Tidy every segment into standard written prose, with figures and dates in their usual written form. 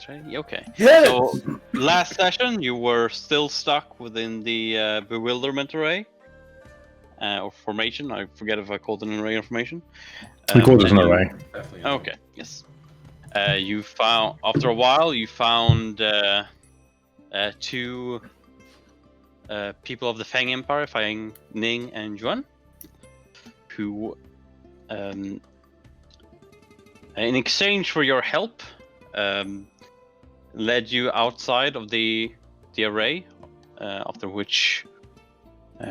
Okay. Yeah. So last session you were still stuck within the bewilderment array or formation. I forget if I called it an array or formation. We called it an and you- array. Definitely. Okay. Yes. You found after a while you found two people of the Fang Empire, Fang, Ning, and Yuan, who, in exchange for your help, led you outside of the array. After which,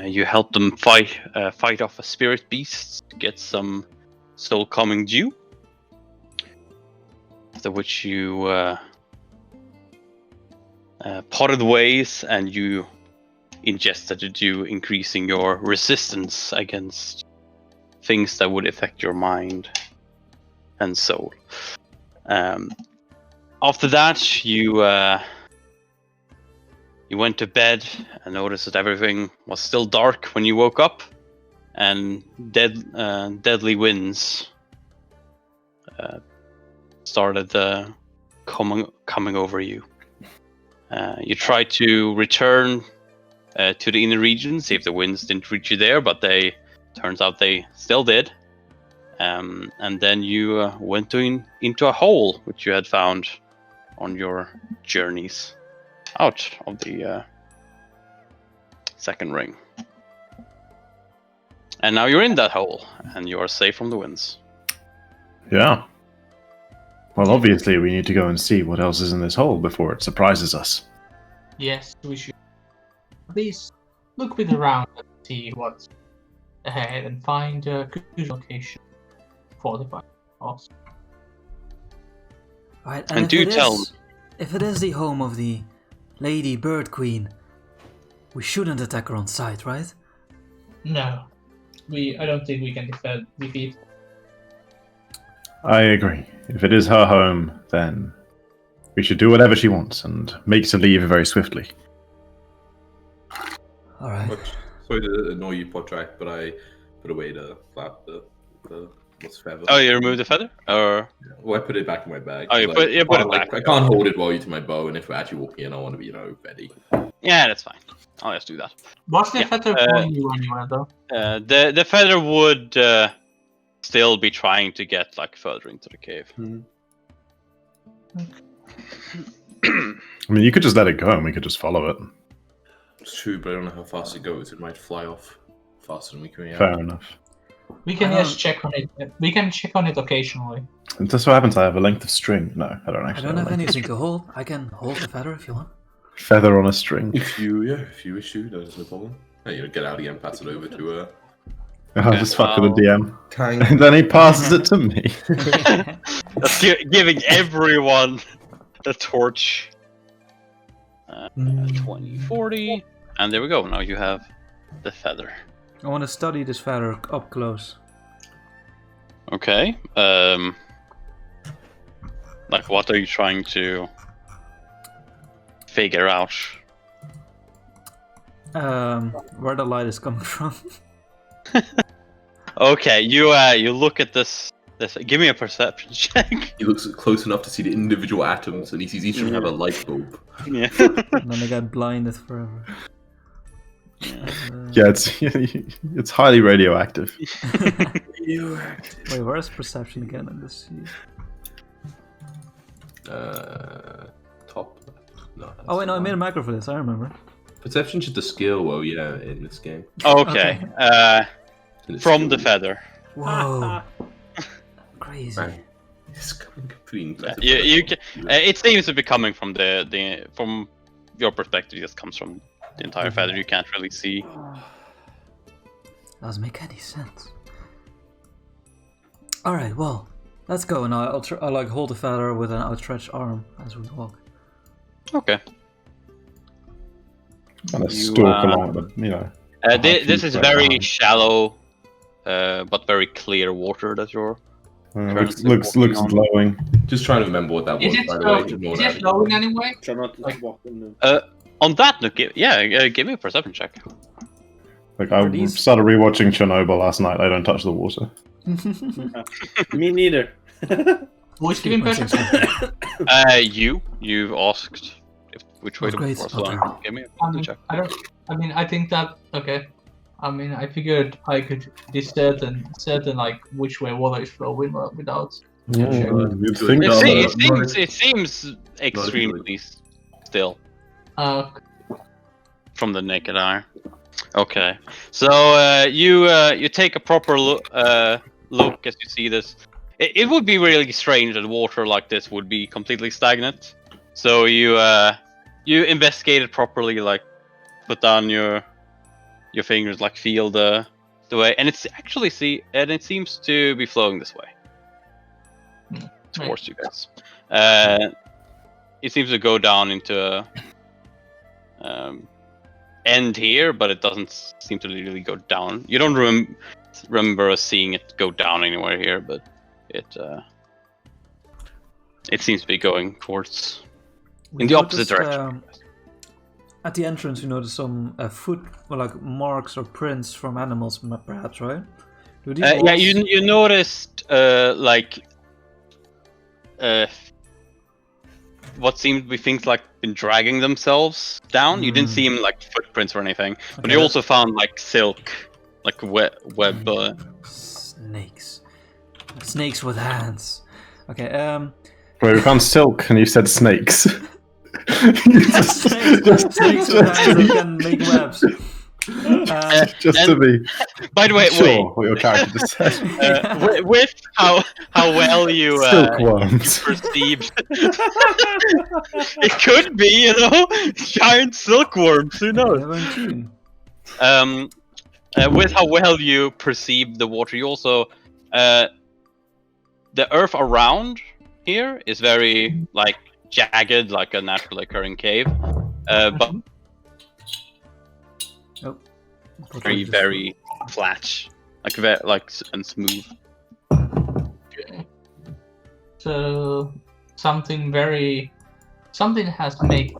you helped them fight off a spirit beast to get some soul calming dew. After which you parted ways and you ingested the dew, increasing your resistance against things that would affect your mind and soul. After that, you went to bed and noticed that everything was still dark when you woke up, and deadly winds started coming over you. You tried to return to the inner region, see if the winds didn't reach you there, but turns out they still did. And then you went into a hole which you had found on your journeys out of the second ring. And now you're in that hole, and you are safe from the winds. Yeah. Well, obviously, we need to go and see what else is in this hole before it surprises us. Yes, we should at least look a bit around and see what's ahead and find a good location for the boss. Right, And if do it tell is- If it is the home of the Lady Bird Queen, we shouldn't attack her on sight, right? No, I don't think we can defeat. I agree. If it is her home, then we should do whatever she wants and make to leave very swiftly. Alright. Sorry to annoy you, Podtrack, but I put away the what's feather. Oh, you removed the feather? Or Well, I put it back in my bag. Oh, you Like, put it like, back. I can't hold it while you're to my bow, and if we're actually walking in, I want to be, ready. yeah, that's fine. I'll just do that. What's the Yeah, feather for you anywhere, though? The feather would still be trying to get further into the cave. I mean, you could just let it go and we could just follow it. It's true, but I don't know how fast it goes. It might fly off faster than we can react. Fair enough. We can I just check on it. We can check on it occasionally. It just so happens I have a length of string. No, I don't I actually. don't have a length anything to hold. I can hold the feather if you want. of feather on a string. If you wish to, there's no problem. Hey, get out again, pass it over to I'll just fuck with the DM. Kang. And then he passes it to me. That's giving everyone the torch. 20, 40. And there we go. Now you have the feather. I want to study this feather up close. Okay. What are you trying to figure out? Where the light is coming from. Okay, you look at this. Give me a perception check. He looks close enough to see the individual atoms, and he sees each of them have a light bulb. Yeah. And then I got blinded forever. Yeah, it's highly radioactive. Wait, where's perception again in this? Top left. No. that's Oh wait, no, I the made a one. macro for this. I remember. Perception's just a skill, well, yeah, in this game. Okay. And it's From the skills. feather. Whoa. Crazy. Right. It's coming clean. You can, it seems to be coming from from your perspective. It just comes from the entire feather. You can't really see. Doesn't make any sense. All right, well, let's go, and I'll hold the feather with an outstretched arm as we walk. Okay. Kind of You, stalk along, but This is keep very going. shallow, but very clear water that you're. looks glowing. Just trying to remember what that Is was, it by the way. is it flowing anyway? Try not to walk in. On that note, give me a perception check. Like I started rewatching Chernobyl last night. I don't touch the water. Me neither. Who's giving perception? You've asked which way Oh, to great. was. So Okay. give me I a mean, check. I think that okay. I mean, I figured I could discern like which way water is flowing without. You'd Good. think It, No, so. se- no, it no, seems it seems extremely still from the naked eye. Okay, so you take a proper look as you see this. It would be really strange that water like this would be completely stagnant. So you investigate it properly, like put down your fingers, like feel the way, and it's actually it seems to be flowing this way towards you guys. It seems to go down into end here, but it doesn't seem to really go down. You don't remember seeing it go down anywhere here, but it seems to be going towards in the opposite direction. At the entrance, you notice some foot, like marks or prints from animals, perhaps, right? Do these Yeah, walls- you noticed what seemed to be things like been dragging themselves down. You didn't see them like footprints or anything, but Okay, you also found like silk, like web. Snakes. Snakes with hands. Okay, Wait, we found silk and you said snakes. snakes with hands that can make webs. Just to be By the way, sure what your character just said. with how well you Silkworms. perceived, it could be, giant silkworms. Who knows? They're in tune. With how well you perceive the water, you also the earth around here is very like jagged, like a naturally occurring cave, but very flat, and smooth. Okay. So something has made.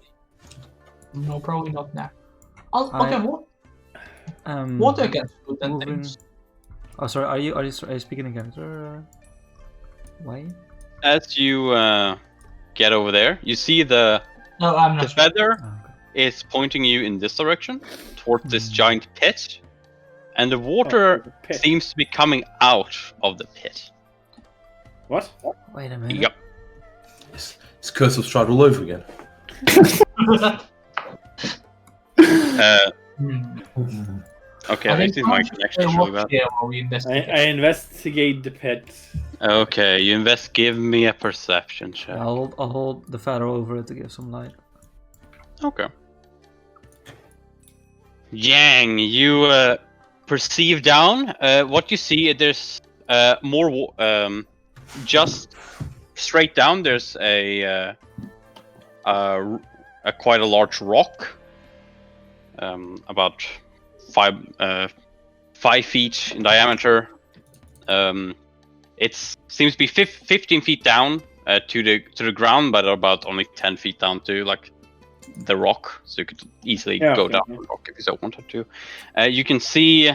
No, probably not now. Okay, water against food and moving- things. Oh, sorry. Are you speaking again, sir? Why? As you get over there, you see the No, I'm not. feather Oh, okay. is pointing you in this direction, towards this giant pit, and the water Pit. seems to be coming out of the pit. What? Wait a minute. Yep. It's Curse of Strahd all over again. Okay, this is my connection really bad. Yeah, while we investigate. I investigate the pit. Okay, give me a perception check. I'll hold the feather over it to give some light. Okay. Yang, you perceive down. What you see, there's more. Just straight down, there's a quite a large rock, about 5 feet in diameter. It seems to be 15 feet down to the ground, but about only 10 feet down to like the rock, so you could easily go down the rock if you so wanted to. You can see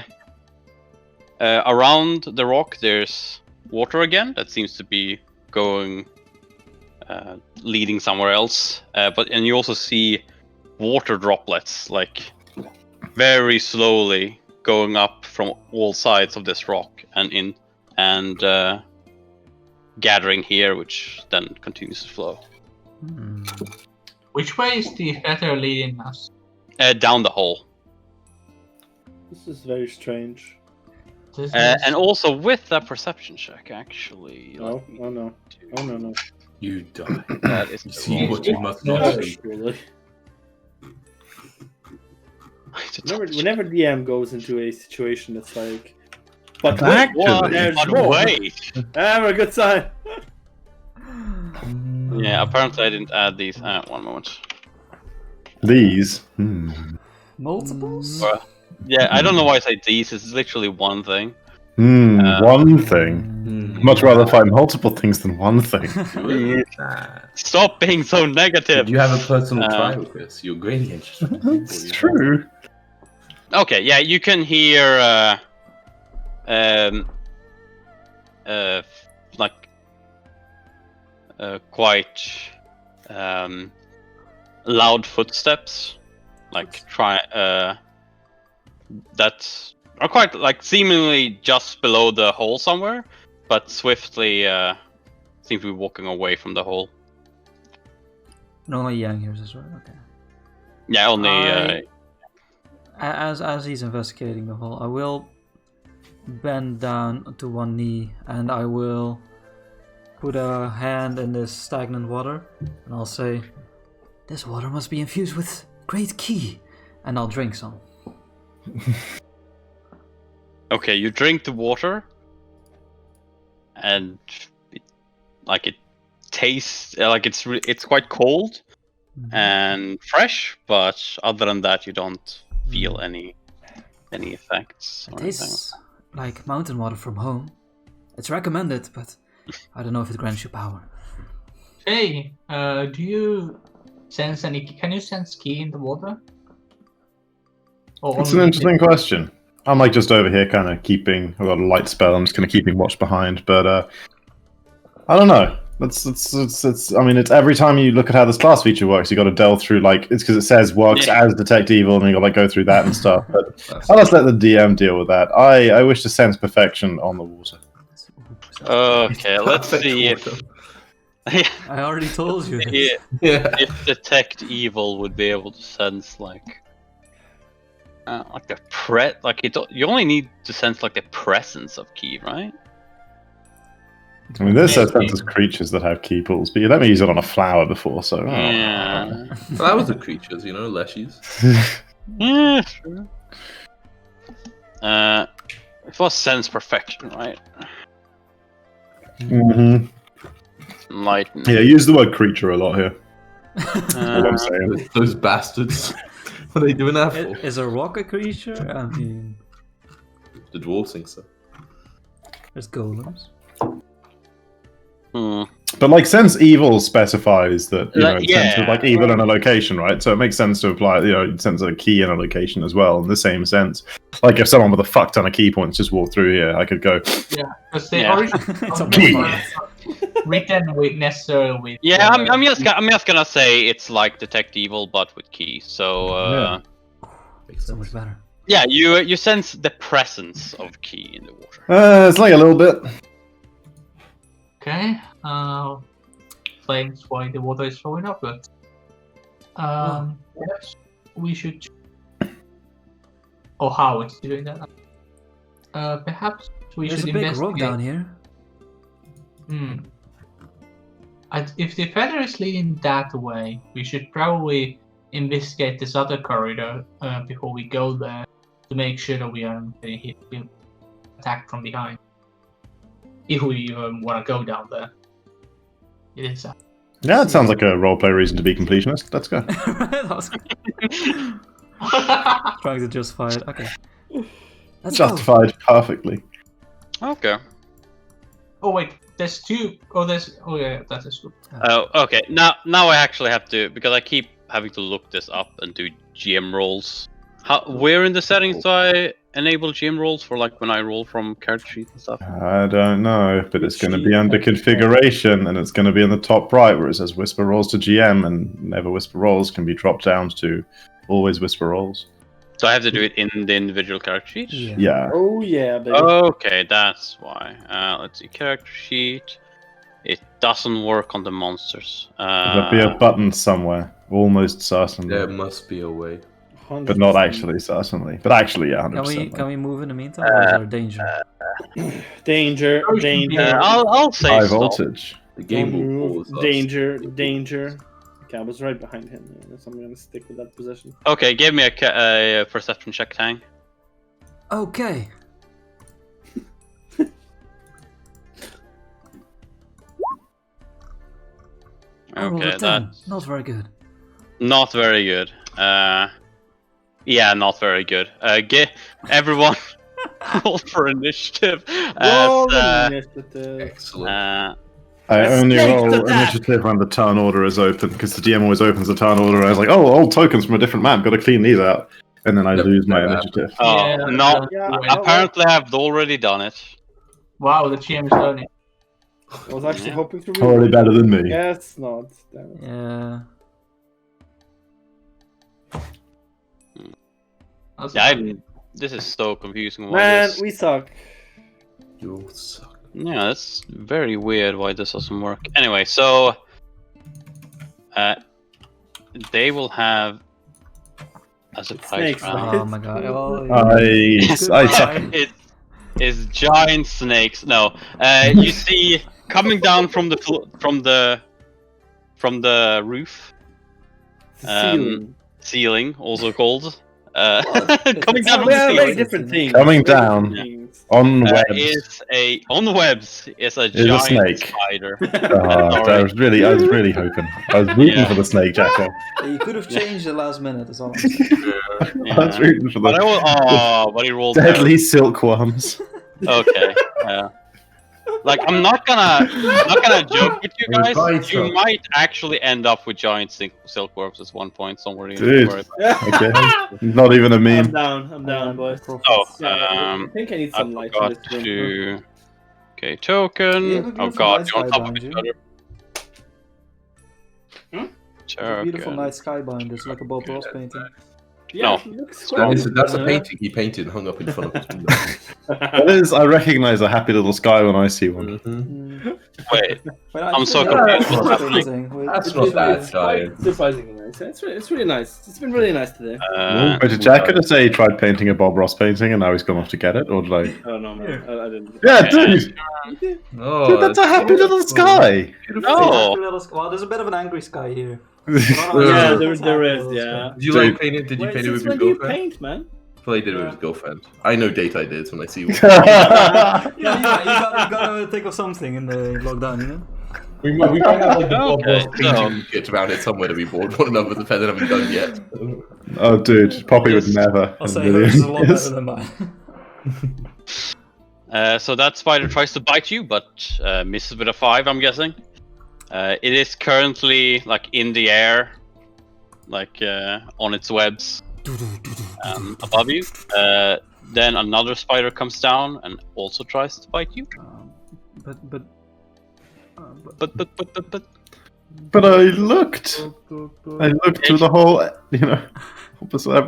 around the rock there's water again that seems to be going leading somewhere else, and you also see water droplets like very slowly going up from all sides of this rock and gathering here, which then continues to flow Which way is the feather leading us? down the hole. This is very strange. This is- And also with that perception check, actually. Oh no. Oh no. You die. That is You the see wrong what you one. must No, not see. surely. It's a touch. Whenever DM goes into a situation that's like, but Actually, there's But more. wait! Have a good time. Yeah, apparently I didn't add these. One moment. these. Multiples? Yeah, I don't know why I say these. It's literally one thing. One thing. Much rather find multiple things than one thing. Stop being so negative. Did you have a personal Uh, trial with this? You're gradient. It's true. Okay, yeah, you can hear like quite loud footsteps, like that are quite like seemingly just below the hole somewhere, but swiftly seem to be walking away from the hole. And only Yang hears this, right? Okay. Yeah, only. As he's investigating the hole, I will bend down to one knee and I will put a hand in this stagnant water and I'll say, "This water must be infused with great ki," and I'll drink some. Okay, you drink the water, and it tastes like it's quite cold and fresh, but other than that, you don't feel any effects. It tastes like mountain water from home. It's recommended, but I don't know if it grants you power. Hey, do you sense any? Can you sense ki in the water? Or It's an only- interesting question. I'm like just over here, kind of keeping. I've got a light spell. I'm just kind of keeping watch behind, but I don't know. It's. I mean, it's every time you look at how this class feature works, you got to delve through it's because it says works as detect evil, and you got to go through that and stuff. But I'll just let the DM deal with that. I wish to sense perfection on the water. Okay, let's see if I already told you. if detect evil would be able to sense the you only need to sense the presence of ki, right? I mean, this says senses creatures that have key pools, but you let me use it on a flower before, so. Yeah. Well, that was the creatures, leshies. Yeah, sure. It was sense perfection, right? Mm-hmm. Enlighten. Yeah, use the word creature a lot here. That's all I'm saying. Those bastards. What are they doing that for? Is a rock a creature? I mean, The dwarves think so. there's golems. But sense evil specifies that sense of evil in a right. location, right? So it makes sense to apply sense of a key in a location as well in the same sense. Like if someone with a fuck ton of key points just walked through here, I could go. Yeah, because they Yeah. It's a key. written with necessarily with. Yeah, I'm just gonna say it's like detect evil, but with key. So Makes So much sense. better. yeah, you sense the presence of key in the water. It's like a little bit. Okay. Explains why the water is showing up, but yes, we should. Or how it's doing that. Perhaps we There's should a big investigate. rock down here. If the feather is leading that way, we should probably investigate this other corridor before we go there to make sure that we aren't getting attacked from behind. If we even want to go down there. It is. Yeah, it sounds like a roleplay reason to be completionist. Let's go. That was trying to justify it. Okay. Let's go. Justified perfectly. Okay. Oh wait, there's two. Oh, yeah, that is good. Oh, okay. Now I actually have to, because I keep having to look this up and do GM rolls. Where in the settings do I enable GM rolls for when I roll from character sheets and stuff? I don't know, but it's going to be under configuration, and it's going to be in the top right where it says whisper rolls to GM, and never whisper rolls can be dropped down to always whisper rolls. So I have to do it in the individual character sheet? Yeah. Oh yeah, baby. Okay, that's why. Let's see, character sheet. It doesn't work on the monsters. There'll be a button somewhere, almost certainly. There must be a way. But not actually, certainly. But actually, yeah, 100%. Can we move in the meantime, or is there danger? Danger, danger, I'll say High stop. voltage. The game will move, pause us. danger. Okay, I was right behind him, so I'm gonna stick with that position. Okay, give me a perception check, Tang. Okay. I rolled a Okay, 10. that's Not very good. not very good. Yeah, not very good. Get everyone roll for initiative. Roll As, initiative. Excellent. I Let's only take roll to that. initiative when the turn order is open, because the DM always opens the turn order, and I was like, oh, old tokens from a different map, gotta clean these out. And then I Yep, lose my never initiative. oh, Yeah, no. Yeah, Wait, no, Apparently, I've already done it. Wow, the GM is done it. I was actually Yeah. hoping to. Already better than me. Yes, not. Damn it. Yeah. This is so confusing. Why Man, this... we suck. You suck. Yeah, that's very weird why this doesn't work. Anyway, so they will have a surprise Snakes, round. Oh my god. Oh, I It's giant snakes. No, you see coming down from the roof, ceiling, also called. Coming down from the very ceiling. different things. Coming Very down. different things. on webs. On the webs is a a giant snake. spider. Oh, I was really hoping. I was rooting for the snake, Jacko. You could have changed the last minute. That's all I'm saying. I was rooting for But the but he rolled deadly silkworms. Okay. Yeah. Like I'm not gonna joke with you guys. Right, You so- might actually end up with giant silkworms at one point. Don't worry. Dude. Worry about Okay, not even a I'm meme. down, boys. Oh, I think I need I some light in forgot this room. to. Okay, token. You have a Oh beautiful god, night you're on sky top of behind each you. other. A beautiful Token. night sky behind. It's like a Bob Ross painting. Yeah, No. it looks That's a Yeah. painting he painted and hung up in front of his window. That is, I recognize a happy little sky when I see one. Mhm. Wait, Well, I'm so confused. confused. That's not bad, It's giant. quite surprisingly nice. It's really nice. It's been really nice today. Wait, did Jack gonna say he tried painting a Bob Ross painting and now he's gone off to get it, or did I? I don't know, man. I didn't. Yeah, Okay. dude, Oh, that's a happy little sky. No. Well, there's a bit of an angry sky here. Yeah, there is. Yeah. Did you like paint it? Did you Wait, paint it with since your when do you girlfriend? paint, man? Probably did it with his girlfriend. I know date I did when I see one. Yeah, you gotta think of something in the lockdown, you know? we might have like the Bob Okay, Ross painting kit around it somewhere to be bored one another, but they haven't done yet. Oh, dude, Poppy would never. I'll in a say million hers is a lot years. better than mine. So that spider tries to bite you, but misses with a 5. I'm guessing. It is currently like in the air, like on its webs above you. Then another spider comes down and also tries to bite you. But But I looked through the whole,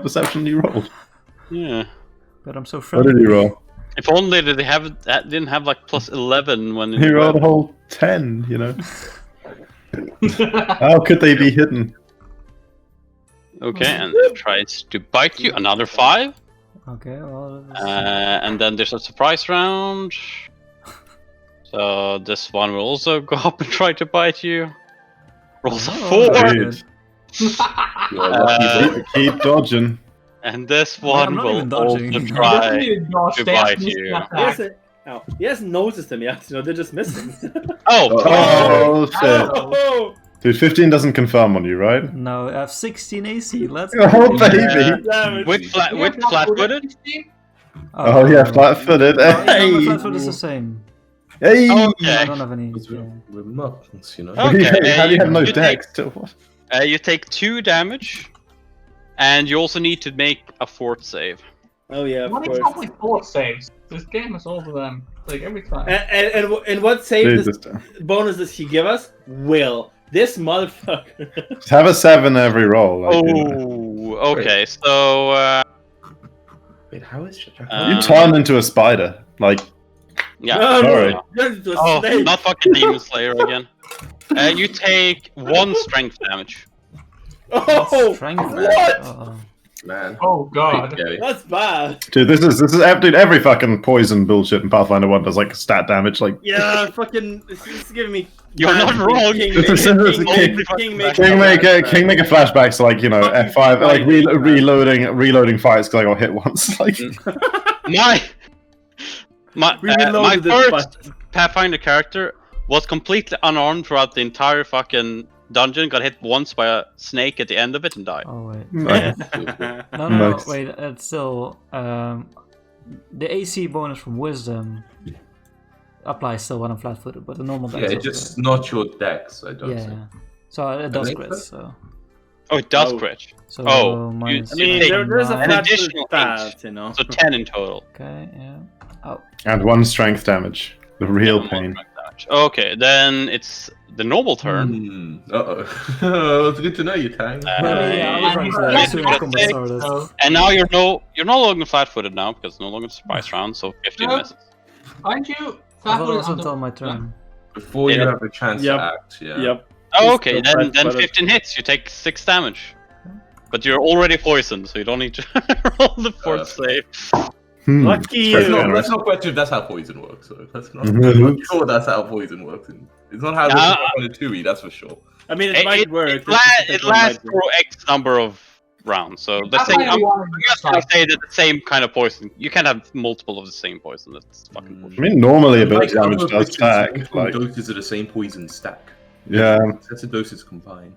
perception you rolled. Yeah. I'm so What did friendly. he roll? If only they didn't have like plus 11 when He rolled a whole 10. How could they be hidden? Okay, and it tries to bite you. Another 5. Okay, well. And then there's a surprise round. So this one will also go up and try to bite you. Rolls a 4. Dude, You are lucky, keep dodging. And this I'm one not will even dodging. also He try Gosh, to they have bite missed you. that He attack. hasn't, he hasn't noticed them yet. They're just missing. Oh, shit. Oh, Dude, 15 doesn't confirm on you, right? No, I have 16 AC. Let's Oh, baby. damn it. with flat-footed. Oh, yeah, flat-footed. Oh, yeah, Hey! my flat-foot is the same. Hey! I Okay. don't have any. Because Yeah. we're muttons, you know. Okay, How do you have no you dex? What? You take 2 damage, and you also need to make a fort save. Oh yeah, of What is course. up with 4 saves? This game is over them. Like every time. And what save Jesus. bonus does he give us? Will. This motherfucker. Just have a 7 every roll. Like, Okay, so Wait, how is Jack? You turn into a spider. Like, yeah. No, sorry. no, turn into a Oh, snake. not fucking Demon Slayer again. You take 1 strength damage. Oh, Strength. what? Uh-oh. Man. Oh god. Scary. That's bad. dude, this is dude, every fucking poison bullshit in Pathfinder 1 does like stat damage. Like, Yeah, fucking. This is giving me. You're not wrong. This is Kingmaker. Kingmaker flashbacks, like, F5, like reloading fights because I got hit once. Like, My We reloaded this first Pathfinder character was completely unarmed throughout the entire fucking dungeon. Got hit once by a snake at the end of it and died. Oh, wait. nice. No, Nice. wait, it's still. The AC bonus from Wisdom applies still when I'm flat footed, but the normal Yeah, dex. it's just not your dex, I don't Yeah, think. so it does think crit, so? so. Oh, it does Oh. crit. So Oh, minus I mean, take there's a an flat additional stat, you know. So 10 in total. Okay, yeah. Oh, And 1 strength damage. The real pain. damage. Okay, then it's the normal turn. Uh-oh. It's good to know you, Tang. I was right there as soon as combat started. So, And now you're no longer flat-footed now because it's no longer a surprise round, so 15 No. misses. aren't you I thought it flat-footed was on the until my turn. Before you Yeah. have a chance Yep. to act, yeah. Yep. Oh, okay, Just then flat-footed. 15 hits. You take 6 damage. But you're already poisoned, so you don't need to roll the fourth save. Lucky Let's you. not question if that's how poison works. So let's not. Mhm. I'm not sure that's how poison works. It's not how it Nah. works on a 2e, that's for sure. I mean, it might work. It it's just that it one might lasts work. for X number of rounds. So let's That's say why I'm you just gonna say that the same kind of poison. You can't have multiple of the same poison. That's fucking I bullshit. mean, normally Like ability some damage of does which is stack. multiple Like, doses of the same poison stack. yeah. Excessive doses combine.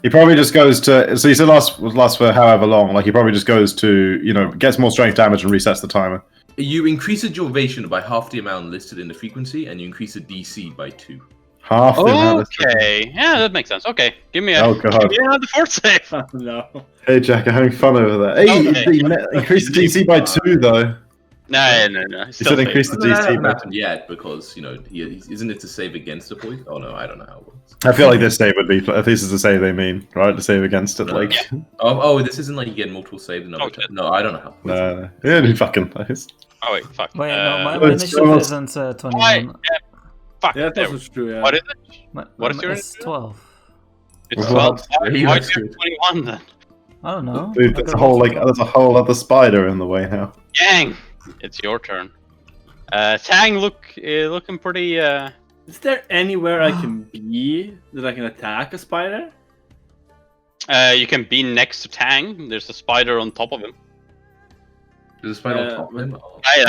He probably just goes to. So you said lasts for however long. Like he probably just goes to, gets more strength damage and resets the timer. You increase the duration by half the amount listed in the frequency, and you increase the DC by 2. Half the amount. Of Okay, yeah, that makes sense. Okay, give me Oh, God. give me another fourth save. Oh, no. Hey, Jack, I'm having fun over there. Hey, Okay. increase the DC by 2 though. No. You said increase the That DC hasn't by 2. happened yet because isn't it to save against the poison? Oh no, I don't know how it works. I feel like this save would be. If this is the save they mean, right? The save against it, like. Oh, this isn't like you get multiple saves. Okay. No, I don't know how. No, yeah, who fucking knows? Oh wait, fuck. Wait, no, my it's initiative almost- isn't Why? 21. Fuck. Yeah, there- that's true. Yeah. What is it? My is your it's 12. It's What? 12. Why Yeah, why that's do you have 21 then? I don't know. Dude, I there's got a whole rolled there's a whole other spider in the way now. Gang, it's your turn. Tang, looking pretty. Is there anywhere I can be that I can attack a spider? You can be next to Tang. There's a spider on top of him. There's a spider on Yeah, top of him.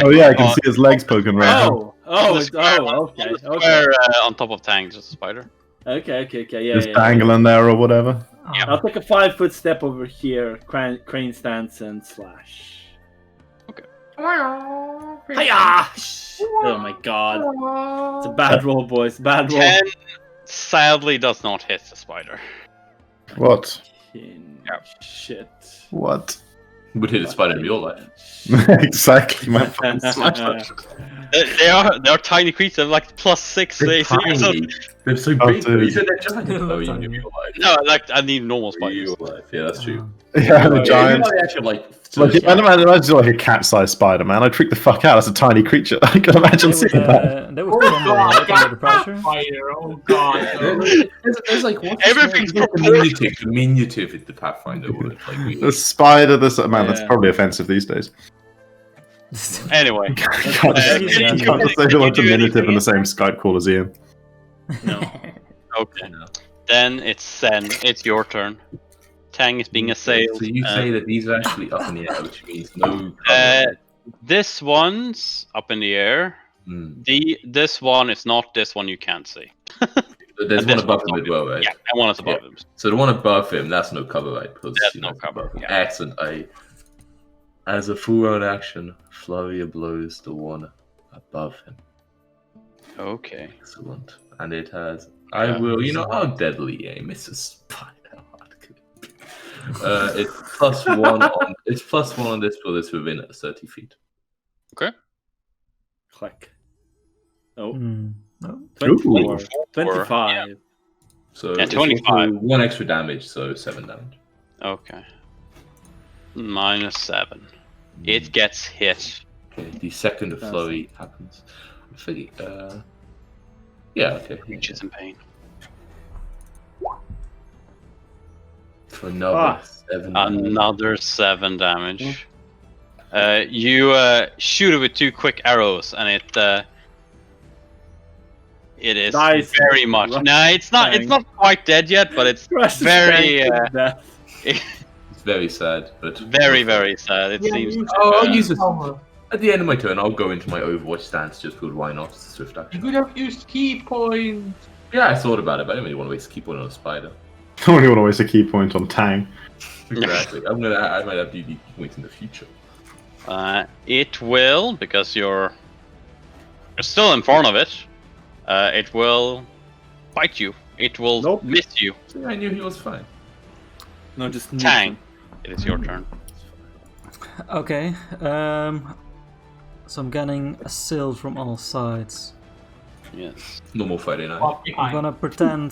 Oh yeah, I can see his legs poking around. Okay. Square, on top of Tang, just a spider. Okay. Yeah. Just yeah. dangling there or whatever. Yeah. I'll take a 5-foot step over here, crane stance, and slash. Okay. Hiya! Oh my god. It's a bad roll, boys. Bad roll. 10 sadly does not hit the spider. What? Yeah. Shit. What? Would hit a spider in real life. Exactly, my fucking slash. They are tiny creatures, like +6 They're AC or something. tiny. They're so Oh, big. dude. You said they're giant. They're Oh, you tiny. in real life. No, like I need normal spiders. Real life. Yeah, that's true. Yeah, the Yeah, giant. you know, they actually like. Like, imagine like a cat-sized spider, man. I'd freak the fuck out. That's a tiny creature. I can imagine seeing that. They would crumble right under the pressure. Fire, oh god. There's like what's Everything's diminutive in the Pathfinder word. Like The really. spider, man, that's Yeah. probably offensive these days. Anyway, You can't just say the word diminutive in the same Skype call as Ian. No. okay. Then it's Sen. It's your turn. Tang is being assailed. So you say that these are actually up in the air, which means no. This one's up in the air. Hmm. This one is not this one you can't see. There's this one above one's him as well, right? Yeah, that one is above him. So the one above him, that's no cover, right? Because That's you no know, cover, above him. yeah. Excellent. As a full round action, flurry of blows the one above him. Okay. Excellent. And it has. Yeah. I'll deadly aim. It's a spider. It's +1 on. It's +1 on this for this within 30 feet. Okay. Click. Oh, Hmm. No. 24. Ooh. 25. So Yeah, it's 25. also 1 extra damage, so 7 damage. Okay. -7. It gets hit. Okay, the second That's- flurry happens. I think, yeah, okay. Reaches in pain. For another Ah. 7 damage. Another 7 damage. You shoot it with 2 quick arrows, and it is Nice. very much. Rush No, it's not. It's bang. not quite dead yet, but it's Rush is very, bang to death. It's very sad, but very, very sad. It Yeah, seems. you- I'll uh, use it. Oh, At the end of my turn, I'll go into my Overwatch stance just because why not? It's a swift you action. could have used key point. Yeah, I thought about it, but I didn't really want to waste a key point on a spider. I only want to waste a key point on Tang. Exactly. I might have DD points in the future. It will, because you're still in front of it. It will bite you. It will Nope. miss you. See, I knew he was fine. No, just Tang, it is your turn. Okay. So I'm getting assailed from all sides. Yes. Normal Friday night. Walk I'm behind. gonna pretend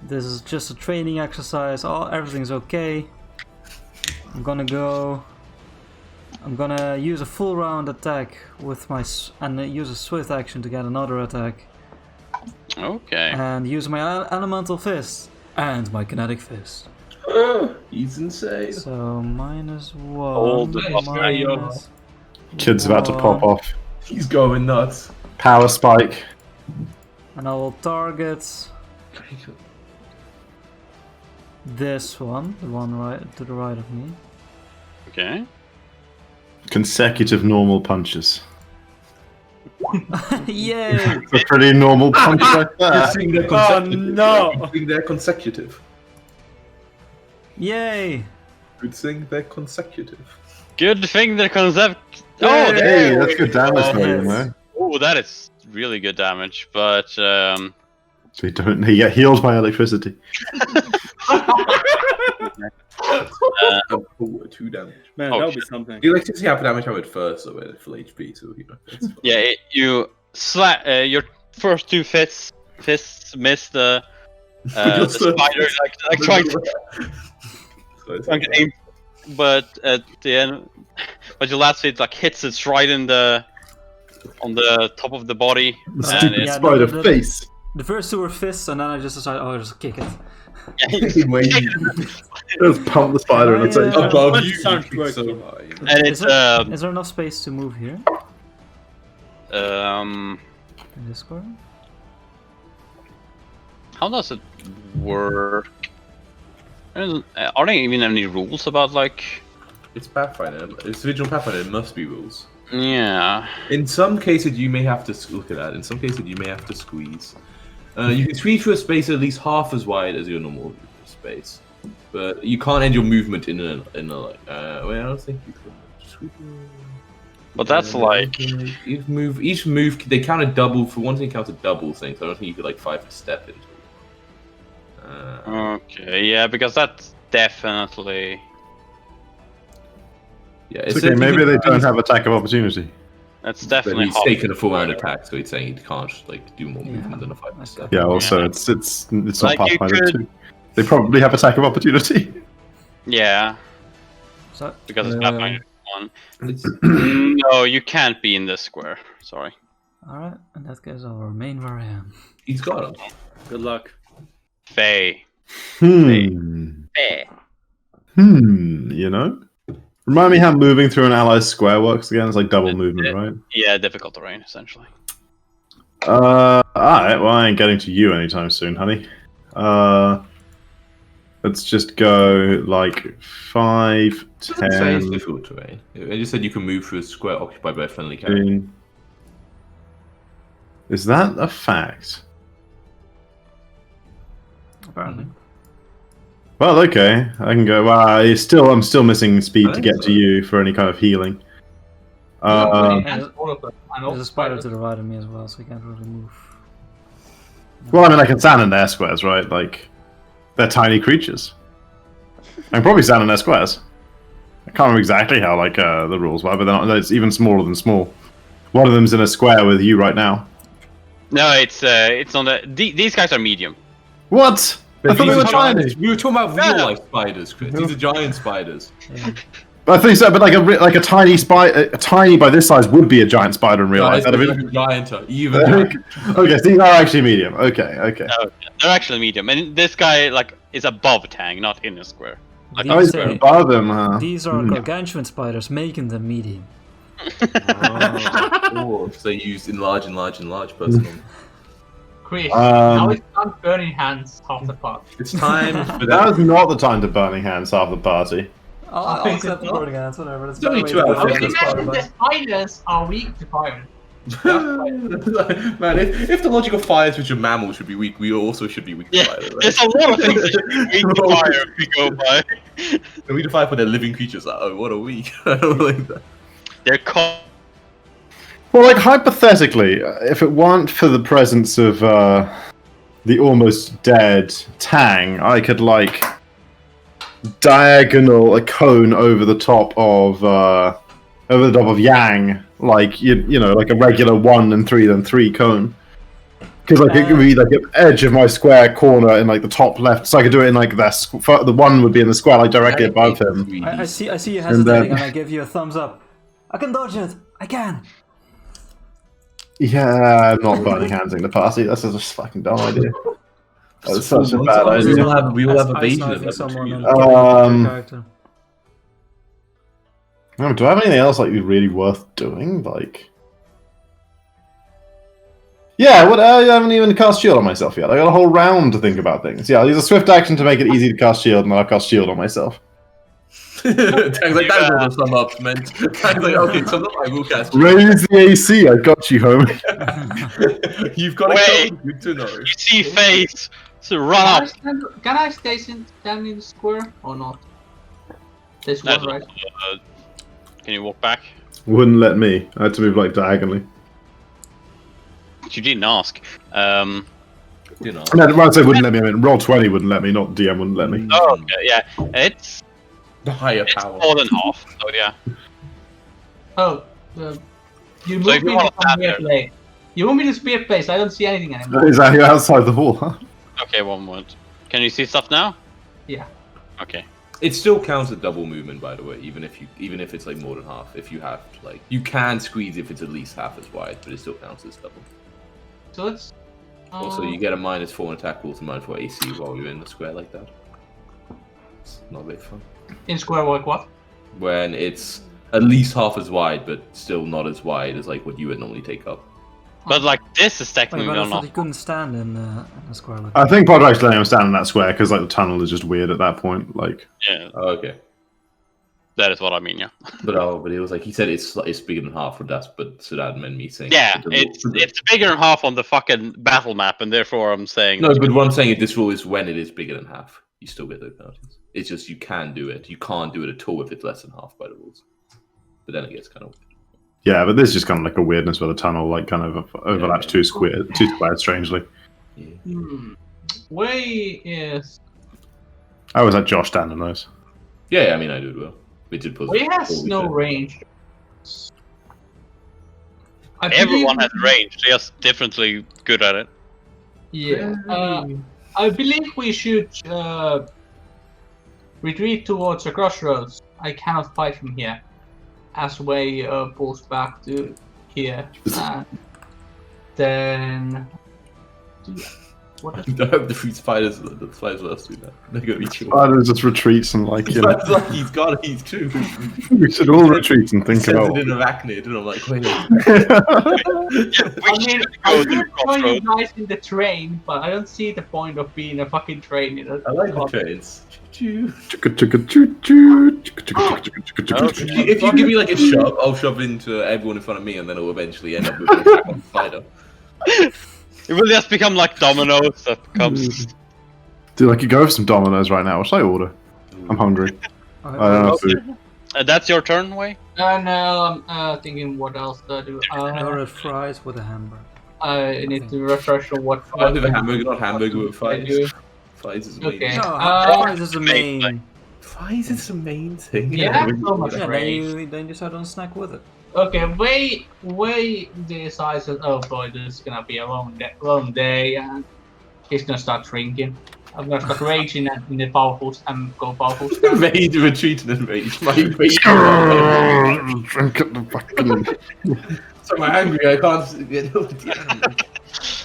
this is just a training exercise. Everything's okay. I'm gonna use a full round attack with my and use a swift action to get another attack, Okay. and use my elemental fist and my kinetic fist. He's insane. So -1. Hold the Nice, very young. minus Kid's about to pop 1, off. He's going nuts. Power spike. and I will target this one, the one right to the right of me. Okay. Consecutive normal punches. Yay! It's a pretty normal punch right You're there. seeing their Oh consecutive. no! Good thing they're consecutive. Yay! Good thing they're consecutive. Good thing the concept. Oh, Hey, there. that's good damage though, you Yes. know. Oh, that is really good damage. But So you don't get healed by electricity. Oh, 2 damage. Man, Oh, that would be shit. something. The electricity have damage I would first, so with full HP, so you know. It's fine. yeah, you your first 2 fists miss the Your spider like trying to So it's trying to aim, but at the end, but your last hit like hits it right in the on the top of the body. The And stupid it's- Yeah, spider no, face. The first 2 were fists, and then I just decided, I'll just kick it. Just pump the spider in the Can I, face. Above That you, sounds you so great. high. You know? and Is it's Is there enough space to move here in this square? how does it work? Are there even any rules about like? It's Pathfinder. It's original Pathfinder. It must be rules. Yeah. In some cases, you may have to look at that. In some cases, you may have to squeeze. You can squeeze through a space at least half as wide as your normal space, but you can't end your movement in a like. Wait, I don't think you can. Squeeze. But that's like Each move they count a double for one thing. Counts a double thing. So I don't think you could like 5 step into. okay, yeah, because that's definitely Yeah, It's okay, maybe they don't have attack of opportunity. that's But definitely he's hard. taken a full round attack, so he's saying he can't like do more movement than a 5 Okay. step. Yeah, also Yeah. it's not Like, you Pathfinder could- 2. They probably have attack of opportunity. Yeah, So, because it's uh, Pathfinder 1. It's- No, you can't be in this square. Sorry. alright, in that case, I'll remain where I am. He's got him. Good luck. Faye. Hmm. Faye. You know? Remind me how moving through an ally's square works again. It's like double movement, right? Yeah, difficult terrain essentially. Alright, well I ain't getting to you anytime soon, honey. Let's just go like 5, It doesn't say it's 10, difficult terrain. It just said you can move through a square occupied by a friendly character. 15. Is that a fact? Apparently. Well, okay. I can go. Well, I'm still missing speed to get to you for any kind of healing. And all of them. And all There's a spider to the right of me as well, so I can't really move. Well, I mean, I can stand in their squares, right? Like, they're tiny creatures. I can probably stand in their squares. I can't remember exactly how like the rules were, but they're not, it's even smaller than small. One of them's in a square with you right now. No, it's on the. These guys are medium. What? I thought they were tiny. We were talking about Yeah. real life spiders, Chris. These are giant spiders. Yeah. I think so, but like a tiny spider, tiny by this size would be a giant spider in real life. Guys, That'd they're be even gianter. Even gianter. okay, so these are actually medium. Okay. No, they're actually medium, and this guy like is above Tang, not in a square. Like, Oh, These, he's uh, above them, huh? These are Hmm. gargantuan spiders, making them medium. Or if they used enlarge personal. Chris, now Um, it's not burning hands half the part. It's time for That that. was not the time to burning hands half the party. I'll think accept so. the burning hands, whatever. It's It's only better 2 way to hours. go I for mean, the spider imagine the bite. spiders are weak to fire. Man, if the logic of fires which are mammals should be weak, we also should be weak to Yeah, fire, right? there's a lot of things that should be weak to fire if we go by. And we to fire for their living creatures. Like, oh, what a week! I don't like that. They're called. Well, like hypothetically, if it weren't for the presence of the almost dead Tang, I could like diagonal a cone over the top of over the top of Yang, like you know, like a regular 1 and 3 then 3 cone. Because like it could be like an edge of my square corner in like the top left, so I could do it in like the 1 would be in the square like directly above him. I see you hesitating, and I give you a thumbs up. I can dodge it. I can. Yeah, not burning handsing the party. That's just a fucking dumb idea. That's such a bad idea. We all have evasion Sniping at level someone 2. and killing your character. Do I have anything else like really worth doing? Like, yeah, what? I haven't even cast shield on myself yet. I got a whole round to think about things. Yeah, I'll use a swift action to make it easy to cast shield, and then I'll cast shield on myself. Tank's like, that's what the sum up meant. Tank's like, okay, sum up, I will cast shield. Raise the AC. I got you, homie. You've got Wait. a good to know. You see face, so run up. Can I stay down in the square or not? This one, right? Can you walk back? Wouldn't let me. I had to move like diagonally. You didn't ask. You know. No, when I say wouldn't let me, I mean Roll20 wouldn't let me, not DM wouldn't let me. Oh, okay, yeah. It's The higher power. more than half, so yeah. Oh, you So moved if you me wanna to some stand weird there- place. You moved me to weird place. I don't see anything anymore. Is that you outside the wall? Huh? Okay, 1 moment. Can you see stuff now? Yeah. Okay. It still counts as double movement, by the way, even if it's like more than half. If you have like, you can squeeze if it's at least half as wide, but it still counts as double. So it's. Also, you get a -4 in attack rolls and -4 AC while you're in the square like that. It's not a bit fun. In square like what? When it's at least half as wide, but still not as wide as like what you would normally take up. But like this is Wait, technically but I thought not. you couldn't stand in a square like I think Podrick's letting him stand in that square because like the tunnel is just weird at that point. Like, Yeah, Oh, okay. that is what I mean. Yeah. But it was like he said it's bigger than half for that, but so that meant me saying Yeah, it's bigger than half on the fucking battle map, and therefore I'm saying. no. But what I'm saying is this rule is when it is bigger than half, you still get those penalties. It's just you can do it. You can't do it at all if it's less than half by the rules. But then it gets kind of. yeah, but this is just kind of like a weirdness where the tunnel like kind of overlaps two squares strangely. Yeah. Way is. Oh, was that Josh standing those? Yeah, I mean I do it well. We did put. Way has no range. I Everyone believe- has range, they're just differently good at it. Yeah. I believe we should retreat towards the crossroads. I cannot fight from here. As Way pulls back to here. And then. What is I hope the free spiders last do that. They're gonna be chill. Spiders just retreats and like, you know, That's like he's got it. He's true. we should all retreat and think Says about. it in arachnid, and I'm like, wait. We I mean, should I go to the would join you crossroads. guys in the train, but I don't see the point of being a fucking train in a I like the trains. Choo-choo. If you give me like a shove, I'll shove into everyone in front of me, and then it'll eventually end up with an attack on the spider. It will just become like dominoes that comes. Dude, I could go for some Dominoes right now. What should I order? I'm hungry. I don't have food. That's your turn, Way? no, I'm thinking what else do I do? Ordered fries with a hamburger. I need to refresh on what I do the hamburger, not hamburger with I fries. do. Fries is Okay. amazing. No, fries is the main. Fries is the main thing. Yeah, so much Yeah, then praise. you decide on a snack with it. Okay, Way decides that, oh boy, this is gonna be a long day, and he's gonna start drinking. I'm gonna start raging in the powerful and go powerful. Made retreat and rage. My Drink at the fucking. so I'm angry. I can't get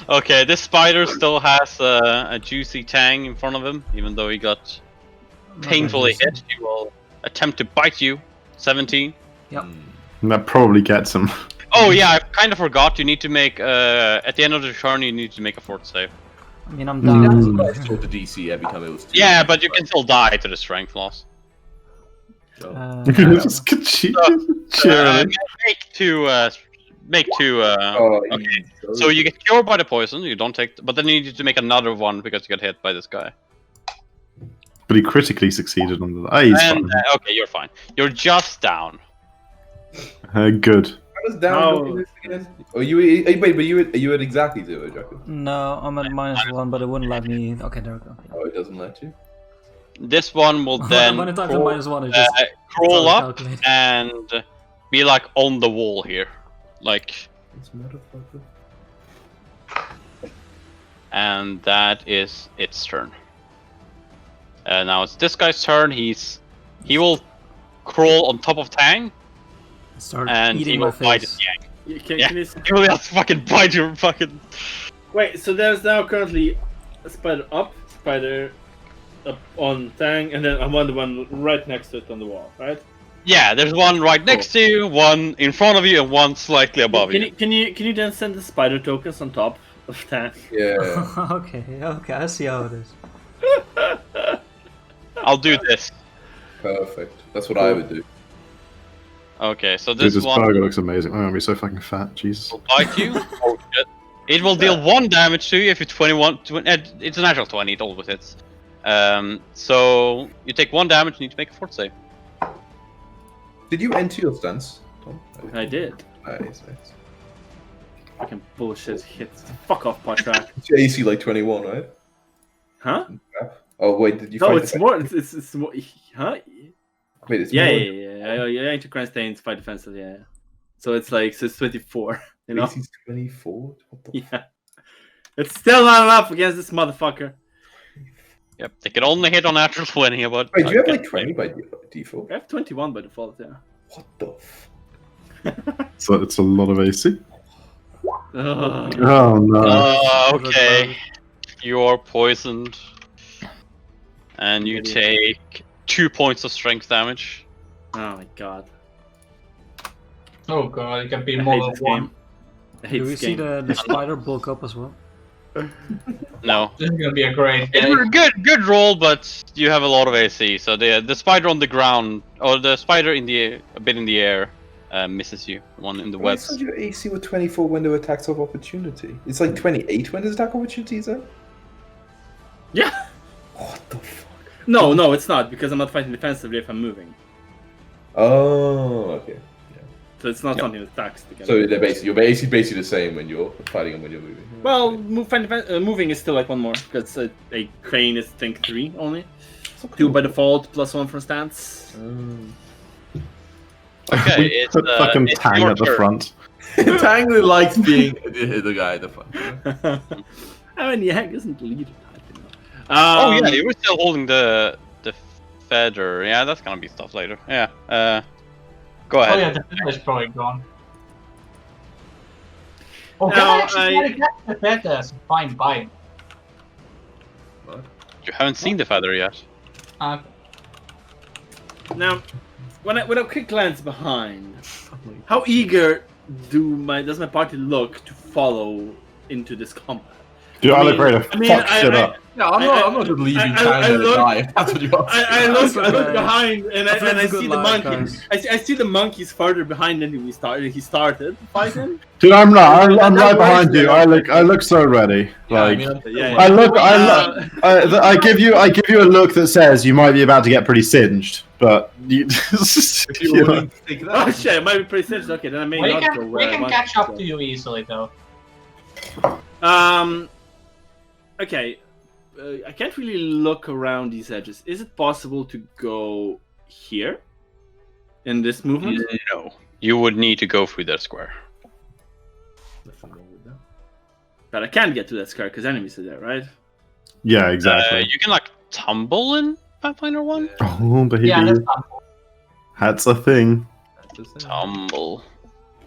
Okay, this spider still has a juicy tang in front of him, even though he got painfully hit. He will attempt to bite you. 17. That probably gets him. Oh yeah, I kind of forgot. You need to make at the end of the turn. You need to make a fort save. I mean, I'm down. I saw the DC every time it was. Yeah, but you can still die to the strength loss. Just cheerily. Make two. Okay. So you get cured by the poison. You don't take, but then you need to make another one because you got hit by this guy. But he critically succeeded on the. He's And fine. okay, you're fine. You're just down. Good. How does down look again? Oh, are you at exactly 0, Jacob? No, I'm at -1, but it wouldn't let me. Okay, there we go. Oh, it doesn't let you. This one will then when it types crawl, in -1, it just crawl up calculate. and be like on the wall here, like. This motherfucker. And that is its turn. Now it's this guy's turn. He will crawl on top of Tang, Start and he eating will my bite face. Yang. Can Yeah. you He will just fucking bite your fucking. wait? So there's now currently a spider up on Tang, and then the one right next to it on the wall, right? Yeah, there's one right next to you, one in front of you, and one slightly above you. Can you then send the spider tokens on top of Tang? Yeah. Okay, I see how it is. I'll do this. Perfect. That's what I would do. Okay, so Dude, this this one burger looks amazing. I'm gonna be so fucking fat. Jesus. will bite you. Oh shit! It will deal 1 damage to you if you 21. It's a natural 20. It always hits. So you take 1 damage. You need to make a fort save. Did you enter your stance, Tom? I did. Nice, nice. Fucking bullshit hits. Fuck off, Patrick. It's your AC like 21, right? Huh? Oh wait, did you No, fight it's more. It's more. Huh? Wait, it's Yeah, more. yeah. Into Grand Stains, fight defensive. Yeah. So it's like it's 24. You know. AC's 24? What the Yeah. It's still not enough against this motherfucker. Yep, they can only hit on natural 20. But Wait, do you have like 20 by default? I have 21 by default. Yeah. What the f... So it's a lot of AC. Ugh. Oh no. Okay, you're poisoned, and you take 2 points of strength damage. Oh my god. Oh god, it can be I more hate than this one. game. I hate Do we this see game. the spider bulk up as well? No, This is gonna be a great it's day. a good roll, but you have a lot of AC. So the spider on the ground, or the spider in the a bit in the air, misses you. One in the Why webs. is your AC with 24 when there were attacks of opportunity? It's like 28 when there's attack opportunities, though? Yeah. What the fuck? No, it's not because I'm not fighting defensively if I'm moving. Oh, okay. So it's not Yeah. something that attacks together. So they're basically, your AC is basically the same when you're fighting and when you're moving. Well, moving is still like one more because a crane is think 3 only. 2 by default plus 1 for stance. Okay, We it's, put fucking it's Tang your at the turn. front. Tangley likes being the guy at the front. I mean, Yang isn't leader type, you know. Oh yeah, you were still holding the feather. Yeah, that's gonna be stuff later. Yeah. Go Oh ahead. yeah, the feather is probably gone. Oh, No, can I actually I- get the feather as a fine bite? You haven't seen the feather yet. Now, when I quick glance behind, how eager does my party look to follow into this combat? Dude, I I look mean- ready to I mean, fuck shit up. No, I'm not just leaving Tangley to die if that's what you want. I look behind and That's I a good see the line, monkey. guys. I see the monkeys further behind than he started fighting. Dude, I'm not. I'm That right behind works, you. yeah. I look so ready. Yeah, I Like, mean, Yeah, I give you a look that says you might be about to get pretty singed, but you, if you you're know. willing to take that. Oh shit, it might be pretty sensitive. Okay, then I may We not go can, where we I can want catch up go. to you easily though. Okay. I can't really look around these edges. Is it possible to go here? In this movement? No, you would need to go through that square. Nothing wrong with that. But I can't get to that square because enemies are there, right? Yeah, exactly. You can like tumble in Pathfinder 1. Oh, baby, Yeah, that's not that's a thing. That's the thing. Tumble.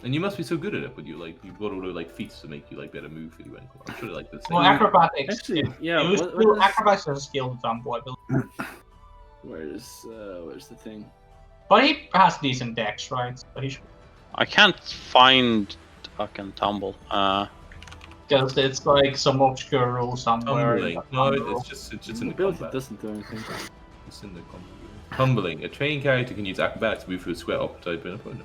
And you must be so good at it, but you've got all the like feats to make you like better move for you. I'm sure like the same. well, acrobatics. Actually, yeah. Use what two is- acrobatics as a skill tumble, I believe. where's the thing? But he has decent decks, right? So he should. I can't find fucking tumble. Because it's like some obscure rule somewhere. Tumbling. No, it's just in the ability combat. doesn't do anything. It's in the combat. Tumbling. A trained character can use acrobatics to move through a square opposite an opponent.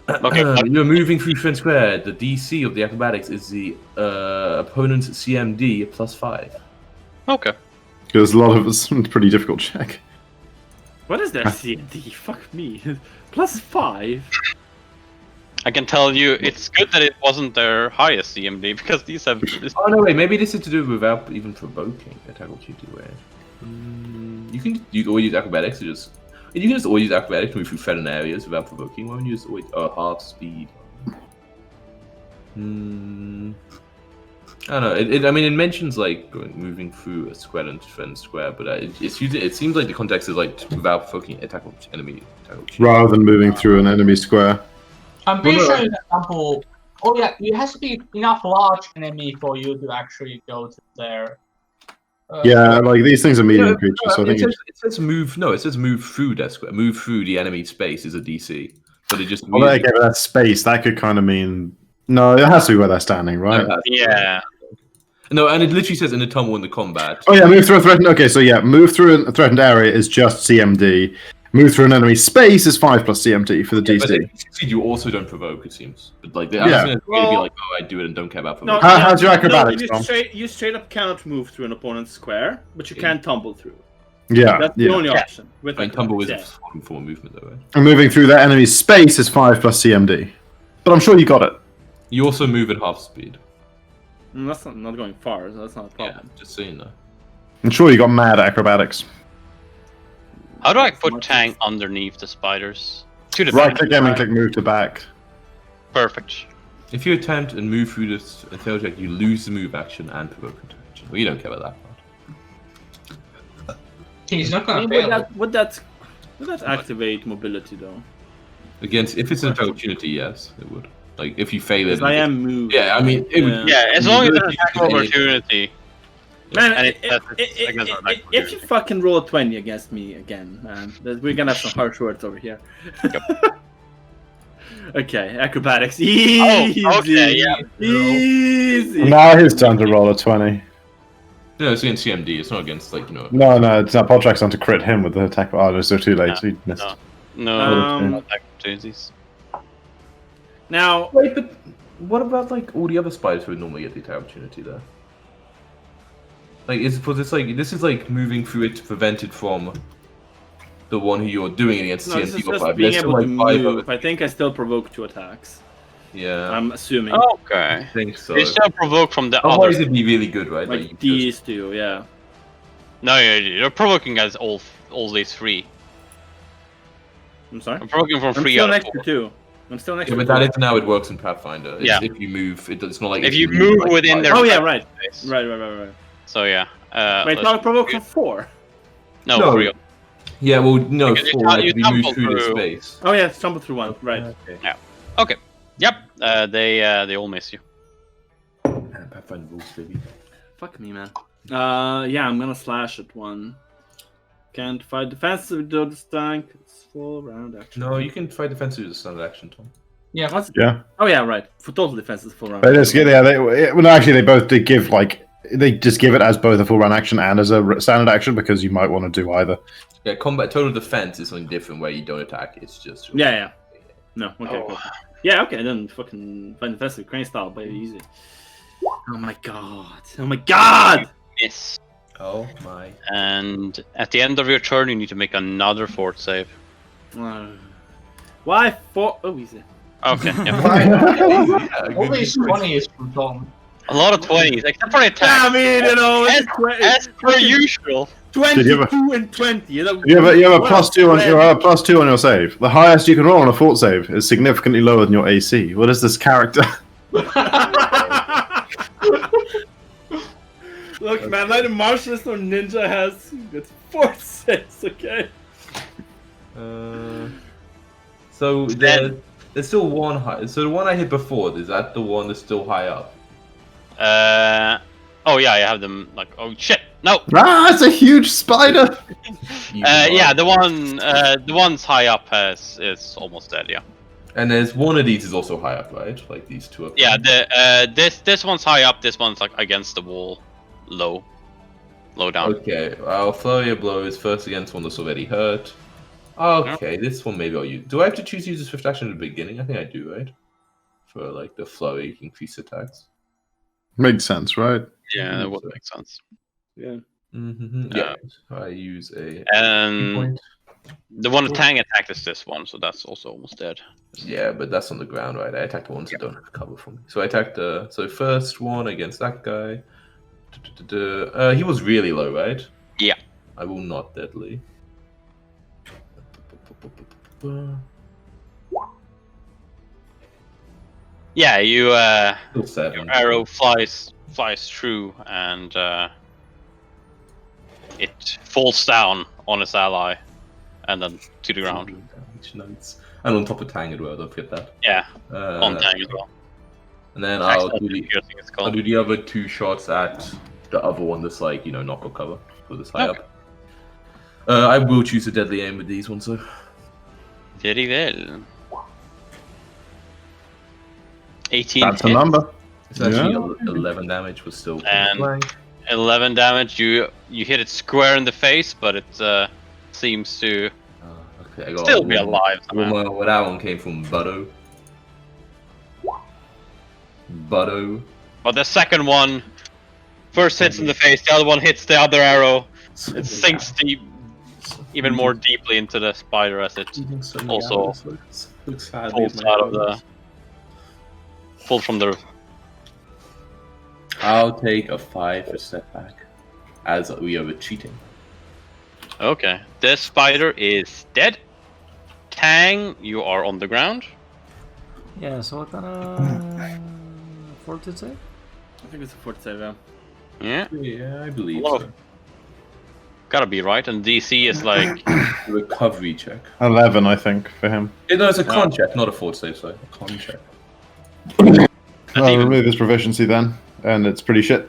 Okay, but- You're moving through Friend Square. The DC of the acrobatics is the opponent's CMD plus 5. Okay. There's a lot of it's a pretty difficult check. What is their CND? Fuck me. Plus 5? I can tell you, it's good that it wasn't their highest CMD because these have. Oh no, wait. Maybe this is to do without even provoking attack opportunity. Where you can always use acrobatics to just. You can just always use acrobatics to move through threatened areas without provoking. Why don't you just always half speed? I don't know. It mentions like moving through a square and threatened square, but it seems like the context is like without provoking attack of enemy. Rather than moving through an enemy square. I'm pretty sure, for example, it has to be enough large enemy for you to actually go to there. Yeah, like these things are medium creatures, so I think it says move. No, it says move through that square. Move through the enemy space is a DC, but it just. Well, okay, but that space that could kind of mean no. It has to be where they're standing, right? Yeah. No, and it literally says in the tumble in the combat. Oh yeah, move through a threatened. Okay, so yeah, move through a threatened area is just CMD. Move through an enemy space is 5 plus CMD for the DC. But if you succeed, you also don't provoke. It seems, but like I was gonna be like, oh, I do it and don't care about provoking. How's your acrobatics, Tom? You straight up cannot move through an opponent's square, but you can tumble through. Yeah, That's the only option. With tumble is a form of movement, though, right? And moving through that enemy's space is 5 plus CMD. But I'm sure you got it. You also move at half speed. That's not going far, so that's not a problem. Yeah, just saying that. I'm sure you got mad at acrobatics. How do I put Tang underneath the spiders? To the Right back. click M and click move to back. Perfect. If you attempt and move through this fail check, you lose the move action and provoke interaction. Well, you don't care about that part. He's not gonna fail. Would that activate mobility though? Against, if it's an opportunity, yes, it would. Like if you fail it. I am moved. Yeah, I mean, it would. Yeah, as long as it's an attack opportunity. Man, And if you fucking roll a 20 against me again, man, we're gonna have some harsh words over here. Okay, acrobatics. Easy. Oh, okay, yeah. Easy. Now his turn to roll a 20. No, it's against CMD. It's not against like No, it's not. Podtrack's on to crit him with the attack. Oh, so too late. So he missed. No attack opportunities. Now, wait, but what about like all the other spiders who would normally get the attack opportunity there? Like, this is like moving through it to prevent it from the one who you're doing it against. no, this is CMD or just 5. being There's able to still, like, 5 move. I think I still provoke 2 attacks. Yeah, I'm assuming. Okay. I think so. You still provoke from the Otherwise, other. it'd be really good, right? Like you these two, yeah. No, you're provoking as all these 3. I'm sorry? I'm provoking from I'm 3 still out of next 4. to 2. I'm still next Yeah, to but 2. that isn't how it works in Pathfinder. It's Yeah. if you move, it's not like If you move like, within 5. their Oh yeah, right. space. Right. So yeah. Wait, let's- now I provoke from 4. No, 3. Yeah, well, no, Because you 4 tumble- if you you move tumble through the through- space. Oh yeah, stumble through 1. Right. Okay. Yep. They all miss you. Pathfinder rules, baby. Fuck me, man. Yeah, I'm gonna slash at 1. Can't fight defensive with the stank. It's full round action. No, you can fight defensive as a standard action, Tom. Yeah. Yeah. Oh yeah, right. For total defense, it's full round. But it's, yeah, well, actually, they both did give they just give it as both a full run action and as a standard action because you might want to do either. Yeah, combat total defense is something different where you don't attack. It's just Yeah. No. Okay. Cool. Yeah. Okay. Then fucking fight defensive crane style, baby, easy. Oh my god. Oh my god. Miss. Oh my. And at the end of your turn, you need to make another fort save. Why 4? Oh, easy. Okay. Yeah. All these 20s from Tom. A lot of 20s, except for the attack. I mean, you know, As per usual. 22 and 20. You know, You have a +2 on +2 on your save. The highest you can roll on a fort save is significantly lower than your AC. What is this character? Look, man, neither Martialist nor Ninja has good 4 saves, okay? So there's still one high. So the one I hit before, is that the one that's still high up? Oh yeah, I have them like. Oh shit! No. It's a huge spider. Yeah, the one's high up is almost dead. Yeah. And there's one of these is also high up, right? Like these two up. Yeah. This one's high up. This one's like against the wall, low down. Okay. I'll flurry of blows first against one that's already hurt. Okay, this one maybe I'll use. Do I have to choose to use a swift action at the beginning? I think I do, right? For like the flurry increase attacks. Makes sense, right? Yeah, that would make sense. Yeah. Yeah. I use a. And the one that Tang attacked is this one, so that's also almost dead. Yeah, but that's on the ground, right? I attacked the ones that don't have cover for me. So I attacked so first one against that guy. He was really low, right? Yeah. I will not deadly. Yeah, you Still 7. your arrow flies through, and it falls down on its ally, and then to the ground. Damage notes. And on top of Tang as well, don't forget that. Yeah, on Tang as well. And then I'll Accidentally piercing its skull. do the other 2 shots at the other one that's like, knock-up cover for this high up. I will choose a deadly aim with these ones, though. Very well. 18 That's a hits, number. It's actually 11 damage, but still. And 11 damage. You hit it square in the face, but it seems to Okay, I got still be alive somehow. Well, that one came from Butto. But the second one, first hits in the face, the other one hits the other arrow. It sinks even more deeply into the spider as it also falls from the. I'll take a 5 for step back, as we are cheating. Okay, this spider is dead. Tang, you are on the ground. Yeah, so what kind of fortitude save? I think it's a fort save, yeah. Yeah, Yeah, I believe Whoa. so. gotta be right. And DC is like Recovery check. 11, I think, for him. No, it's a con check, not a fort save, sorry. A con check. I'll even- remove his proficiency then, and it's pretty shit.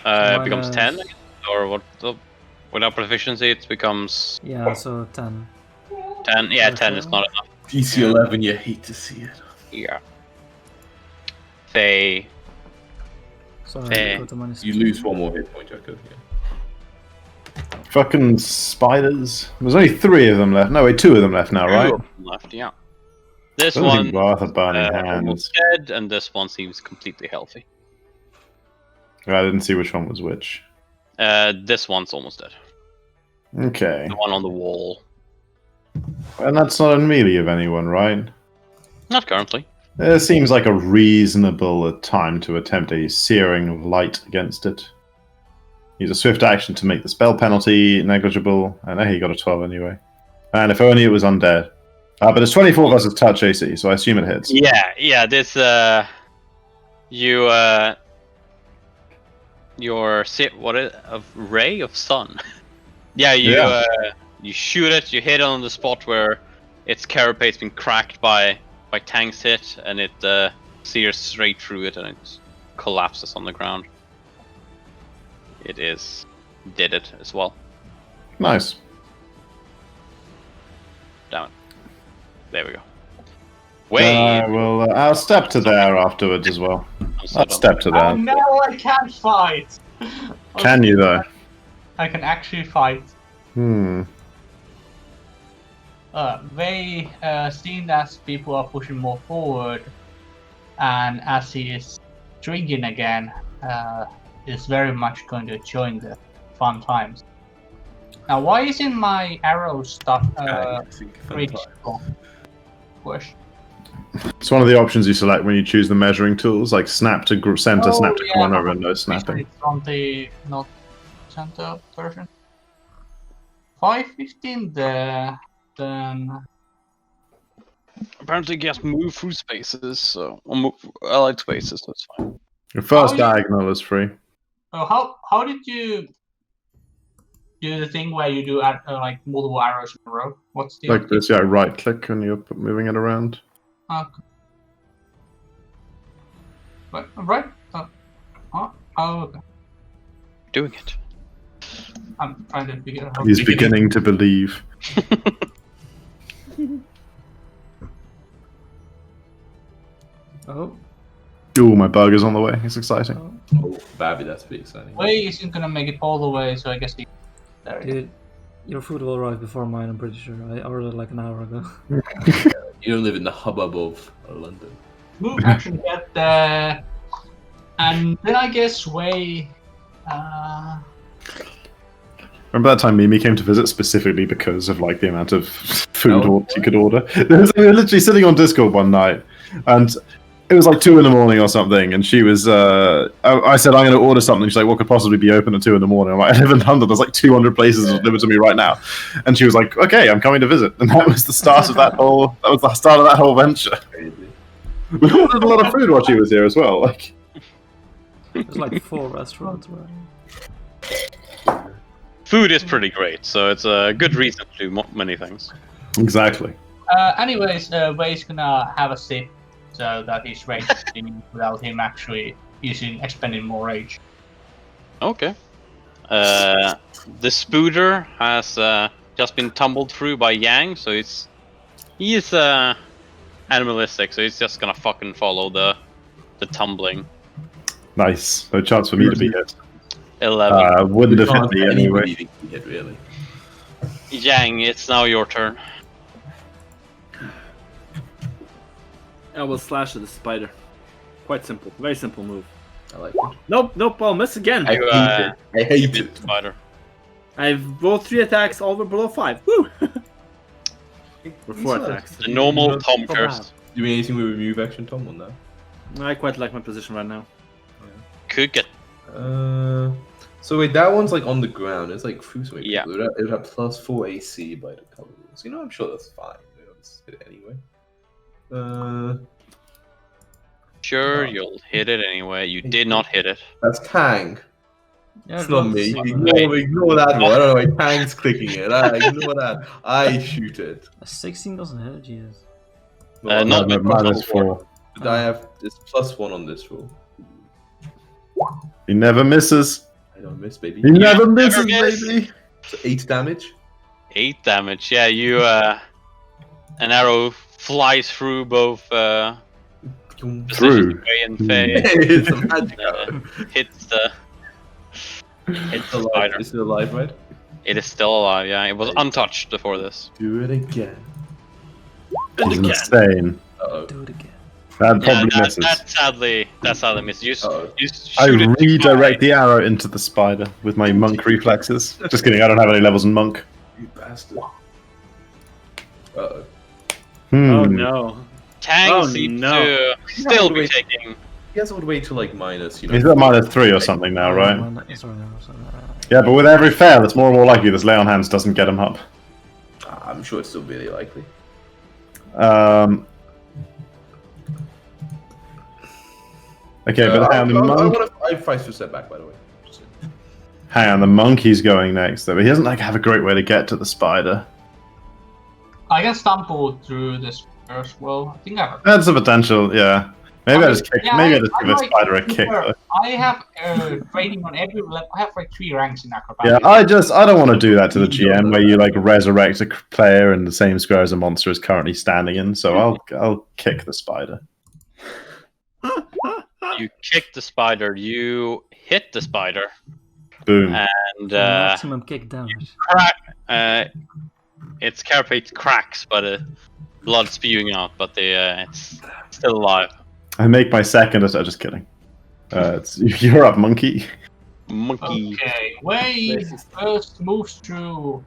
it becomes Minus- 10, I guess? Or what? Without proficiency, it becomes Yeah, so 10. 10. Yeah, 10 is not enough. DC 11, you hate to see it. Yeah. Faye. So Eh. I go to minus You 2. lose 1 more hit point, Jacko. Yeah. Fucking spiders. There's only 3 of them left. No, wait, 2 of them left now, right? Two of them left, yeah. This Doesn't one seem worth a burning almost hands. dead, and this one seems completely healthy. I didn't see which one was which. This one's almost dead. Okay. The one on the wall. And that's not a melee of anyone, right? Not currently. It seems like a reasonable time to attempt a searing of light against it. Use a swift action to make the spell penalty negligible. And he got a 12 anyway. And if only it was undead. But it's 24 versus touch AC, so I assume it hits. Yeah, this, a ray of sun. Yeah, you shoot it, you hit it on the spot where its carapace's been cracked by Tang's hit, and it sears straight through it, and it collapses on the ground. It did it as well. Nice. Damn it. There we go. Wait. I'll step to there afterwards as well. I'll step to Oh there. no, I can't fight! Can you though? I can actually fight. Seeing as people are pushing more forward, and as he is drinking again, is very much going to join the fun times. Now, why isn't my arrow stuck reachable? Question. It's one of the options you select when you choose the measuring tools, like snap to center, snap to corner, and no snapping. It's on the not center version. 515 there, then. Apparently, you just move through spaces, so allied spaces. That's fine. Your first How diagonal is free. Oh, how did you do the thing where you do like multiple arrows in a row? What's the Like this, yeah, right click when you're moving it around. Okay. Right. Oh, okay. Doing it. I'm trying to figure out how. He's beginning to believe. Oh. Ooh, my burger's on the way. It's exciting. Oh, Babby, that's pretty exciting. Way isn't gonna make it all the way, so I guess he. There it is. Dude, your food will arrive before mine, I'm pretty sure. I ordered like an hour ago. You don't live in the hubbub of London. Move action get there, and then I guess Way. Remember that time Mimi came to visit specifically because of like the amount of food Oh. you could order? We were literally sitting on Discord one night, and It was like 2 in the morning or something, and she was. I said I'm going to order something. She's like, "What could possibly be open at 2 in the morning?" I'm like, "I live in London. There's like 200 places delivered to me right now," and she was like, "Okay, I'm coming to visit." And that was the start of that whole. That was the start of that whole venture. We ordered a lot of food while she was here as well. Like, There's like 4 restaurants. Right? Food is pretty great, so it's a good reason to do many things. exactly. Anyways, Ray's gonna have a sip so that he's ready to sleep without him actually expending more rage. Okay. The spooder has just been tumbled through by Yang, so he's animalistic, so he's just gonna fucking follow the tumbling. Nice. No chance for me to be hit. 11. Wouldn't have hit Can't me anybody anyway. be hit, really. Yang, it's now your turn. I will slash at the spider. Quite simple. Very simple move. I like it. Nope, I'll miss again. I hate it. I hate it. Spider. I've rolled 3 attacks, all were below 5. Woo! Or 4 It's attacks. The normal Tom so curse. Do anything with remove action, Tom, or no? I quite like my position right now. Could get. So wait, that one's like on the ground. It's like through something. Yeah. It would have +4 AC by the cover rules. You know, I'm sure that's fine. Let's hit it anyway. Sure, you'll hit it anyway. You did not hit it. That's Tang. Yeah, It's not let's me. see. Ignore that one. I don't know why Tang's clicking it. Ignore that. I shoot it. A 16 doesn't hit, Jesus. Not No, with minus +4. 4. But I have this +1 on this roll. He never misses. I don't miss, baby. He never never misses, miss. baby. So 8 damage. 8 damage. Yeah, you an arrow flies through both Boom. Through. Ray and Faye. It's a magic arrow. Hits the spider. Is it alive, right? It is still alive. Yeah, it was untouched before this. Do it again. He's insane. Uh-oh. Do it again. That Yeah, probably misses. that sadly misses. You Uh-oh. I shoot it too redirect the arrow into the spider with my monk reflexes. Just kidding, I don't have any levels in monk. You bastard. Uh-oh. Oh Hmm. no. Tang Oh, seems no. to still be Wait. taking. He has all the way to like minus, you know. He's at -3 or something now, right? Sorry, no, sorry. Yeah, but with every fail, it's more and more likely this lay on hands doesn't get him up. I'm sure it's still really likely. Okay, but hang on, the monk. I fight for step back, by the way. Just saying. Hang on, the monkey's going next, though. But he doesn't like have a great way to get to the spider. I can stumble through this first. Well, I think I have. That's a potential, yeah. Maybe I just kick. Yeah, maybe I just I give the like- spider a kick. Though. I have training on every level. I have like 3 ranks in Yeah, acrobatics. I don't want to do that to the GM where you like resurrect a player in the same square as a monster is currently standing in. So I'll kick the spider. You kick the spider. You hit the spider, Boom. and Maximum kick damage. crack. Its carapace cracks, but blood spewing out. But it's still alive. I make my second attempt. Just kidding. You're up, monkey. Monkey. Okay, Wade first moves through.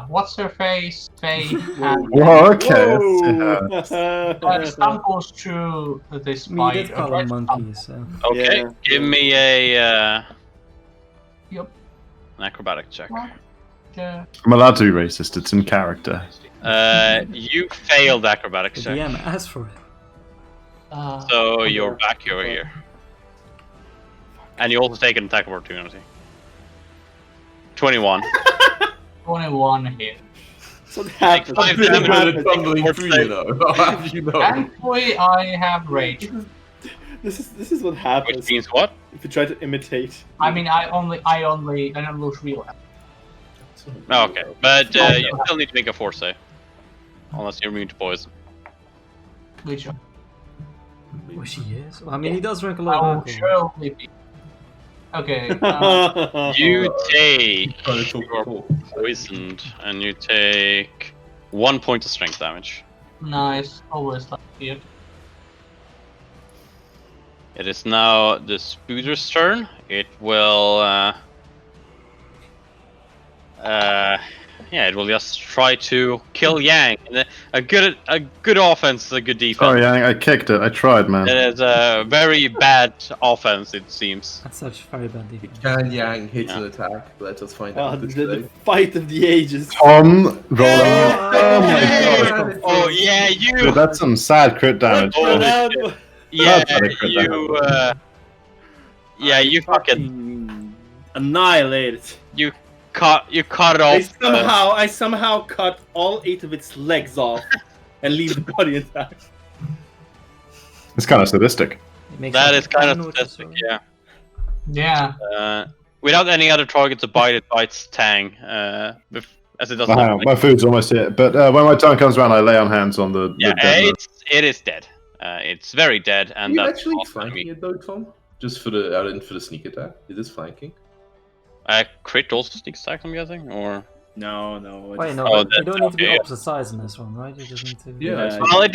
What's her face? Faye, and Whoa, okay. Whoa. stumbles through this We spider. did call them monkeys, so. Okay, Yeah. give me a Yep. an acrobatic check. I'm allowed to be racist. It's in character. You failed acrobatic The check, DM asked for it. so you're back over here, and you also take an attack of opportunity. 21. 21 hit. So what happened? Five What damage. happened? Tumbling through, you know. How do you know? Thankfully, I have rage. This is what happens Which means what? if you try to imitate. I mean, I don't lose real health. Oh, okay, but you still need to make a force save, unless you're immune to poison. Which Which he is. I mean, he does drink a I lot will of alcohol. surely be. Okay. You take Trying to talk you're before. poisoned, and you take 1 point of strength damage. Nice. Always like it. It is now the Spooder's turn. It will. Yeah, it will just try to kill Yang. And a good offense is a good defense. Sorry, I kicked it. I tried, man. It is a very bad offense, it seems. That's such very bad defense. Can Yang hit Yeah. an attack? Let us find Oh, out this the day. fight of the ages. Tom rolling. Oh, my yeah. god. Oh yeah, you. Dude, that's some sad crit damage. Oh, man. shit. Yeah, That's not a crit you. Yeah, you fucking. Annihilated. You cut it off. I somehow cut all 8 of its legs off and leave the body intact. It's kind of sadistic. It makes That me is kind of notice, statistic, so- yeah. Yeah. Without any other target to bite, it bites Tang. As it doesn't. Hang have, on, my food's almost here. But when my turn comes around, I lay on hands on the yeah, dead man. it is dead. It's very dead, Are and you that's actually awesome. flanking it though, Tom? Just for the sneak attack? Is this flanking? Crit also sneak attack, I'm guessing, or No. Wait, no, Oh, but you don't need to be okay. opposite size in this one, right? You just need to. Yeah, well, it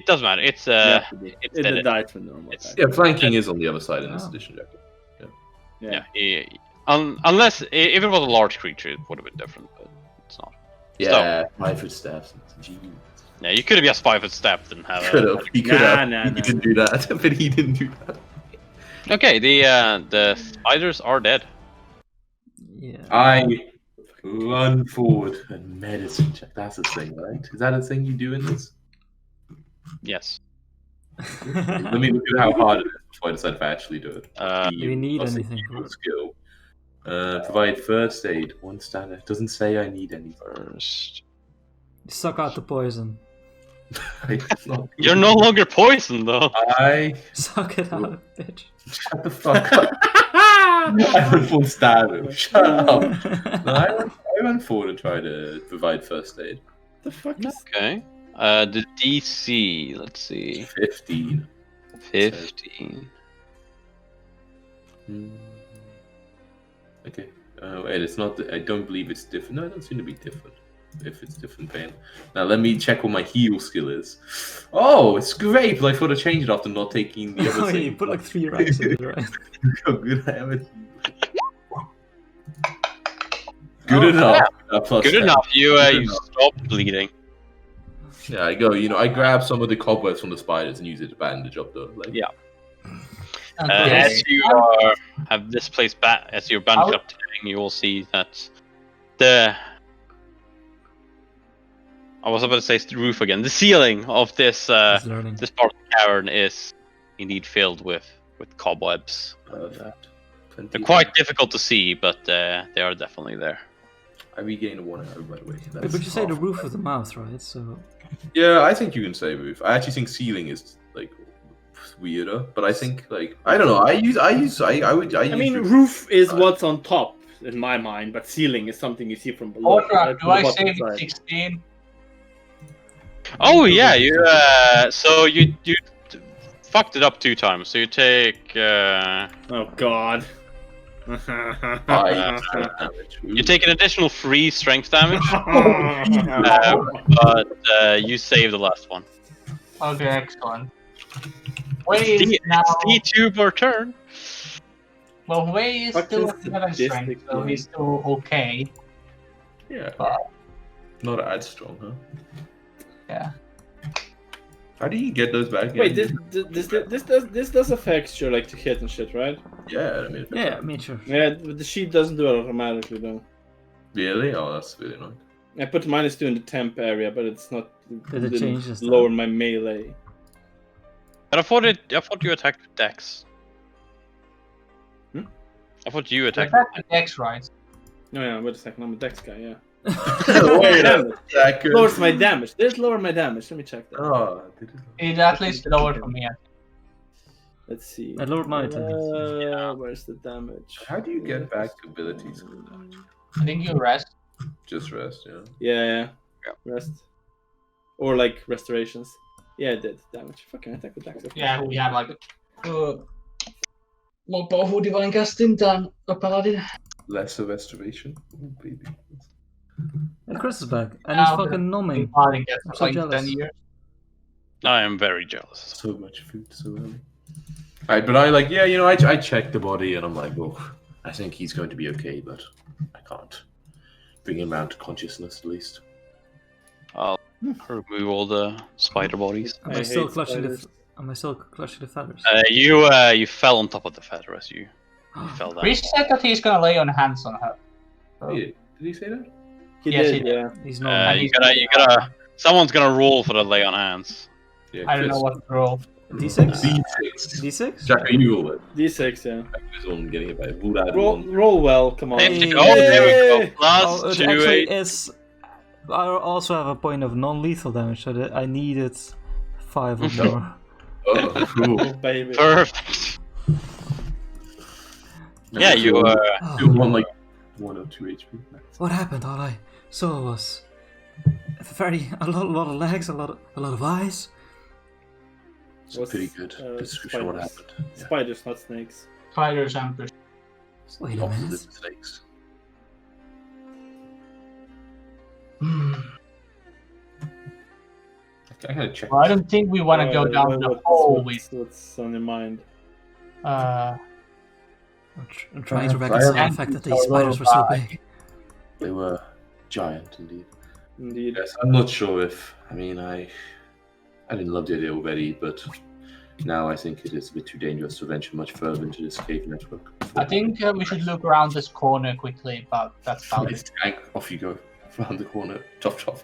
doesn't matter. It's it's it dead. died for normal. It's- Yeah, flanking is on the other side in this Oh. edition, Jack. Yeah. Unless if it was a large creature, it would have been different, but it's not. Yeah, 5 foot steps. Gee. Yeah, you could have just 5 foot stepped and have. Could have. He could have. Nah, He didn't do that, but he didn't do that. Okay, the spiders are dead. Yeah. I run forward and medicine check. That's a thing, right? Is that a thing you do in this? Yes. Let me look at how hard it is before I decide if I actually do it. Do you need Plus anything equal for it? skill. Provide first aid. 1 standard. Doesn't say I need any. First. Suck out the poison. It's not- You're no longer poisoned, though. I Suck it out, bitch. shut the fuck up. I went 1 standard. Shut up. No, I went forward and tried to provide first aid. The fuck is Okay. The DC. Let's see. 15. 15. Okay. Wait, it's not. I don't believe it's different. No, it doesn't seem to be different. If it's different pain. Now let me check what my heal skill is. Oh, it's great, but I thought I changed it after not taking the other Oh, yeah, thing. you put like 3 ranks in it, right? How good I am at Good enough. Plus Good 10. enough. You Good you enough. stopped bleeding. Yeah, I go. I grab some of the cobwebs from the spiders and use it to bandage up though. Like, Yeah. Okay. As you have this place back, as you're bandaged up to Tang, you will see that the. I was about to say the roof again. The ceiling of this He's learning. this part of the cavern is indeed filled with cobwebs. perfect. They're quite difficult to see, but they are definitely there. I regain 1 arrow, by the way. Wait, but you say the roof of the mouth, right? So. Yeah, I think you can say roof. I actually think ceiling is like weirder, but I think like I don't know. I mean, use roof is what's on top in my mind, but ceiling is something you see from below. Ultra, right, do from the I bottom save side. 16? Oh yeah, you so you fucked it up 2 times. So you take Oh god. you take an additional 3 strength damage, but you save the last one. Okay, excellent. Wei is It's now. D2 per turn. Well, Wei is Fuck still this at 7 strength, statistic, so man. he's still okay. Yeah. But Not as strong, huh? yeah. How do you get those back? Wait, again? this does affect your like to hit and shit, right? Yeah, I mean. Yeah, I mean, sure. Yeah, but the sheet doesn't do it automatically though. Really? Oh, that's really annoying. I put -2 in the temp area, but it's not. Did it didn't change this time? lower my melee. But I thought you attacked with Dex. Hmm? I thought you attacked. Attack the Dex, right? No, yeah, wait a second. I'm a dex guy. Yeah. Wait a Damage. second. Lowers my damage. This lower my damage. Let me check that. Oh, did it? It at least lowered for me. Let's see. I lowered my attendance. Where's the damage? How do you get back abilities? I think you rest. Just rest, yeah. Yeah. Rest. Or like restorations. Yeah, it did damage. Fucking attack with dex. Yeah, we have like more powerful divine casting than a paladin. Lesser restoration. Ooh, baby. And Chris is back, and he's Now the fucking numbing. Paladin gets I'm so like jealous. 10 years. I am very jealous. So much food so early. Alright, but I like, yeah, I checked the body and I'm like, well, I think he's going to be okay, but I can't Bring him round to consciousness at least. I'll remove all the spider bodies. Am I I still hate clutching spiders. the feathers? You fell on top of the feather as you fell down. Chris said that he's gonna lay on hands on her. Did he say that? He Yes, did, he did. yeah. He's not. You gotta. Someone's gonna roll for the lay on hands. Yeah, I don't know what to roll. D6? D6. D6? Jack, are you roll it? D6, yeah. He's on getting hit by a wood out Roll well, come on. There we Hey. go. There we go. Oh, Plus it 2 actually eight. is. I also have a point of non-lethal damage, so that I needed 5 or more. Oh, cool. Oh, baby. Perfect. Yeah, you. Oh, You want like 1 or 2 HP. what happened? All I saw was a lot of legs, a lot of eyes. It's Was, pretty good description of what spiders. happened. Yeah. Spiders, not snakes. Spiders and fish. Wait The a opposite minute. mistakes. I gotta check. Well, I don't think we want to go down the hole with. What's on your mind? Uh, I'm trying to I reconcile have the fact that to these spiders were so buy- big. They were giant indeed. Indeed. Yes, I'm not sure if. I mean, I didn't love the idea already, but now I think it is a bit too dangerous to venture much further into this cave network. I think we should look around this corner quickly, but that's about it. Tank, off you go. Around the corner. Chop chop.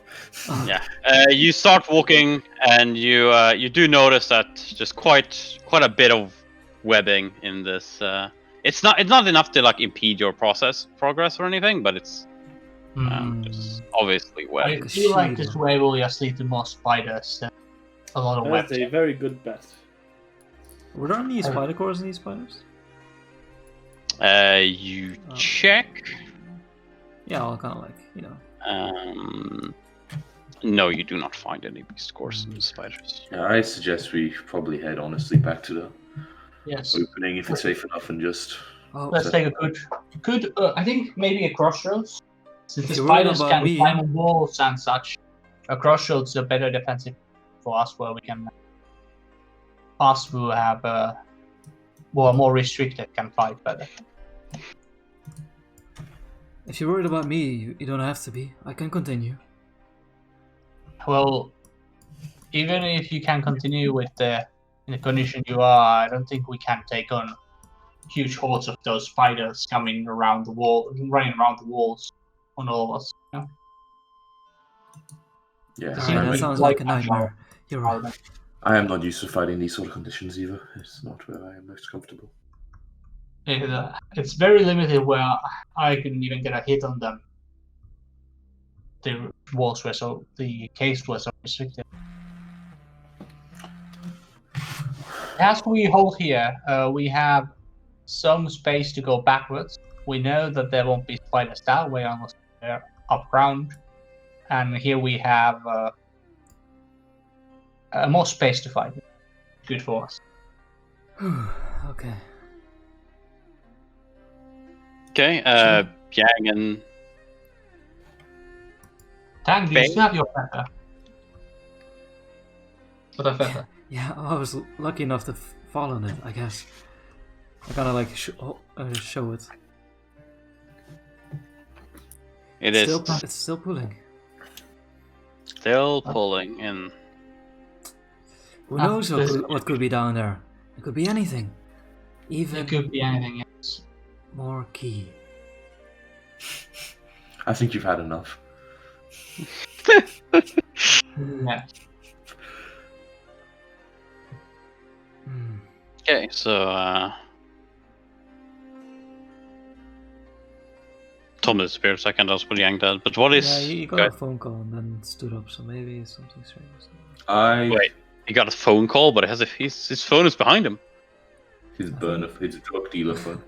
Yeah. You start walking, and you do notice that just quite a bit of webbing in this. It's not enough to like impede your progress or anything, but it's just obviously I web. feel like this way will just lead to more spiders than a lot of That's webs. a very good bet. Were there any spider cores in these spiders? You Oh. check. Yeah, I'll kind of like, No, you do not find any beast cores in the spiders. Yeah, I suggest we probably head honestly back to the Yes. opening if it's safe enough and just. Oh, Let's take a good. I think maybe a crossroads. Since the If you're worried spiders about can me- climb on walls and such, a crossroads is a better defensive for us, where we can. Us who have who are more restricted can fight better. if you're worried about me, you don't have to be. I can continue. Well, even if you can continue with in the condition you are, I don't think we can take on huge hordes of those spiders coming around the wall, running around the walls on all of us. You know? Yeah, Alright, that sounds like a nightmare. You're right. I am not used to fighting these sort of conditions either. It's not where I am most comfortable. It's very limited where I can even get a hit on them. The walls were the caves were so restricted. As we hold here, we have some space to go backwards. We know that there won't be spiders that way unless they're up ground. And here we have more space to fight. Good for us. Okay. Okay. Yang and Tang, do you Bang. still have your feather? What a feather. Yeah, I was lucky enough to fall on it, I guess. I gotta like show it. it is It's still pulling. still pulling in. Who knows this- what could be down there? It could be anything. Even It could be anything else. more key. I think you've had enough. Yeah. Hmm. Okay, so Tom disappeared a second. That's what Yang did. But what is? Yeah, he got okay. a phone call and then stood up, so maybe it's something serious. Wait, he got a phone call, but it has his phone is behind him. His drug dealer phone.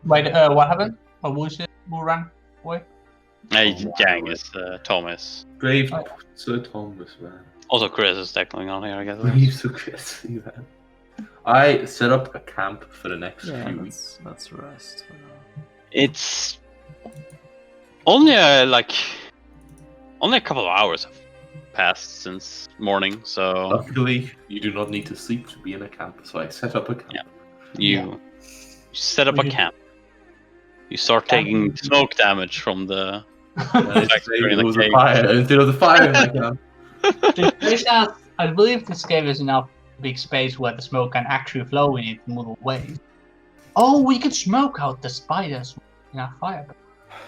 Wait, what happened? Or was it? Who ran away? Yang is Thomas. Brave Oh. Sir Thomas, man. Also, Chris is technically on here, I guess. Brave Sir Chris, man. I set up a camp for the next Yeah, few weeks. let's rest for now. It's only only a couple of hours have passed since morning, so Luckily, you do not need to sleep to be in a camp, so I set up a camp. you set up We a did- camp. You start taking smoke damage from the. It was a fire. There was a fire in my camp. I believe this gave us enough big space where the smoke can actually flow in it multiple ways. Oh, we can smoke out the spiders in our fire.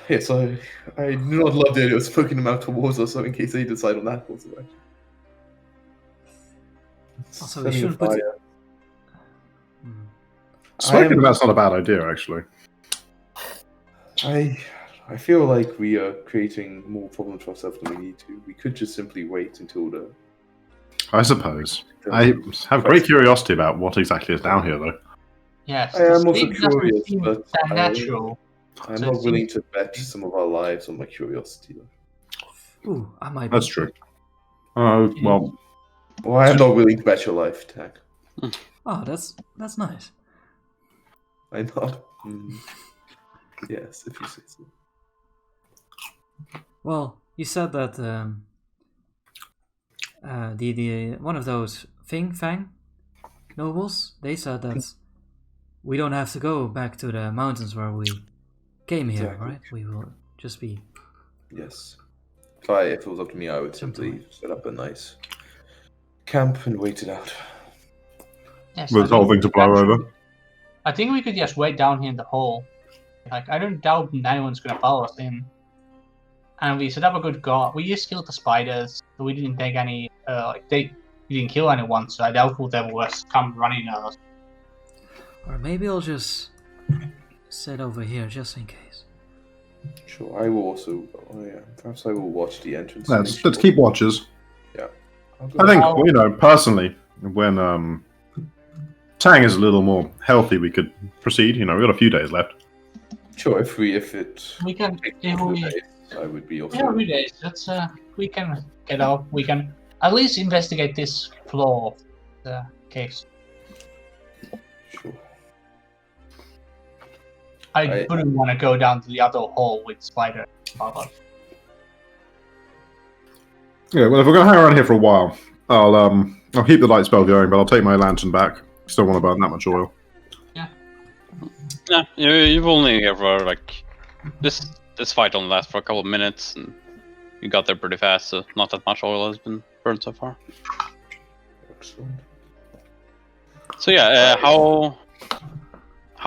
Yes, I do not love the idea of smoking them out towards us, so in case they decide on that course of action. Also, we shouldn't put. Smoking that's not a bad idea, actually. I feel like we are creating more problems for ourselves than we need to. We could just simply wait until the. I suppose. I have great curiosity about what exactly is down here, though. Yes, I am also sleep doesn't curious, seem but that natural. I'm So not it's- willing to bet some of our lives on my curiosity. Though. Ooh, I might. That's true. Oh, well, Well, I am not willing to bet your life, Tack. Oh, that's nice. I'm not. Yes, if you say so. Well, you said that the one of those Fang nobles, they said that we don't have to go back to the mountains where we came here, Exactly. right? We will just be. Yes. If it was up to me, I would simply set up a nice camp and wait it out. Yes, with I the whole think- thing to blow over. I think we could just wait down here in the hole. Like, I don't doubt anyone's gonna follow us in. And we set up a good guard. We just killed the spiders. So we didn't take any. We didn't kill anyone, so I doubt they will just come running at us. Or maybe I'll just sit over here just in case. Sure, I will also. Oh yeah, perhaps I will watch the entrance. Let's keep watches. I'll go I think, Well- you know, personally, when Tang is a little more healthy, we could proceed. You know, we've got a few days left. Sure, if it We can. takes If multiple we, days, I would be also. yeah, 3 days. That's we can get out. We can at least investigate this floor of the caves. Sure. I wouldn't want to go down to the other hole with spider. Yeah, well, if we're going to hang around here for a while, I'll keep the light spell going, but I'll take my lantern back. Still want to burn that much oil. Yeah, you've only here for like this fight only lasts for a couple of minutes, and you got there pretty fast, so not that much oil has been burned so far. Excellent. So yeah, how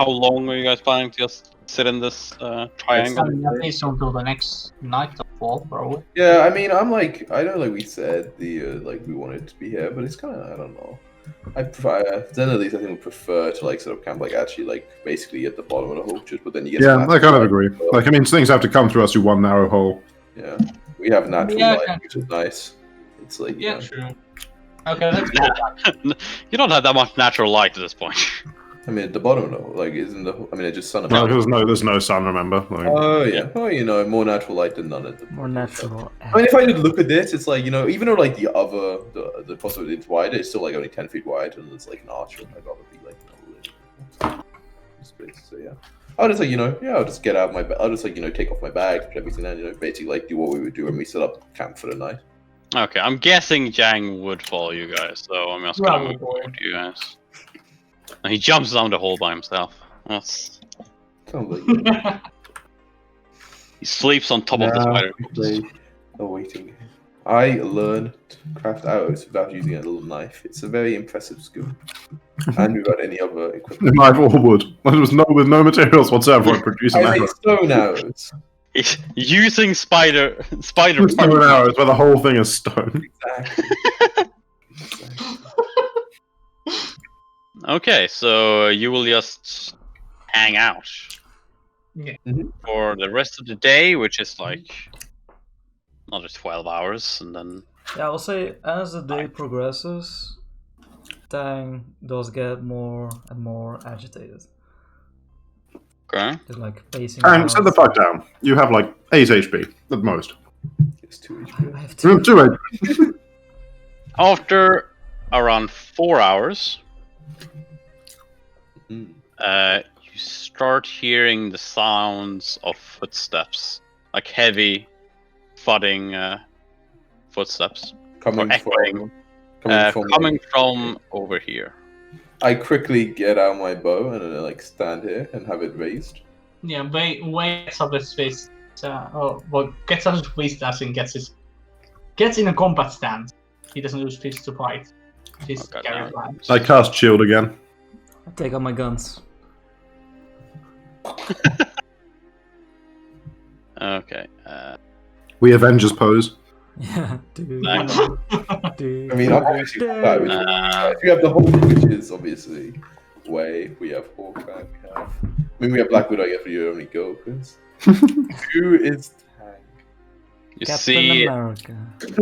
long are you guys planning to just sit in this triangle? At least until the next night of fall, probably. Yeah, I mean, I'm like, I know, like we said, the like we wanted to be here, but it's kind of, I don't know. I prefer, then at least I think we prefer to like set up camp, like actually, like basically at the bottom of the hole, just but then you get. Yeah, some I kind of natural agree. light. Like, I mean, things have to come through us through one narrow hole. Yeah, we have natural Yeah, light, okay. which is nice. It's like, you Yeah, know, true. Okay, let's go back. You don't have that much natural light at this point. I mean, at the bottom of the hole, like, isn't the? I mean, it's just sun. No, above. there's no sun. Remember? Like, Oh yeah. Oh, you know, more natural light than none at the. More natural. I mean, if I did look at this, it's like, you know, even though like the possibility it's wider, it's still like only 10 feet wide, and it's like an arch, and I'd rather be like, you know, space. So yeah, I'll just like, you know, I'll just get out of my bag. I'll just like, you know, take off my bag, put everything in, you know, basically like do what we would do when we set up camp for the night. Okay, I'm guessing Jang would follow you guys, so I'm just gonna move Probably. forward to you guys. And he jumps down the hole by himself. That's... Sounds like He sleeps on top of the spider. awaiting. I learned to craft arrows without using a little knife. It's a very impressive skill, and without any other equipment. knife or wood. With no materials whatsoever, it produces an I arrow. make stone arrows. He's using spider Stone parts. arrows, where the whole thing is stone. Exactly. Okay, so you will just hang out Yeah. for the rest of the day, which is like another 12 hours, and then Yeah, I'll say as the day progresses, Tang does get more and more agitated. okay. Just like pacing. And around. set the fuck down. You have like 8 HP at most. It's 2 HP. I have You two. have 2 HP. After around 4 hours, Mm. you start hearing the sounds of footsteps, like heavy, thudding footsteps, Coming echoing. from, coming from over here. I quickly get out my bow and then I like stand here and have it raised. Way gets up his fist. Gets up his fist as and gets in a combat stance. He doesn't use fist to fight. Fist Okay, carry now. lance. I cast shield again. I take out my guns. Okay. We Avengers pose. Yeah. Nice. I mean, I'm obviously that. If you have the Hulk, which is obviously Way, we have Hawkeye, we have Black Widow, I guess, for your only go, Chris. Who is Tank? You Captain see, America.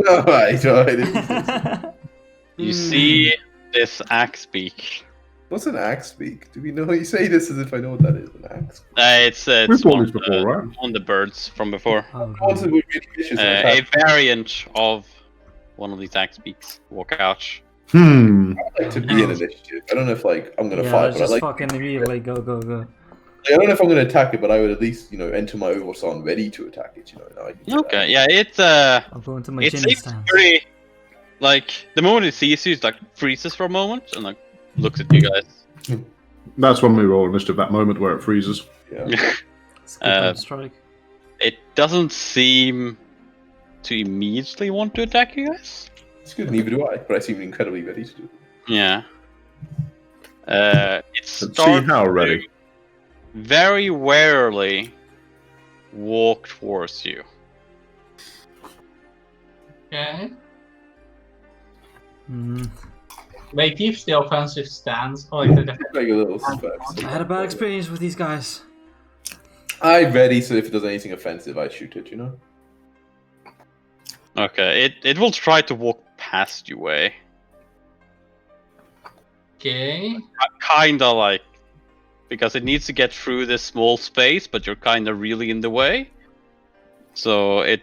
Alright. you see this axe beak. What's an axe speak? Do we know? You say this as if I know what that is. An axe. It's We've fought one, these before, right? one of the birds from before. Oh, Also, God. would be vicious. A variant of one of these axe beaks. Walk out. Hmm. I'd like to be in initiative. I don't know if I'm gonna Yeah, fight, but I just like. fucking immediately go. I don't know if I'm gonna attack it, but I would at least enter my oversound ready to attack it. Now I can do Okay, that. yeah, I'll go into my it Jimmy seems stance. pretty. Like the moment it sees you, it like freezes for a moment and like looks at you guys. That's when we roll initiative. That moment where it freezes. Yeah. It's a good time to strike. It doesn't seem to immediately want to attack you guys. It's good, neither do I, but I seem incredibly ready to do it. Yeah. It's Let's see how ready. very warily walk towards you. Okay. Mm. They keeps the offensive stance, or like the defensive. Like a little specs. I had a bad experience with these guys. I'm ready, so if it does anything offensive, I shoot it, Okay, it will try to walk past you, way. Okay. Kinda like because it needs to get through this small space, but you're kinda really in the way. So it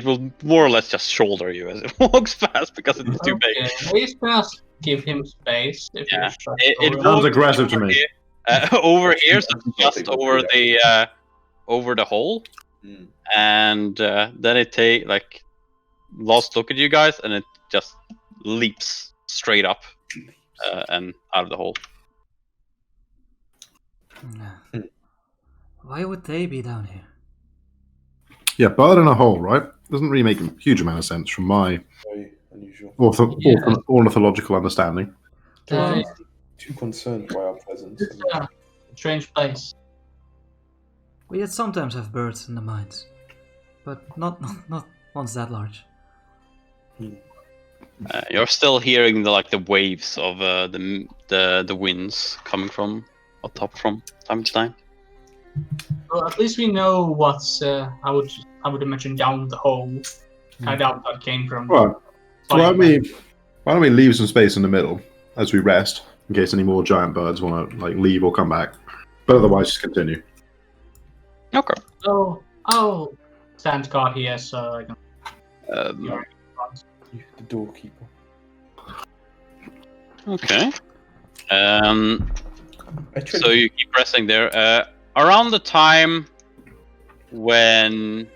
will more or less just shoulder you as it walks past because it's too big. Okay. We just give him space. If Yeah. you shut It over. Sounds walks aggressive to over me. here- over here, so Yeah. just over the hole, Mm. and then it take like last look at you guys, and it just leaps straight up and out of the hole. Yeah. Why would they be down here? Yeah, bird in a hole, right? Doesn't really make a huge amount of sense from my Very unusual. ornithological understanding. Uh, Too concerned by our presence. It's a strange place. We yet sometimes have birds in the mines, but not ones that large. You're still hearing the waves of the winds coming from up top from time to time. Well, at least we know what's. I would imagine down the hole. I doubt that came from. Right. So why don't we leave some space in the middle as we rest, in case any more giant birds want to leave or come back. But otherwise, just continue. Okay. So I'll stand guard here, so I can. Um, You're the doorkeeper. okay. I tried So you keep resting there. Around the time when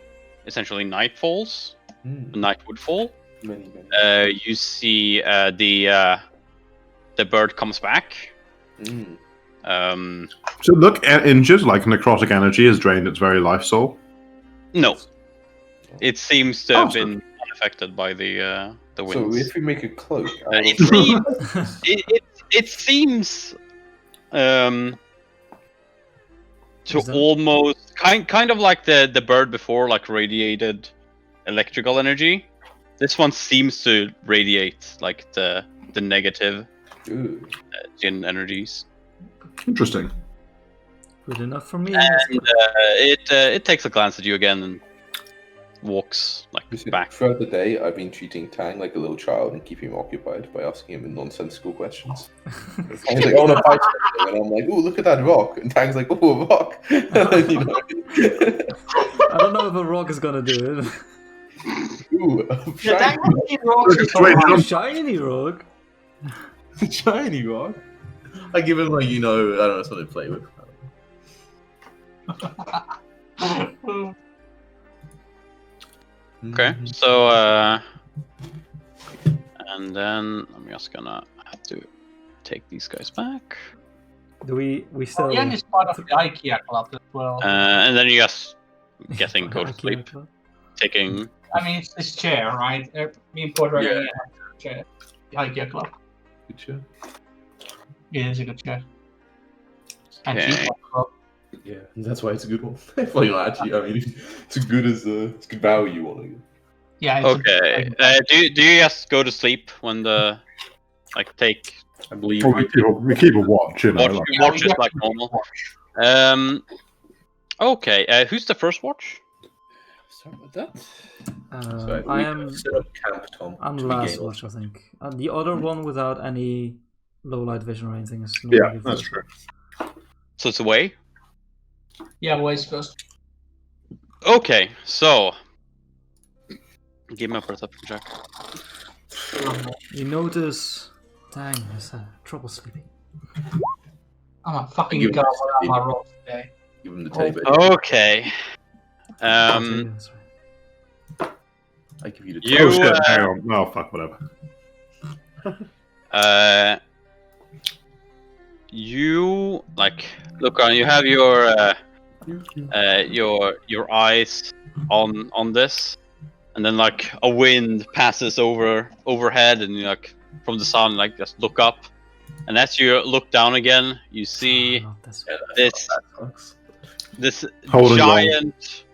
essentially night falls, the night would fall. many. You see the bird comes back. So look injured, like necrotic energy has drained its very life soul. No, it seems to have Awesome. been unaffected by the So winds. if we make a cloak, It seems it seems to Is that- almost kind of like the bird before, like radiated electrical energy. This one seems to radiate like the negative Ooh. Jin energies, Interesting. Good enough for me. and it takes a glance at you again and walks like You see, back. throughout the day, I've been treating Tang like a little child and keeping him occupied by asking him nonsensical questions. He's like, "I want to fight something," and I'm like, "Oh, look at that rock," and Tang's like, "Oh, a rock." I don't know if a rock is gonna do it. Ooh, a Yeah, that shiny, would be rocks is Straight alright. A shiny rock. shiny rock. I give him I don't know, something to play with. Okay, so and then I'm just gonna have to take these guys back. Do we still? Ian is part of the IKEA club as well. And then you just guessing go to IKEA sleep, club? taking. I mean, it's this chair, right? Me and Porter Yeah. have a chair. The IKEA club. Good show. It is a good chair. And Okay. cheap club. Yeah, that's why it's a good one. Well, you know, actually, I mean, it's as good as it's good value on it. Yeah. It's Okay. Do you just go to sleep when the take I believe Well, we keep a watch, you know. watch, like- watch is like normal. Okay. Who's the first watch? Sorry about that. So I we am. set up camp, Tom. I'm to last regain watch, I think. The other one without any low light vision or anything is Yeah, normally that's first. true. So it's away. Yeah, Waze first. Okay. So give me a perception check. You notice. Dang, there's trouble sleeping. I'm a fucking Thank you. god on my roll today. Give him the tape. Okay. That's right. I give you the You, Oh shit! uh, Hang on. Oh fuck! Whatever. You look on. You have your eyes on this, and then a wind passes overhead, and you from the sun just look up, and as you look down again, you see Oh, that's this Hold on, giant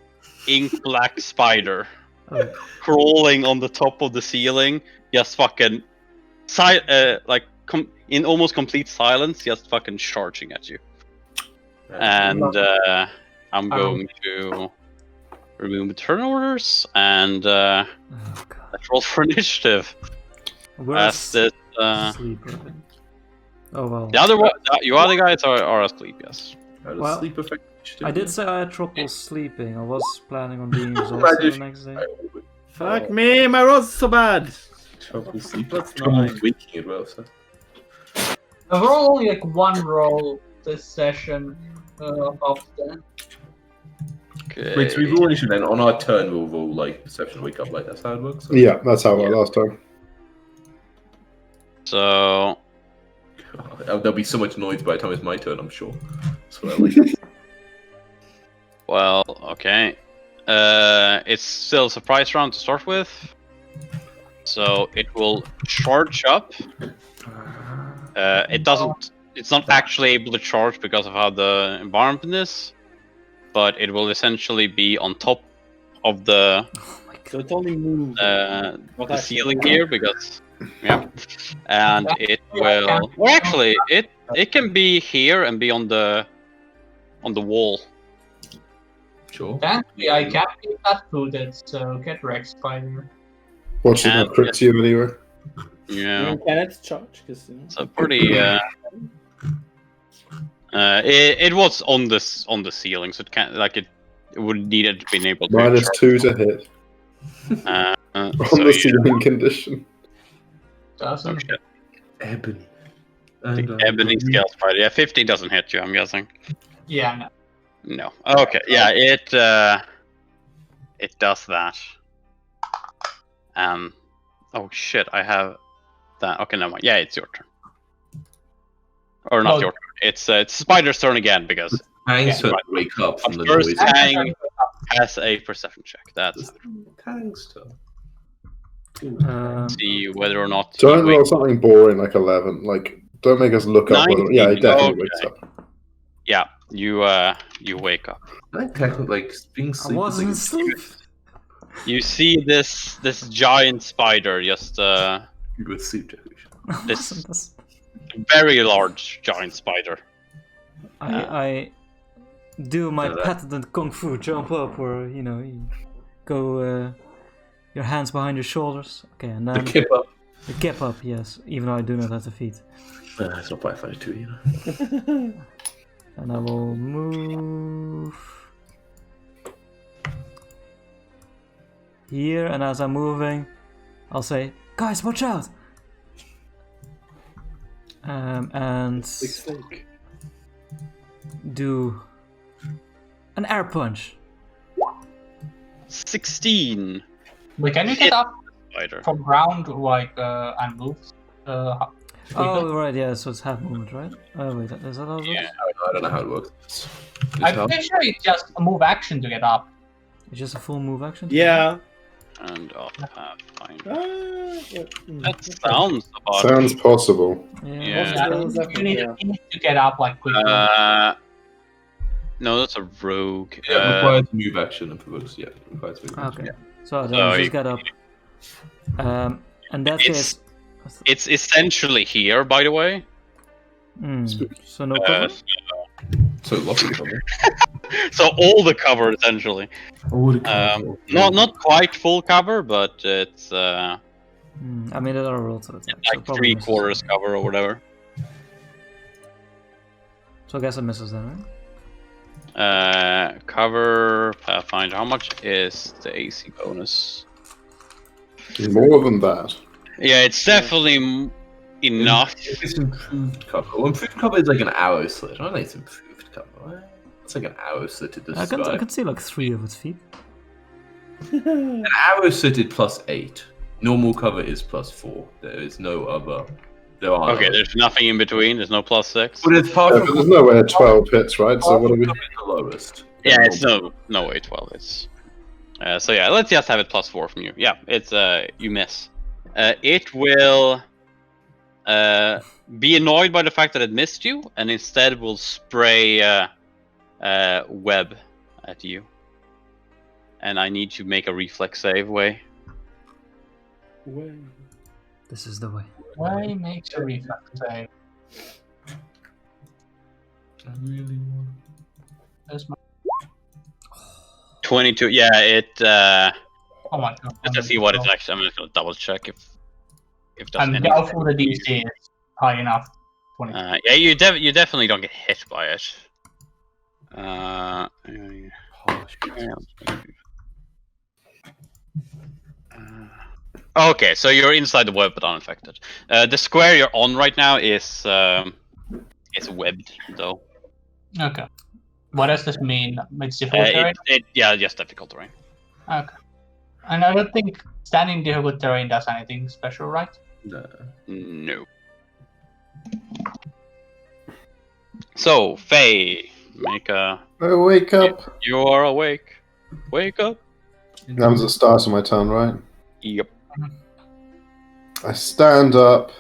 ink black spider oh, crawling on the top of the ceiling, just fucking in almost complete silence, just fucking charging at you. And I'm going to remove the turn orders and oh god. let's roll for initiative. Where's As this, sleeper? Oh well. the other guys are asleep. Yes. Well, sleep effect. I did say I had trouble sleeping. I was planning on being Imagine exhausted if- the next day. Fuck me, my roll's so bad. Trouble sleep. That's Trouble nice. waking as well. So. We're only one roll this session of the. Okay. Wait, so we roll initiative then on our turn we'll roll perception wake up that's how it works. Yeah, that's how it was last time. So There'll be so much noise by the time it's my turn, I'm sure. So well, okay. It's still a surprise round to start with. So it will charge up. It doesn't. It's not actually able to charge because of how the environment is, but it will essentially be on top of the Oh my So god. it only moves. the ceiling here because and it will. Well, actually, it can be here and be on the wall. sure. Thankfully, I can't be that good, so get wrecked, Spider. Watch it And- not crit you anyway. Yeah. Can it charge? Because So pretty. It was on the ceiling, so it can't it would need it to be able to. -2 to hit On on the ceiling condition. Doesn't. Oh, shit. Ebony. Ebony scale spider. Yeah, 15 doesn't hit you. I'm guessing. Yeah, no. No. Okay. Yeah. It does that. Oh shit! I have that. Okay, never mind. Yeah, it's your turn. Or not Well- your turn. It's Spider's turn again because Thanks Yeah. for wake up from the First noise. Tang has a perception check. That's Thanks, Tom. see whether or not. he Don't roll wakes- something boring like 11. Don't make us look up. 19, Yeah, he definitely okay. wakes up. Yeah, you wake up. I think technically, being I sleep wasn't is asleep. You see this giant spider, just a good sleep deprivation. I This- wasn't asleep. very large giant spider. I do my that- patented kung fu jump up where you go your hands behind your shoulders. Okay, and The then kip up. the gap up, yes, even though I do not have the feet. It's not Pathfinder 2, you know. And I will move here, and as I'm moving, I'll say, "Guys, watch out!" And do an air punch. 16 Wait, can you get up spider. from ground and move? Oh, right, yeah, so it's half movement, right? Oh, wait, is that how it works? Yeah. I don't know how it works. It's I'm how- pretty sure it's just a move action to get up. It's just a full move action? Yeah. And Pathfinder. Yeah. That sounds about. Sounds possible. Yeah. Yeah. Yeah, you need to get up like quickly. No, that's a rogue. Yeah, required to move action and provokes. Yeah, required to move action. Okay. So then So just you- get up. In that It's- case... It's essentially here, by the way. So no cover? So lots of cover. So all the cover essentially. Oh, the cover. Not quite full cover, but it's I mean, there are rolls to attack. so like probably misses. 3/4 cover or whatever. So I guess it misses then, right? Cover Pathfinder. How much is the AC bonus? More than that. Yeah, it's definitely enough. It's improved cover. Well, improved cover is like an arrow slit. I don't think it's improved cover. Right? It's like an arrow slitted to I can describe. see like 3 of its feet. An arrow slitted +8. Normal cover is +4. There is no other. There are. Okay, there's nothing in between. There's no +6. But it's Yeah, partial but there's nowhere 12 hits, right? So what are we? cover is the lowest. Yeah, it's no way 12. It's so yeah. Let's just have it +4 from you. Yeah, it's you miss. It will be annoyed by the fact that it missed you, and instead will spray web at you. And I need to make a reflex save. Way. This is the way. Why makes a reflex save? I really want. There's my... 22. Yeah, it. Oh my god. Just to see what it's actually. I'm just gonna double check if that's And any. doubtful the DC is high enough. 20. Yeah, you definitely don't get hit by it. Okay, so you're inside the web but unaffected. The square you're on right now is webbed though. Okay. What does this mean? It's difficult terrain? Yeah, just difficult terrain. Okay. And I don't think standing difficult terrain does anything special, right? No. So, Faye, make a. Oh, wake up. You are awake. Wake up. That was the start of my turn, right? Yep. I stand up.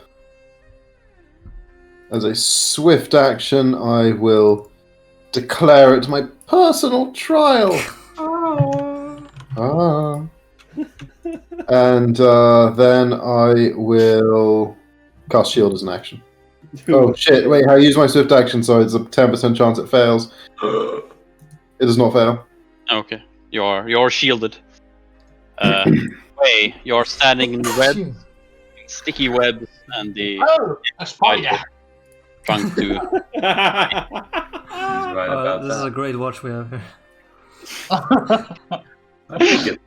As a swift action, I will declare it my personal trial. Ah. And then I will cast shield as an action. Oh shit, wait, I use my swift action, so it's a 10% chance it fails. It does not fail. Okay, you're shielded. Faye, you're standing in the web, sticky webs, and the Oh, a spider! trying to. Right about This is that. a great watch we have here. I think it-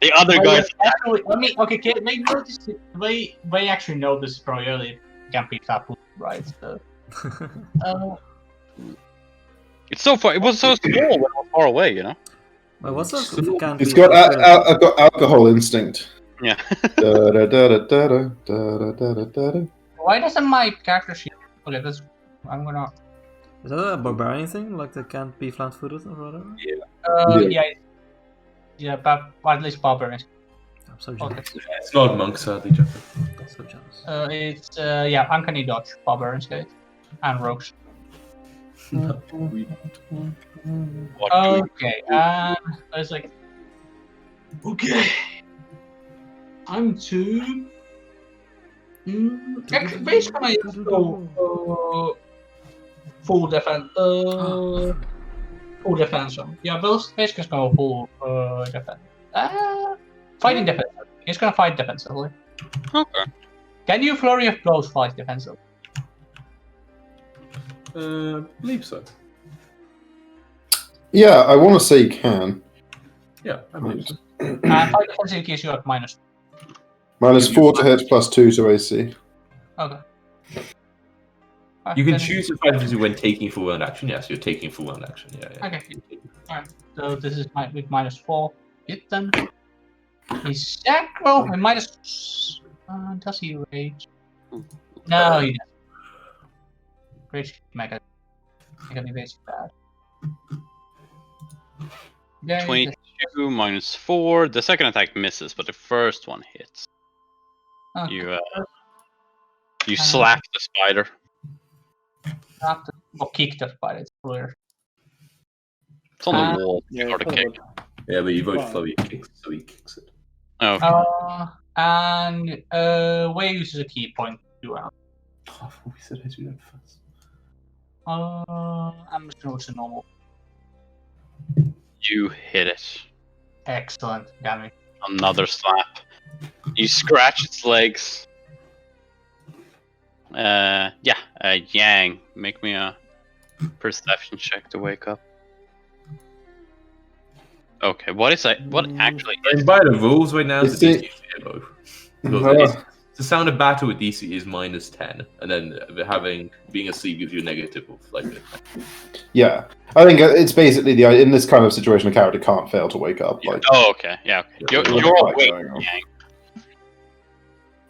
The other guys. Actually, let me. Okay, can they notice? They actually know this very early. Can't be that right? So, It's so far. It was so small when it was far away, you know. Wait, what's this? Can't It's be got flat-footed. I've got alcohol instinct. Yeah. Da-da-da-da-da-da-da-da-da-da. why doesn't my character sheet? Okay, that's. I'm gonna. Is that a barbarian thing? Like they can't be flat-footed or whatever? Yeah, but at least barbarians. I'm so Okay. jealous. It's not monks, sadly, Jeff. So jealous. It's yeah, uncanny dodge, barbarians get it, and rogues. What do Okay, I was like, okay, I'm to. Actually, basically, I just go full defense. Full defense. Yeah, basically, just go full defense. Fighting defense. He's gonna fight defensively. Okay. Can you flurry of blows fight defensively? Believe so. Yeah, I want to say you can. Yeah, I believe so. And fight defensive gives you like minus. -4 to hit, +2 to AC. Okay. You can Then- choose to fight defensive when taking full round action. Yes, you're taking full round action. Yeah. Okay. Alright, so this is with -4. Hit them. He's well, with minus. Does he rage? No, he doesn't. Rich Mega. Mega Basic bad. Yeah, 22 minus 4. The second attack misses, but the first one hits. okay. You slap the spider. Or kick the spider. It's clear. It's on the wall. Yeah, Or the kick. Yeah, but you vote for he kicks, so he kicks it. Oh, okay. And Way uses a key point to do out. Oh, I thought we said I do that first. I'm just gonna use a normal. You hit it. Excellent, damn it. Another slap. You scratch its legs. Yang, make me a perception check to wake up. Okay, what actually is By the rules right now, Is the it- DC is zero. Because the sound of battle with DC is -10, and then being asleep gives you a negative of like. Yeah, I think it's basically in this kind of situation, a character can't fail to wake up, like Oh, okay, yeah, okay. You're Right, awake, going on. Yang.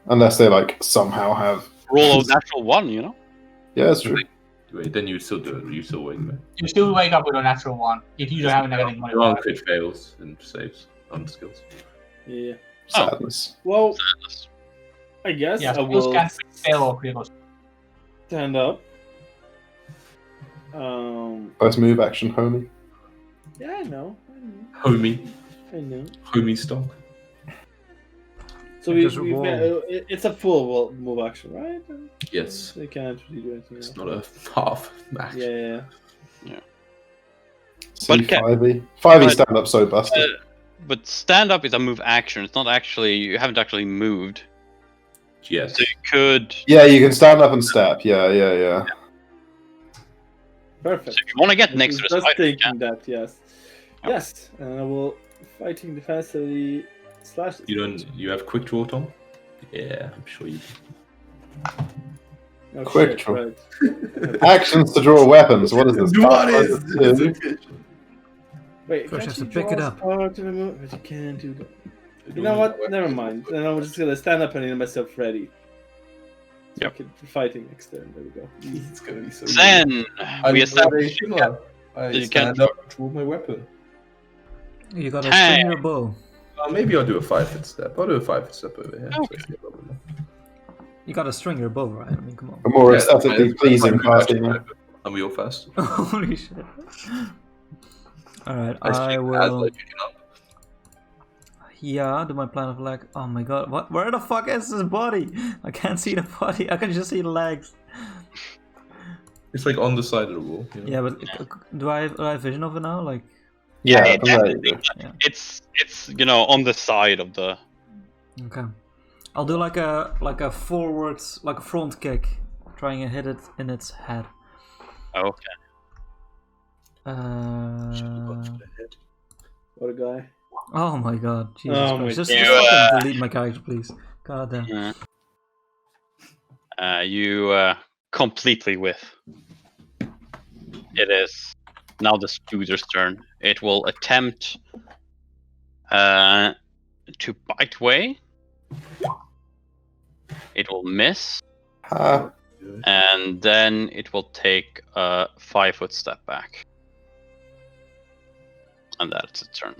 unless they like somehow have. Roll a natural 1, you know? Yeah, that's true. Wait, then you still do it. You still wake up. You still wake up with a natural 1 if you don't have a negative Your modifier. crit fails and saves on skills. Yeah. Sadness. Well, I guess Yeah, I skills will can't fail or critical. stand up. First move action, homie. Yeah, I know. Homie stock. So Just roll. it's a full move action, right? Yes. They can't really do anything It's else. not a half match. Yeah. But C5e. 5e stand up so busted. But stand up is a move action. It's not actually, you haven't actually moved. Yes. So you could, Yeah, you can stand up and step. Yeah. Perfect. so if you want to get next to the Just spider, you thinking can. that, yes. Yep. Yes, and I will fighting defensively slash. You have quick draw, Tom? Yeah, I'm sure you do. Oh, Quick shit, draw. right. Actions to draw weapons. What is this? What is Pathfinder this? 2? Wait, First can't you you have to pick it draw up. part of a move? But you can't do that. You know what? Never mind. Then I'm just gonna stand up and get myself ready. So Yep. I can fighting next turn. There we go. It's gonna be so. Then we establish I you stand can- up and draw my weapon. You gotta Hey. string your bow. Maybe I'll do a 5-foot step. I'll do a 5-foot step over here. Okay. So I see a little bit more. You gotta string your bow, right? I mean, come on. A more Yeah, that's aesthetically my pleasing move action casting. weapon. And we all fast. Holy shit. Alright, I I see as will. like picking up. Yeah, do my plan of leg. Oh my god, what? Where the fuck is his body? I can't see the body. I can just see the legs. It's like on the side of the wall. You know? Yeah, but do I have vision of it now? Like, Yeah, Yeah, there you go. it's on the side of the. okay, I'll do like a forwards, like a front kick, trying to hit it in its head. Okay. What a guy. Oh my god, Jesus Oh my Christ! Just God. fucking delete my character, please. God damn. You completely whiff. It is now the scooter's turn. It will attempt to bite Way. It will miss, Ah, and then it will take a 5-foot step back. And that's its turn.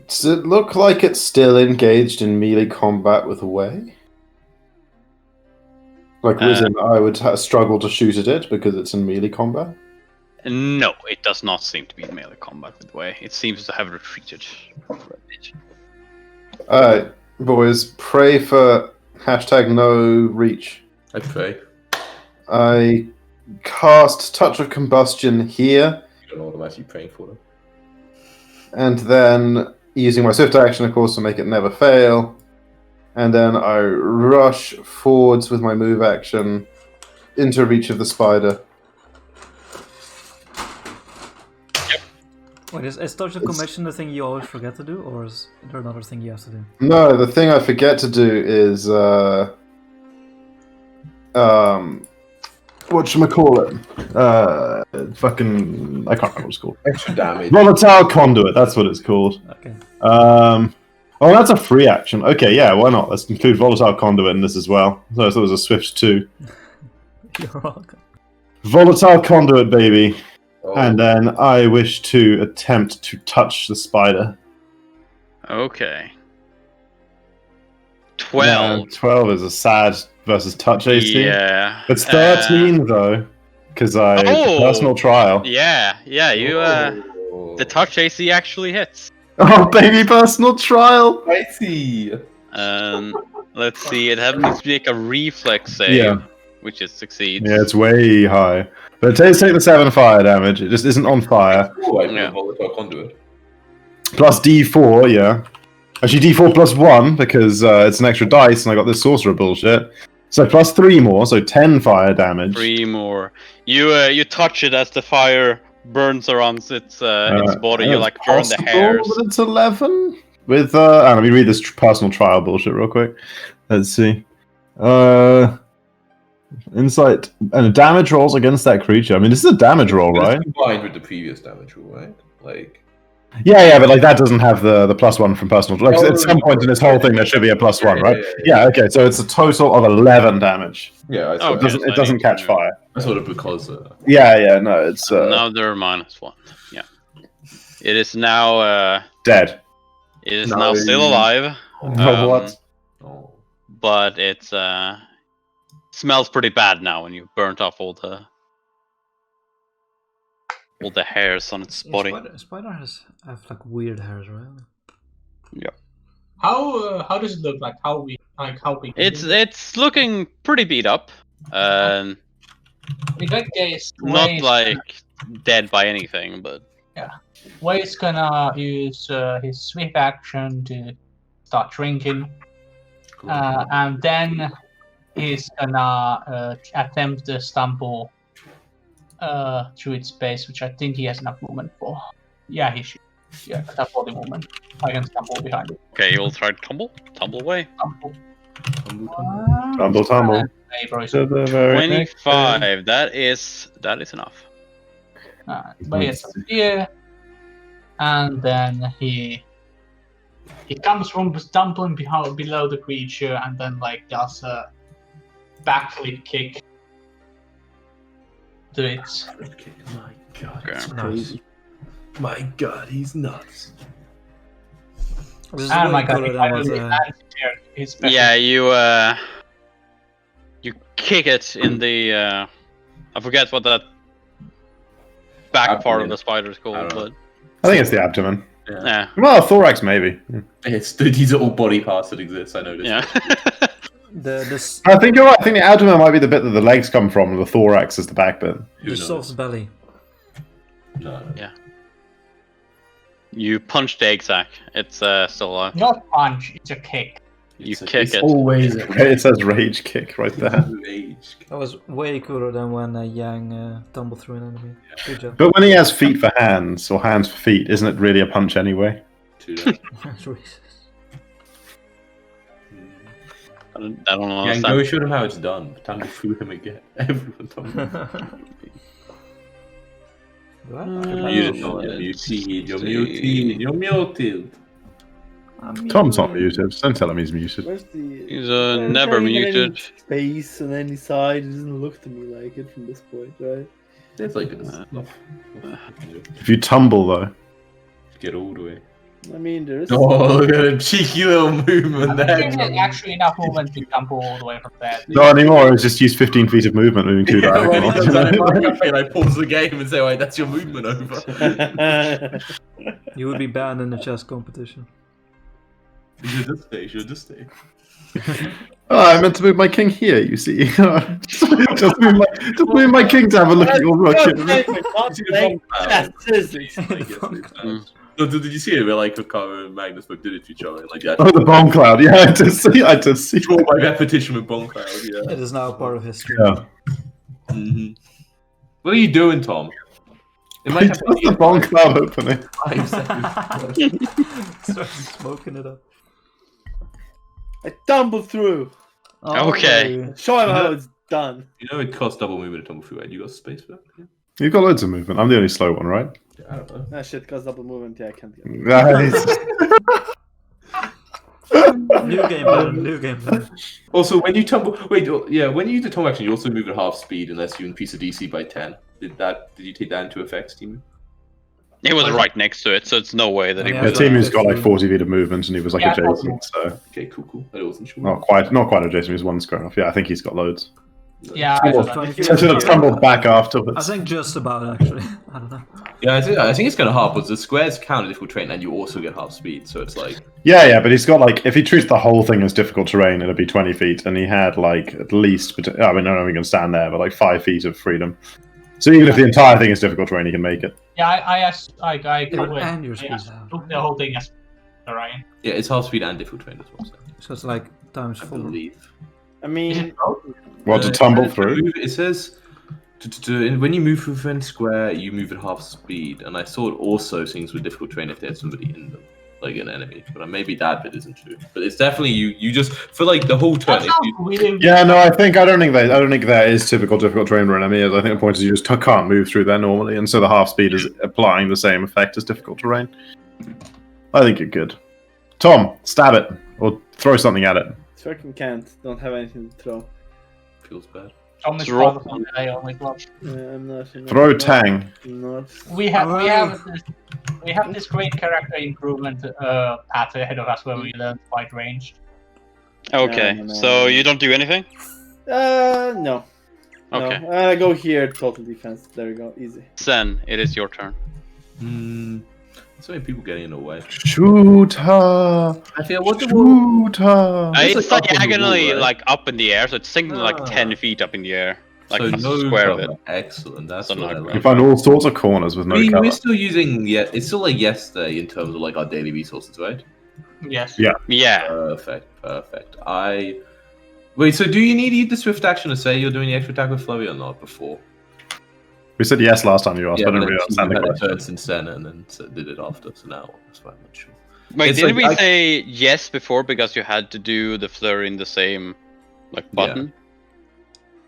does it look like it's still engaged in melee combat with Way? Like, Risen, I would struggle to shoot at it because it's in melee combat. No, it does not seem to be in melee combat with Way. It seems to have retreated for a bit. Alright, boys, pray for #no reach. I pray. I cast Touch of Combustion here, You don't know what I'm actually praying for them. and then using my swift action, of course, to make it never fail. And then I rush forwards with my move action into reach of the spider. Wait, is touch of commission the thing you always forget to do, or is there another thing you have to do? No, the thing I forget to do is whatchamacallit? Fucking, I can't remember what it's called. Extra damage. Volatile Conduit, that's what it's called. Okay. Oh, that's a free action. Okay, yeah, why not? Let's include Volatile Conduit in this as well. So it was a Swift 2. You're welcome. Volatile Conduit, baby. Oh, And then I wish to attempt to touch the spider. Okay. 12. 12 is a sad versus touch AC. Yeah. It's 13 though, because I Oh! personal trial. Yeah, you the touch AC actually hits. Oh, baby, personal trial. spicy. Let's see, it needs to make a reflex save, Yeah. which it succeeds. Yeah, it's way high, but it takes the 7 fire damage. It just isn't on fire. Oh, I Yeah. put volatile conduit. Plus D4, yeah. Actually, D4 plus 1 because it's an extra dice, and I got this sorcerer bullshit. So plus 3 more, so 10 fire damage. 3 more. You touch it as the fire burns around its body. You like burn the Possible hairs. that it's 11 with let me read this personal trial bullshit real quick. Let's see. Insight and damage rolls against that creature. I mean, this is a damage roll, But it's right? combined with the previous damage roll, right? Like, Yeah, but like that doesn't have the plus 1 from personal. Like Oh, at some point in this whole thing, there should be a plus 1, right? yeah. Yeah. Okay, so it's a total of 11 damage. Yeah, I Oh, saw, okay. It doesn't catch fire. I saw it because. Yeah, no, it's Another -1. Yeah. It is now dead. it is No. now still alive. What? Oh. But it's smells pretty bad now when you burnt off all the hairs on its body. Spiders have like weird hairs, right? How does it look like? How big? It's looking pretty beat up. In that case, Not like dead by anything, but Wade's gonna use his swift action to start drinking, and then he's gonna attempt to stumble through its base, which I think he has enough movement for. Yeah, he should. Yeah, that's all the movement. I can stumble behind it. okay, you'll try to tumble away. Stumble. Tumble. Neighbor is- To the very next thing. 25. That is enough. But he has some fear, and then he comes from stumbling below the creature, and then like does a backflip kick to it. My God, Okay. it's Nice. crazy. My God, he's nuts. This is Oh way my god, cooler he than finally what, lands here. His special- Yeah, you kick it in the I forget what that back part of the spider is I called, don't know. but I think it's the abdomen. yeah. Well, thorax maybe. It's these are all body parts that exist. I know this. Yeah. this I think you're right. I think the abdomen might be the bit that the legs come from, and the thorax is the back bit. Who the knows? soft belly. No. You punch the egg sac. It's still alive. Not punch, it's a kick. You kick it's it. always It says rage kick right there. Rage. That was way cooler than when Yang tumbled through an enemy. Good job. But when he has feet for hands or hands for feet, isn't it really a punch anyway? Too late. I don't know. Yeah, go show him how it's done. Tumble through him again. Everyone tumble. What? You're muted. You're muted. Tom's not muted. Don't tell him he's muted. Where's the? He's I'm never trying to get any muted. Space on any side. It doesn't look to me like it from this point, right? There's like If you tumble though, get all the way. I mean, there is. Oh, look at a cheeky little movement I think there. there's actually enough movement to tumble all the way from there. not anymore. It's just use 15 feet of movement moving 2 Yeah, when he does that in diagonals. my cafe, I pause the game and say, "Wait, that's your movement over." You would be banned in the chess competition. You should just stay. Oh, I meant to move my king here. You see, just move my king to have a look at your rook. So, did you see it? Where like Hikaru and Magnus both did it to each other, like that. Oh, the bomb cloud. Yeah, I did see. Draw by repetition with Bomb Cloud. Yeah. It is now part of history. Yeah. What are you doing, Tom? It might have What's the bomb cloud opening? 5 seconds. Start smoking it up. I tumbled through. Okay. baby. Show him how it's done. You know it costs double movement to tumble through, right? You got space for that? Yeah. You've got loads of movement. I'm the only slow one, right? I don't know. Ah, shit, cause double movement. Yeah, I can't get it. Nice. New game plan. New game plan. Also, when you tumble, when you use the tumble action, you also move at half speed unless you increase the DC by 10. Did you take that into effect, Team? It was right next to it, so it's no way that he Yeah, The was. team who's got like 40 feet of movement, and he was like Yeah, adjacent, so Okay, cool. I wasn't sure. not quite adjacent. He was one square off. Yeah, I think he's got loads. Yeah, Tumble. I don't know. So sort of tumbled back afterwards. I think just about actually. I don't know. Yeah, I think it's kind of hard, but the squares count as difficult terrain, and you also get half speed, so it's like... Yeah, but he's got like, if he treats the whole thing as difficult terrain, it'll be 20 feet, and he had like at least, I mean, I don't know if he can stand there, but like 5 feet of freedom. So even if the entire thing is difficult terrain, he can make it. Yeah, I agree with And your speed I down. took the whole thing as terrain. Yeah, it's half speed and difficult terrain as well, so So it's like times I 4. believe. I Is mean, it both? What, to tumble to through? move- It says when you move through a square, you move at half speed, and I saw it also things with difficult terrain if there's somebody in them, like an enemy. But maybe that bit isn't true. But it's definitely you just for like the whole turn. That If sounds you, really Yeah, no, I don't think there is typical difficult terrain for enemies. I think the point is you just can't move through there normally, and so the half speed is applying the same effect as difficult terrain. I think you're good. Tom, stab it or throw something at it. fucking can't. Don't have anything to throw. feels bad. Tom is Throw- part of the AI only club. I'm not. Throw Tang. Not. We have this great character improvement path ahead of us where we learn fight ranged. Okay, No. so you don't do anything? No. Okay. No. I go here. Total defense. There we go. Easy. Zen, it is your turn. So many people getting in the way. Shoot her! I feel what the wall. Shoot her! It's like up on the diagonally wall, right? like up in the air, so it's sinking like Ah. 10 feet up in the air. Like So a no square of cover. it. Excellent. That's So what I not like. You find all sorts of corners with no cover. We're still using it's still like yesterday in terms of like our daily resources, right? Yes. Yeah. Yeah. Perfect. Wait, so do you need the swift action to say you're doing the extra attack with flurry or not before? We said yes last time you asked, but I didn't really you understand the had a question. turn since then and then did it after, so now that's fine, I'm not sure. Wait, It's didn't like we I- say yes before because you had to do the flurry in the same like button?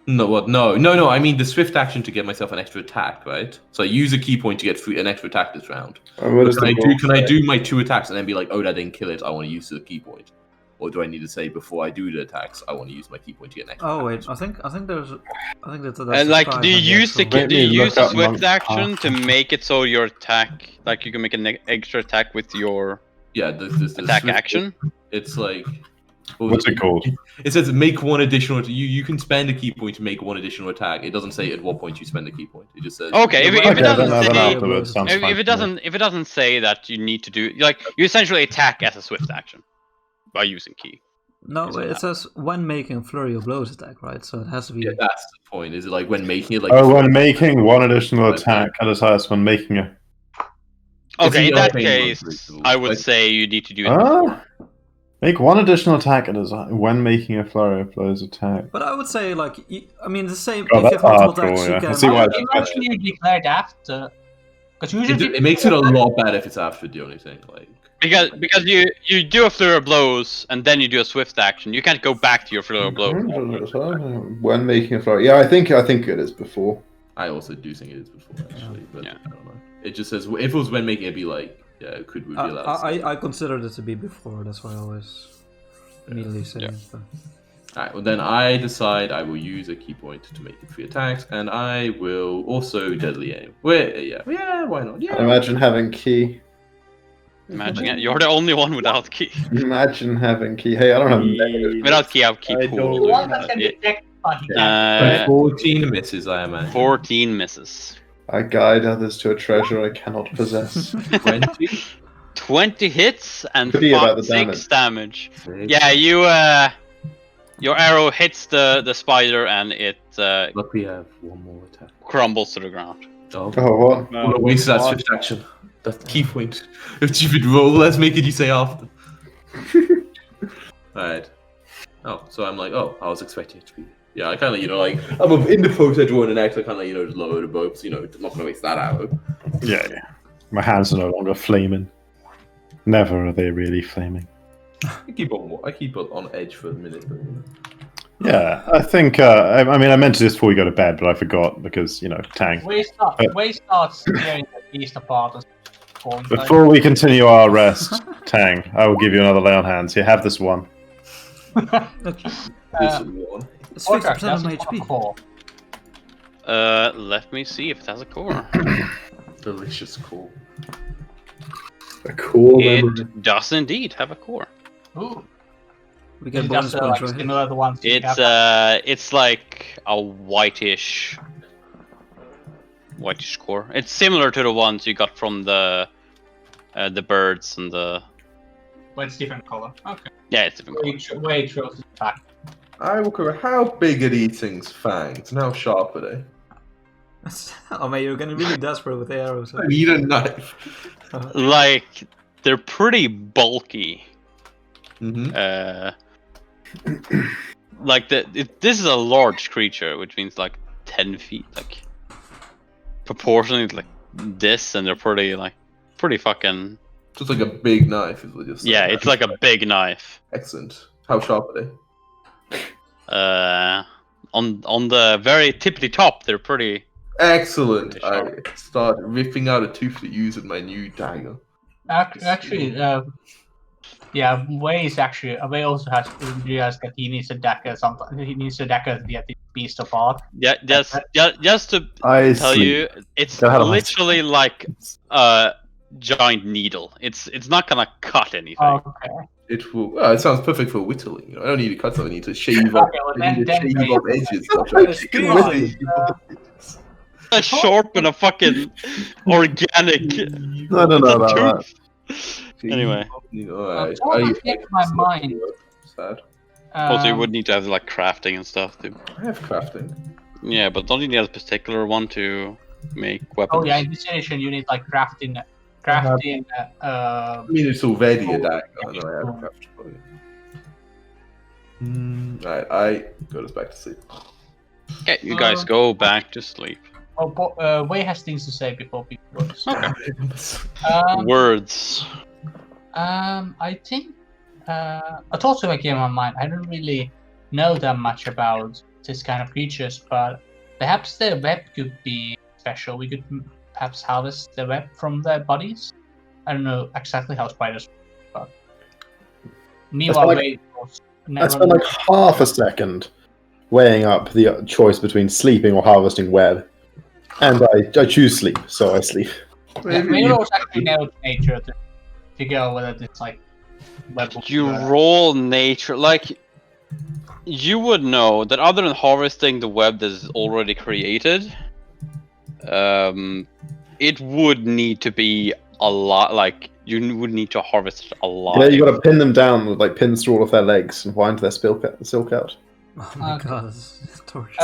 No, what? No. I mean the swift action to get myself an extra attack, right? So I use a key point to get an extra attack this round. What is Can the I do my 2 attacks and then be like, oh, that didn't kill it. I want to use the key point, or do I need to say before I do the attacks, I want to use my key point to get an extra? Oh attack? wait, I think that's And like, do you use the Let me look up swift monk action path. to make it so your attack, like you can make an extra attack with your Yeah, the attack swift- action? It's like What's it called? It says make one additional. You can spend a key point to make one additional attack. It doesn't say at what point you spend the key point. It just says. Okay, if it Okay, doesn't then say, afterwards sounds fine if it to me. doesn't say that you need to do, like, you essentially attack as a swift action by using key. No, Isn't it that- says when making flurry of blows attack, right? So it has to be. Yeah, that's the point. Is it like when making it like? Oh, when making one additional attack at its highest when making a... Okay, in the that arcane case, one, for I would example. say you need to do it. Ah? Make one additional attack at its when making a flurry of blows attack. But I would say like I mean the same. Oh, if you that's have multiple hardcore, attacks, yeah. you I can. see why it's Imagine you declared after. Because usually It makes it a lot better if it's after the only thing. Like Because you do a flurry of blows and then you do a swift action. You can't go back to your flurry of blows. When making a flurry. Yeah, I think it is before. I also do think it is before actually, but Yeah. I don't know. It just says if it was when making it, be like, yeah, could we be allowed? to say? I considered it to be before. That's why I always immediately say Yeah. it. But... Alright, well then I decide I will use a key point to make it 3 attacks, and I will also deadly aim. Yeah, why not? Yeah. Imagine having key. Imagine it. You're the only one without key. Imagine having key. Hey, I don't have negative. Without key, I have key I pool. don't- the one that can detect Uh, 14 misses, I imagine. 14 misses. I guide others to a treasure I cannot possess. 20. 20 hits and Could be about the 6 damage. Yeah, you your arrow hits the spider and it Look, we have one more attack. crumbles to the ground. Oh, Oh, what? No, what a waste of that what? swift action. That's the key point. If you would roll, let's make it you say after. Alright. Oh, so I'm like, oh, I was expecting it to be. Yeah, I kind of, like, I'm in the post, I draw an axe, I kind of, just lower the bow, so, I'm not going to waste that arrow. Yeah. My hands are no longer flaming. Never are they really flaming. I keep on edge for a minute. But, Yeah, I think, I mean, I meant to do this before we go to bed, but I forgot because, Tang. We start hearing the beast apart. Core inside. Before we continue our rest, Tang, I will give you another lay on hands. Here, have this one. Look, This one. it's Orcrack, 50% of does my it have a HP. core? Let me see if it has a core. Delicious core. A core memory. It does indeed have a core. Ooh. We Is get it bonus just points, like right? similar to the ones you It's have? it's like a whitish core. It's similar to the ones you got from the birds and the But it's different color. Okay. yeah, it's different color. Way shows it back. I will cover. How big are these things' fangs and how sharp are they? Oh man, you're getting really desperate with the arrows. I need a knife. Like they're pretty bulky. Mm-hmm. Like this is a large creature, which means like 10 feet, like proportionally like this, and they're pretty fucking. Just like a big knife is what you're saying. Yeah, it's like a big knife. Excellent. How sharp are they? On the very tippity top, they're pretty. Excellent. Pretty I sharp. start ripping out a tooth to use with my new dagger. Actually, yeah, Wei also has realized that he needs a dagger. Sometimes he needs a dagger to get the beast apart. Yeah, just to I tell sleep. you, it's Go ahead, Alex. literally like a giant needle. It's not gonna cut anything. Okay. It will. Well, it sounds perfect for whittling. You know, I don't need to cut something. I need to shave off. Okay, well, I need to then shave Wei- off edges. A sharpen a fucking organic. I don't know about that. tooth. Anyway. Alright. I think my mind. Sad. Also, you would need to have like crafting and stuff too. I have crafting. Yeah, but don't you need a particular one to make weapons? Oh yeah, in this edition you need like crafting. I mean, it's already a dagger. I know I have craft for it. Right, I go back to sleep. Okay, you guys go back to sleep. Oh, Wei has things to say before we close. Words. I think a thought that came in my mind. I don't really know that much about this kind of creatures, but perhaps their web could be special. We could perhaps harvest the web from their bodies. I don't know exactly how spiders work, but meanwhile, I spent like half a second weighing up the choice between sleeping or harvesting web, and I choose sleep, so I sleep. Maybe it was actually nature to figure out whether it's like web. You roll nature, like you would know that other than harvesting the web that is already created, it would need to be a lot. Like you would need to harvest a lot. Yeah, you got to pin them down with like pins through all of their legs and wind their silk out. Oh my god, this is torture.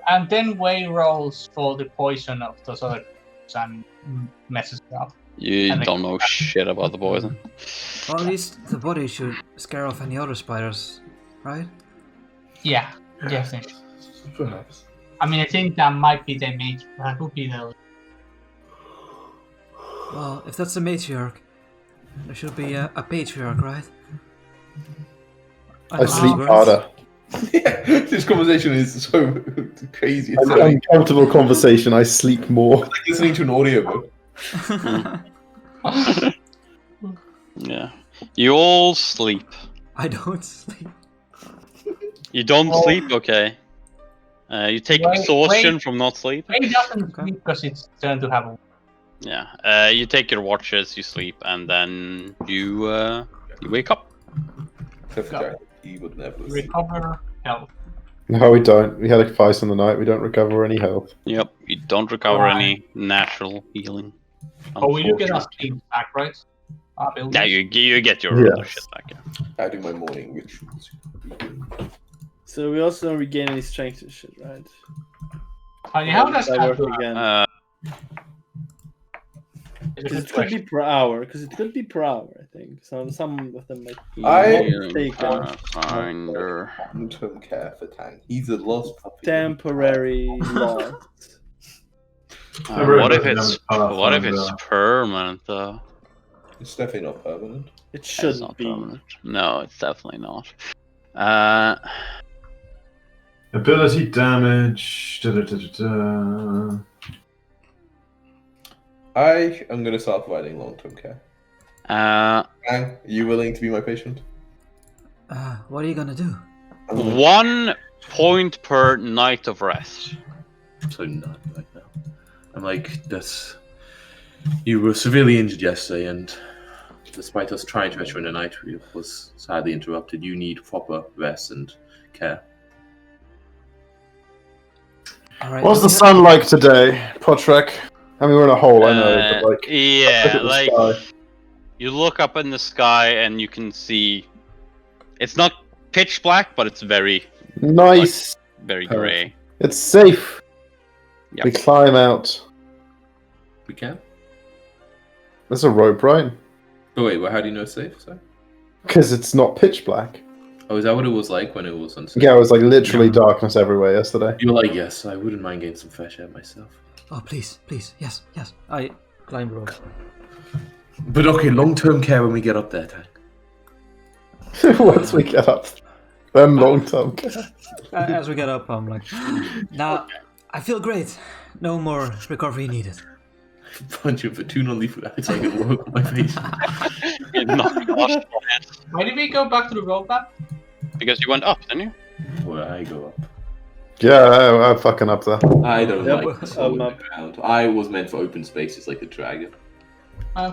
And then Wei rolls for the poison of those other and messes it up. You And don't know shit about the poison. Well, at least the body should scare off any other spiders, right? Yeah, definitely. Perhaps. I mean, I think that might be the main. That would be the. Well, if that's a matriarch, there should be a patriarch, right? I don't sleep know. harder. Yeah, this conversation is so crazy. It's An like uncomfortable conversation. I sleep more. listening to an audiobook. Yeah, you all sleep. I don't sleep. You don't Oh. sleep, okay? You take Wait, exhaustion wait. from not sleep. Wei doesn't Okay. sleep because it's turned to have a. Yeah. You take your watches, you sleep, and then you wake up. Except for Jack, he would never listen. Recover health. No, we don't. We had a fight in the night. We don't recover any health. Yep. You don't recover Right. any natural healing. Oh, we do get our unfortunately. things back, right? Our Yeah, buildings. you get your Yes. other shit back. Yeah. I do my morning rituals. So we also don't regain any strength and shit, right? How does that that work again? It's a Because good it could be question. per hour. Because it could be per hour, I think. So some of them might be I- taken. Pathfinder. Long-term care for Tang. He's a lost puppy. Temporary loss. What if it's permanent though? It's definitely not permanent. It It's shouldn't not be. permanent. No, it's definitely not. Ability damage. Da, da, da, da, da. I am going to start providing long-term care. Uh, Ang, are you willing to be my patient? What are you gonna do? 1 point per night of rest. So none right now. I'm like, that's. You were severely injured yesterday, and despite us trying to rescue in the night, we was sadly interrupted. You need proper rest and care. All right. What's the sun like today, Potrek? I mean, we're in a hole, I know, but like, Yeah, look at the like sky. you look up in the sky and you can see. It's not pitch black, but it's very, Nice. very gray. It's safe. Yep. We climb out. We can? There's a rope, right? Oh, wait, well, how do you know it's safe? Sorry? Because it's not pitch black. Oh, is that what it was like when it was unsafe? Yeah, it was like literally darkness everywhere yesterday. You were like, yes, I wouldn't mind getting some fresh air myself. Oh, please, yes. I climb rope. But okay, long-term care when we get up there, Tank. Once we get up, then long term care. As we get up, I'm like, now I feel great. No more recovery needed. Punch you for 2 non-lethal damage, I can work on my face. Why did we go back to the road map? Because you went up, didn't you? Where I go up. Yeah, I'm fucking up there. I don't Yep, like this I'm whole up. ground. I was meant for open spaces like the dragon. Oh.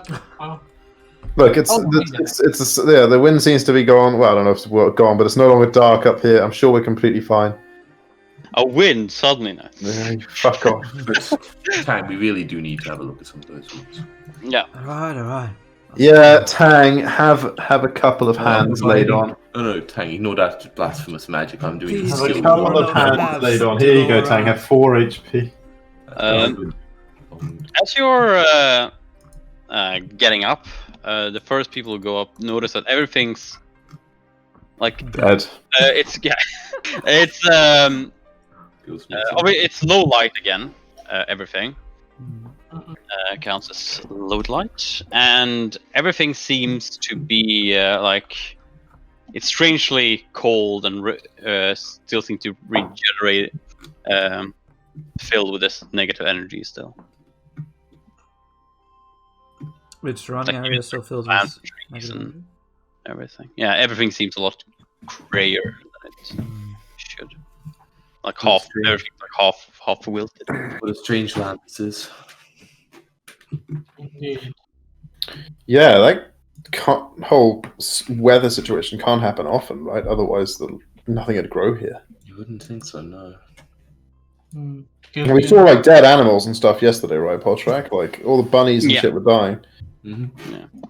Look, it's Oh, yeah. The wind seems to be gone. Well, I don't know if it's gone, but it's no longer dark up here. I'm sure we're completely fine. A wind suddenly now. Yeah, you fuck off. But Tang, we really do need to have a look at some of those rooms. Yeah. All right. Yeah, Tang, have a couple of hands laid on. Oh no, Tang, ignore that blasphemous magic. I'm doing Please. this Have a skill. couple of Lord, hands laid on. Here you go, Tang. Have 4 HP. As you're getting up, the first people who go up notice that everything's like Dead. it's yeah, it's low light again. Everything counts as low light, and everything seems to be like it's strangely cold and still seems to regenerate, filled with this negative energy still. Which surrounding Like, area is still filled plants, with trees, negative and everything. Yeah, everything seems a lot grayer than it should. Like half, strange. everything's like half wilted. What a strange land this is. Indeed. Yeah, that whole weather situation can't happen often, right? Otherwise, nothing would grow here. You wouldn't think so, no. And we saw like dead animals and stuff yesterday, right, Poltrak? Like all the bunnies and Yeah. shit were dying. Yeah,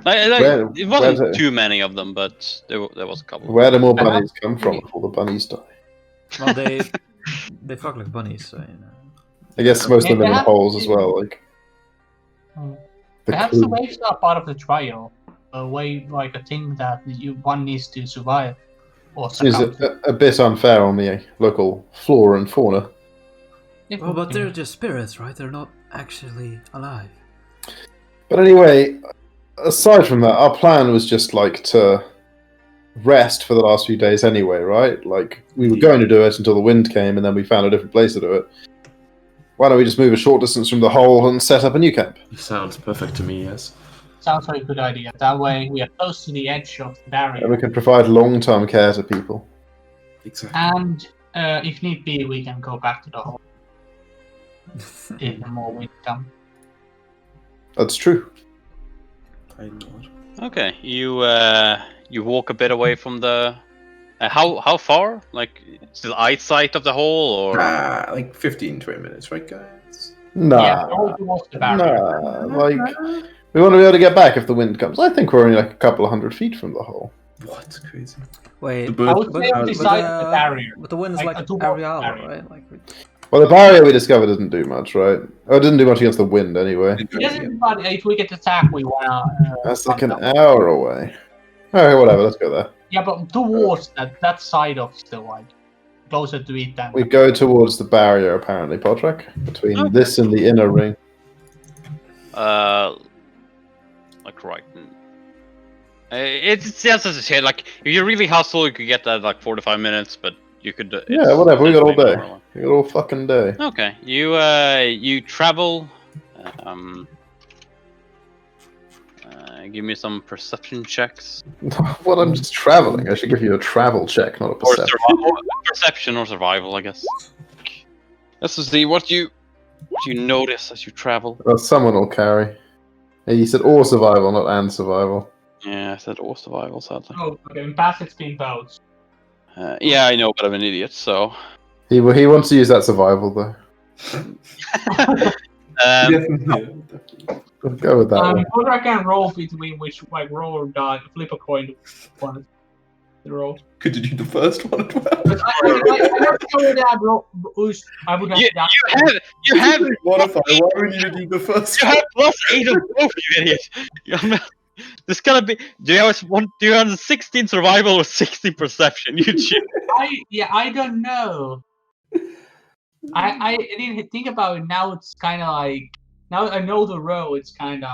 Where- it wasn't where the- too many of them, but there was a couple. Where do more bunnies come from if all the bunnies die? Well, they fuck like bunnies, so you know. I guess most of them live in Yeah. holes as well. Like the Perhaps the crew. waves are part of the trial. A way, like a thing that one needs to survive. Or Is succumb. a bit unfair on the local flora and fauna. Well, but they're just spirits, right? They're not actually alive. But anyway, aside from that, our plan was just like to rest for the last few days anyway, right? Like we were going to do it until the wind came, and then we found a different place to do it. Why don't we just move a short distance from the hole and set up a new camp? It sounds perfect to me, yes. Sounds like a good idea. That way we are close to the edge of the barrier. And we can provide long-term care to people. Exactly. And if need be, we can go back to the hole. If the more wind comes. That's true. I nod. Okay, you walk a bit away from the. How far? Like to the eyesight of the hole, or Like 15, 20 minutes, right, guys? Yeah, Nah, go towards the barrier. like we want to be able to get back if the wind comes. I think we're only like a couple of 100 feet from the hole. What? Crazy. Wait, The I bird- would say on the side of the barrier. But the wind is Like like a two-block Arial, barrier. right? Like Well, the barrier we discovered doesn't do much, right? Oh, it didn't do much against the wind anyway. But if we get attacked, we wanna. That's like fuck an them. hour away. Alright, whatever, let's go there. Yeah, but towards that side of the like closer to it than. We go towards the barrier, apparently, Podrick, between Okay. this and the inner ring. like right. It's just as I said. Like if you really hustle, you could get that like 45 minutes, but you could. Yeah, whatever, we got all definitely day. more. We got all fucking day. Okay, you travel Give me some perception checks. Well, I'm just traveling. I should give you a travel check, not a Or perception. perception or survival, I guess. Let's just see what you notice as you travel. Well, someone will carry. Hey, you said or survival, not and survival. Yeah, I said or survival, sadly. Oh, okay. In past it's been both. Yeah, I know, but I'm an idiot, so. He wants to use that survival though. Definitely. We'll go with that one. Whether I can roll between which, like, roll or die, flip a coin. One. The roll. Could you do the first one as well? But I have to go with that roll. I would have You have Modify. Why would you do the first you one? have +8 of both, you idiot. This gotta be. Do you have 16 survival or 60 perception? You choose. I don't know. I didn't think about it. Now it's kind of like, now I know the row. It's kind of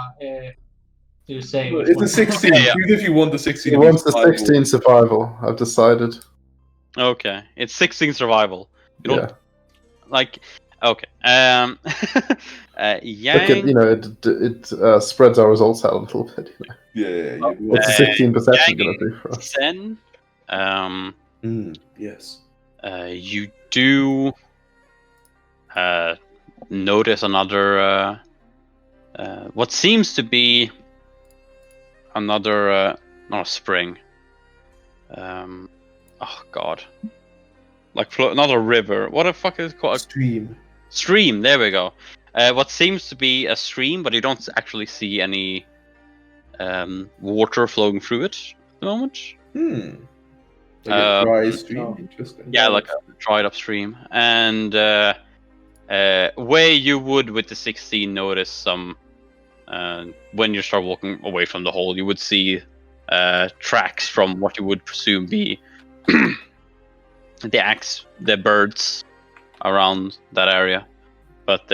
to say. It's a 16. Yeah. Even if you want the 16. He wants the 16 survival. I've decided. Okay, it's 16 survival. You don't Yeah. like. Okay. Yang. Look at, it spreads our results out a little bit. Yeah. What's a 16 perception going to do for us? Sen. Yes. You do notice another what seems to be another not a spring. Oh god. Like not a river. What the fuck is it called? Stream, there we go. What seems to be a stream, but you don't actually see any water flowing through it at the moment. Like a dry stream. Interesting. Yeah, like a dried up stream. And where you would with the 16 notice some when you start walking away from the hole, you would see tracks from what you would presume be the birds around that area, but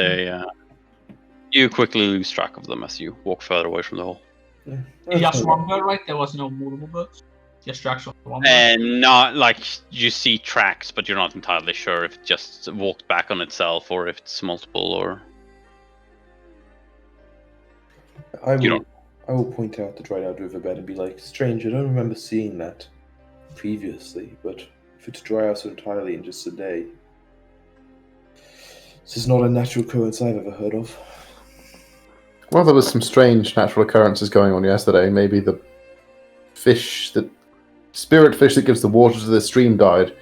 you quickly lose track of them as you walk further away from the hole. Just one bird, right? There was no movable birds. Just tracks on one bird. And not like you see tracks, but you're not entirely sure if it just walked back on itself or if it's multiple or. I will point out the dried out riverbed and be like, strange, I don't remember seeing that previously, but if it's dry out so entirely in just a day, this is not a natural occurrence I've ever heard of. Well, there was some strange natural occurrences going on yesterday. Maybe the spirit fish that gives the water to the stream died,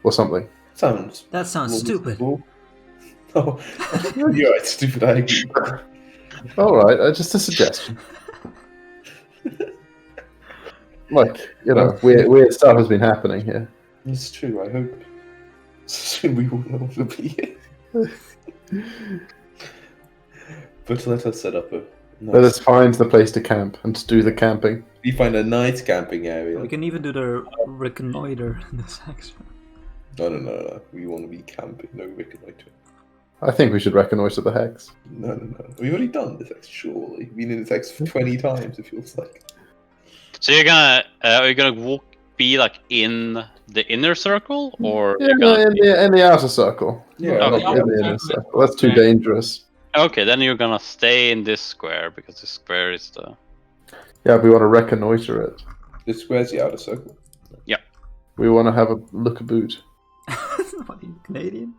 or something. That sounds stupid. Oh, you're right, stupid. I agree. All right, just a suggestion. Like, weird stuff has been happening here. It's true. I hope soon we will know to be here. But let us set up a. Let us find the place to camp and to do the camping. We find a nice camping area. We can even do the reconnoiter in this section. No. We want to be camping. No reconnoiter. I think we should reconnoiter the hex. No. We've already done this hex, surely. We've been in this hex 20 times, it feels like. So you're gonna are you gonna be like in the inner circle or In the outer circle. Yeah, not okay. in the inner circle. That's too dangerous. Okay, then you're gonna stay in this square because this square is the. Yeah, we want to reconnoiter it. This square's the outer circle. We want to have a look about. What are you, Canadian?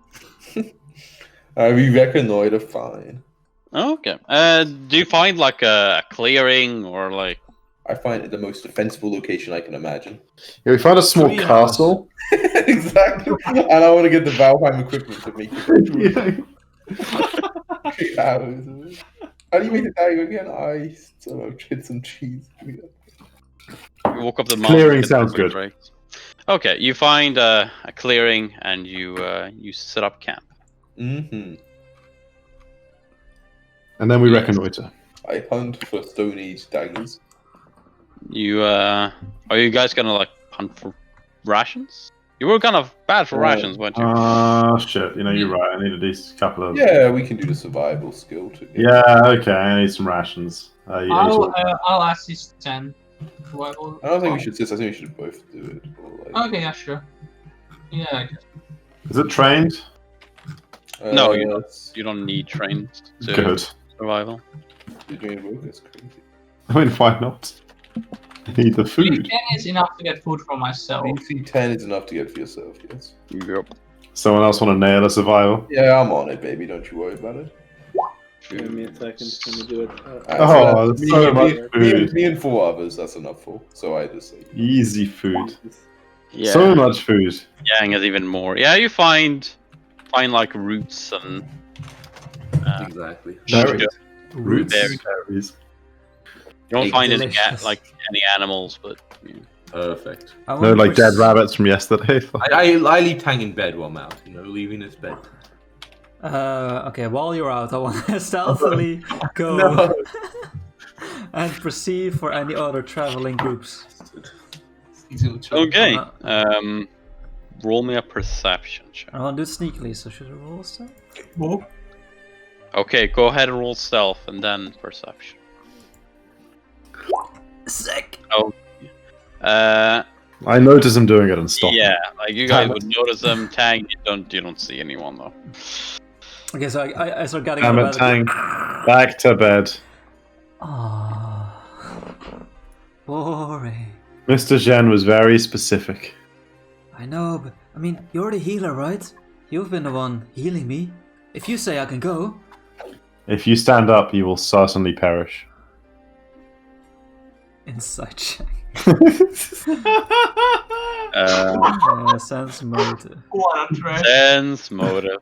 We reconnoiter fine. Okay. Do you find like a clearing or like? I find it the most defensible location I can imagine. Yeah, we found a small Treehouse. castle. Exactly. And I want to get the Valheim equipment to make it. How do you make it out again? I get some cheese. You walk up the mountain. Clearing get sounds the good. break. Okay, you find a clearing and you set up camp. Mm-hmm. And then we reconnoiter. I hunt for Stone Age daggers. You are you guys gonna like hunt for rations? You were kind of bad for rations, weren't you? Shit. You're right. I need at least a couple of. Yeah, we can do the survival skill too. Yeah, okay. I need some rations. I'll assist 10. I don't think we should I think we should both do it. Or, like... Okay, yeah, sure. Yeah, I guess. Is it trained? No, you don't need trained to Good. survival. You're doing work, that's crazy. I mean, why not? I need the food. 10 is enough to get food for myself. You think 10 is enough to get for yourself, yes? Yep. Someone else want to nail a survival? Yeah, I'm on it, baby. Don't you worry about it. Give me a second. Let me do it. Oh, that's so much me food. me and 4 others, that's enough for. So I just say. Easy food. Yeah. So much food. Yang is even more. Yeah, you find like roots and Exactly. Berries. Roots. Berries. you don't find any Delicious. any animals, but yeah. Perfect. I No, want like to dead pers- rabbits from yesterday. I leave Tang in bed while I'm out. You know, leaving his bed. Okay, while you're out, I want to stealthily go No. and perceive for any other traveling groups. Okay. Uh, Roll me a perception check. I want to do it sneakily, so should I roll stuff? Okay, go ahead and roll stealth and then perception. Sick! I notice him doing it and stop. Yeah, like you guys Damn would notice them. Tang, you don't see anyone though. Okay, so I start getting Damn out it, of bed. Tang. Back to bed. Aww. Boring. Mr. Zhen was very specific. I know, but I mean, you're the healer, right? You've been the one healing me. If you say I can go, If you stand up, you will certainly perish. inside check. Sense motive. Sense motive.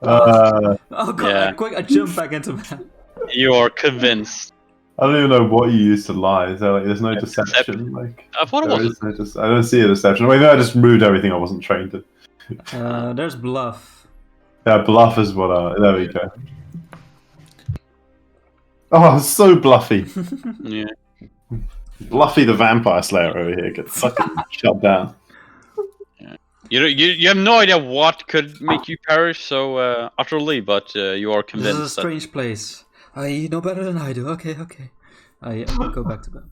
Uh, Oh god! Yeah. Quick! I jump back into bed. You are convinced. I don't even know what you use to lie. So, like, there's no deception. Like, I thought it there was. is no I don't see a deception. Wait, no, I just moved everything I wasn't trained in. There's bluff. Yeah, bluff is what. There we go. Oh, it's so bluffy. Yeah. Bluffy the vampire slayer over here gets fucking shut down. You have no idea what could make you perish so utterly, but you are This convinced. is a strange place. You know better than I do. Okay. I go back to bed.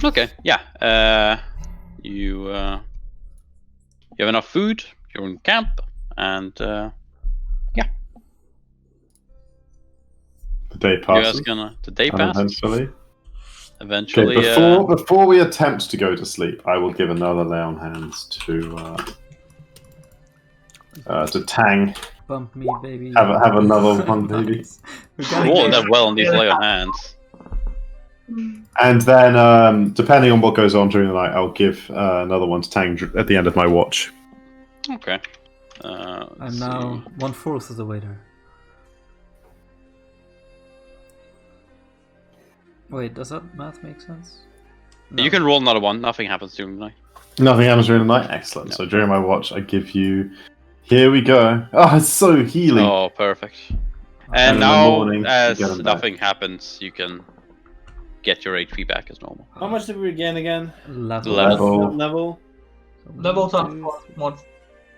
Okay, yeah. You have enough food. You're in camp, and yeah, The day you guys passes. gonna the day And passes. eventually. Eventually, Before we attempt to go to sleep, I will give another lay on hands to Tang. Bump me, baby. Have another one, baby. Nice. We're getting rolling there. that well on these lay on hands. And then, depending on what goes on during the night, I'll give another one to Tang at the end of my watch. Okay. I'm let's now see. 1/4 of the way there. Wait, does that math make sense? No. You can roll another one. Nothing happens during the night. Nothing happens during the night. Excellent. No. So during my watch, I give you. Here we go. Oh, it's so healing. Oh, perfect. And And in the now, morning, you as get 'em back. nothing happens, you can get your HP back as normal. How much did we gain again? Level. Level. Levels up one.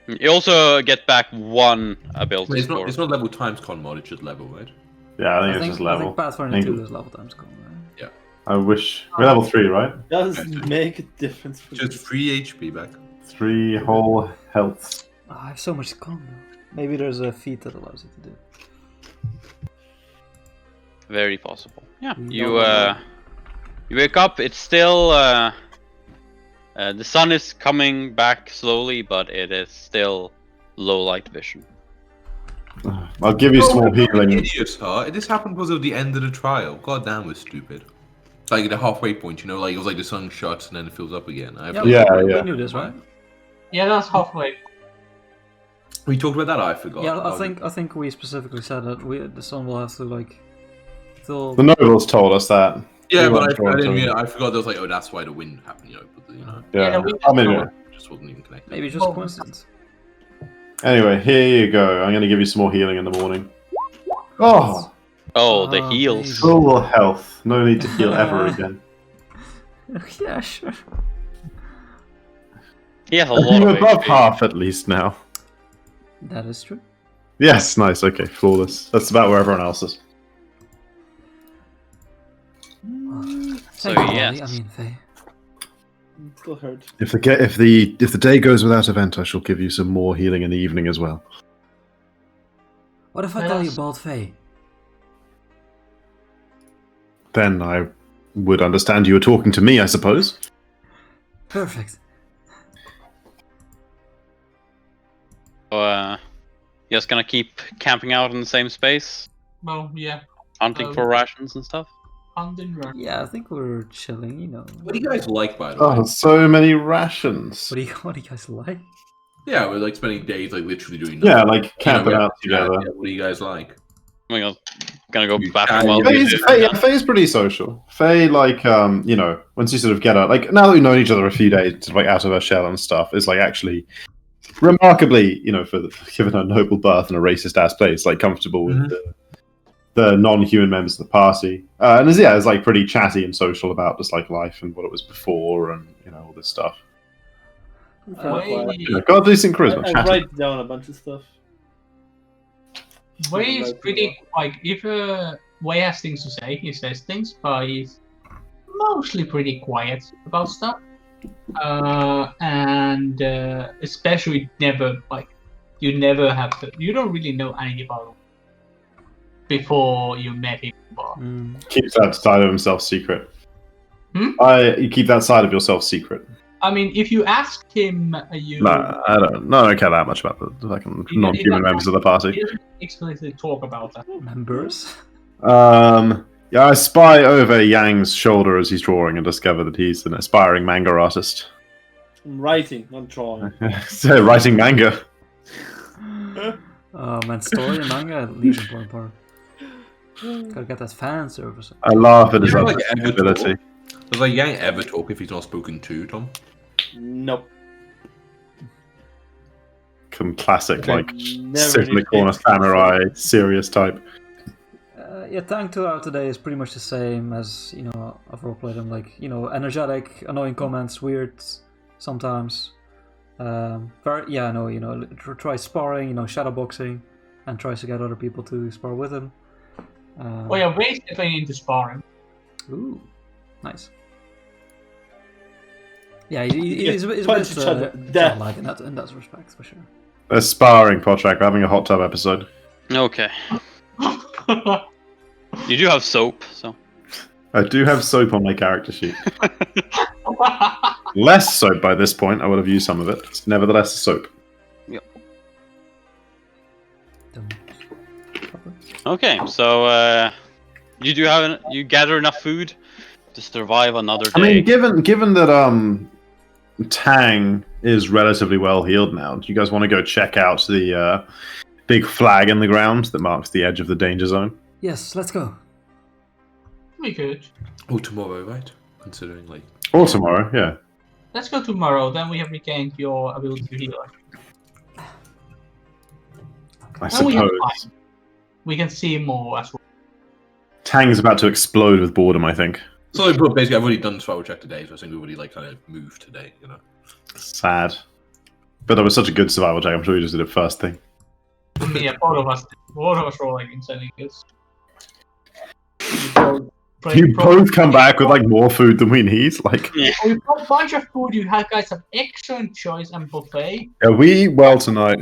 You also get back one ability It's score. not level times con mod, it's just level, right? Yeah, I think I it's think, just I level. think Pathfinder Thank 2 you. is level times cool, right? I wish we're level 3, right? Does make a difference for Just this. 3 HP back. 3 whole health. Oh, I have so much scum now. Maybe there's a feat that allows you to do. Very possible. Yeah. No, You no, no. you wake up. It's still the sun is coming back slowly, but it is still low light vision. I'll give you small we're healing. idiots, huh? This happened because of the end of the trial. God damn, we're stupid. Like the halfway point, you know, like it was like the sun shuts and then it fills up again. Yeah, we yeah. knew this, right? Yeah, that's halfway. We talked about that. I forgot. Yeah, Oh, I think we specifically said that the sun will have to like. Till... The nobles told us that. Yeah, We but weren't sure I didn't. until- Yeah, I forgot. There was like, oh, that's why the wind happened. You know, but, you know, Yeah. we- I mean, just wasn't even connected. Maybe just a coincidence. anyway, here you go. I'm going to give you some more healing in the morning. Oh, Oh, the Oh, heals. baby. full health. No need to heal ever again. Yeah, sure. He has a lot You're of above HP. half at least now. That is true. Yes, nice. Okay, flawless. That's about where everyone else is. So, Thank you, yes. Ollie. I mean, Faye. It still hurt. If the day goes without event, I shall give you some more healing in the evening as well. What if I Yeah, call you that's- Bald Faye? Then I would understand you were talking to me, I suppose. Perfect. So, you're just gonna keep camping out in the same space, Well, yeah. hunting for rations and stuff. Yeah, I think we're chilling, you know. What do you guys like, by the way? Oh, so many rations. What do you guys like? Yeah, we're like spending days like literally doing Yeah, nothing. like camping You know, out together. yeah, what do you guys like? I'm gonna go You back chat, while you we do. Faye's pretty social. Faye, like, you know, once you sort of get out, like, now that we've known each other a few days, sort of, like, out of her shell and stuff, is, like, actually remarkably, you know, given her noble birth in a racist-ass place, like, comfortable with the non-human members of the party. And is like, pretty chatty and social about just, like, life and what it was before and, you know, all this stuff. You know, got a decent charisma. I chatty. write down a bunch of stuff. Way is pretty like if Way has things to say, he says things, but he's mostly pretty quiet about stuff. And especially never like you never have to. You don't really know anything about him before you met him. Keeps that side of himself secret. Hmm? You keep that side of yourself secret. I mean, if you ask him, you. No, I don't care that much about the fucking non-human members of the party. He doesn't explicitly talk about that. Members? Yeah, I spy over Yang's shoulder as he's drawing and discover that he's an aspiring manga artist. I'm writing, not drawing. So, writing manga. Oh man, story and manga, least important part. Gotta get that fan service. I laugh at his You know, like, ability. Does like Yang ever talk if he's not spoken to, Tom? Nope. Classic, like, Never sit in the did. corner samurai, serious type. Yeah, Tank 2 out today is pretty much the same as, you know, I've roleplayed him. Like, you know, energetic, annoying comments, weird sometimes. Yeah, no, you know, tries sparring, you know, shadowboxing, and tries to get other people to spar with him. Oh yeah, Way's definitely into sparring. Ooh, nice. Yeah, he's a bit punch each other to death. childlike in that respect, for sure. They're sparring, Podtrack. We're having a hot tub episode. Okay. You do have soap, so. I do have soap on my character sheet. Less soap by this point. I would have used some of it. It's nevertheless soap. Okay, so you gather enough food to survive another day. I mean, given that Tang is relatively well healed now, do you guys want to go check out the big flag in the ground that marks the edge of the danger zone? Yes, let's go. We could. Oh, tomorrow, right? Considering like. Or tomorrow, yeah. Let's go tomorrow. Then we have regained your ability to heal. I And we have suppose. time. We can see more as well. Tang is about to explode with boredom, I think. So basically, I've already done survival check today, so I think we've already like kind of moved today, you know. Sad. But that was such a good survival check. I'm sure we just did it first thing. Yeah, both of us were like insanely good. You both come back with like more food than we need. Like, We've got a bunch of food. You guys have excellent choice and buffet. yeah, we eat well tonight.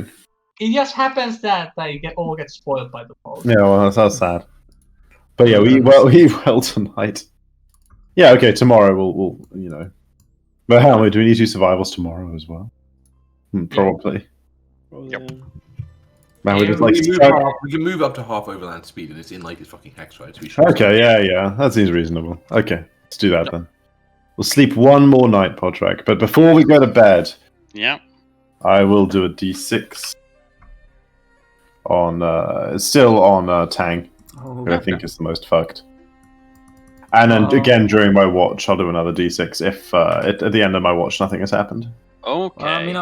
It just happens that they all get spoiled by the food. Yeah, well, that's sad. But yeah, we eat well tonight. Yeah, okay. Tomorrow we'll you know. But how do we need to do survivals tomorrow as well? Probably. Yep. Man, we Yeah, just like We can move up to half overland speed, and it's in like his fucking hex, right? So we should. Okay, yeah, that seems reasonable. Okay, let's do that then. We'll sleep one more night, Podtrack. But before we go to bed, Yeah. I will do a D6 on still on Tang, Oh, who I think is the most fucked. And then again during my watch, I'll do another D6 if at the end of my watch nothing has happened. Okay. I mean,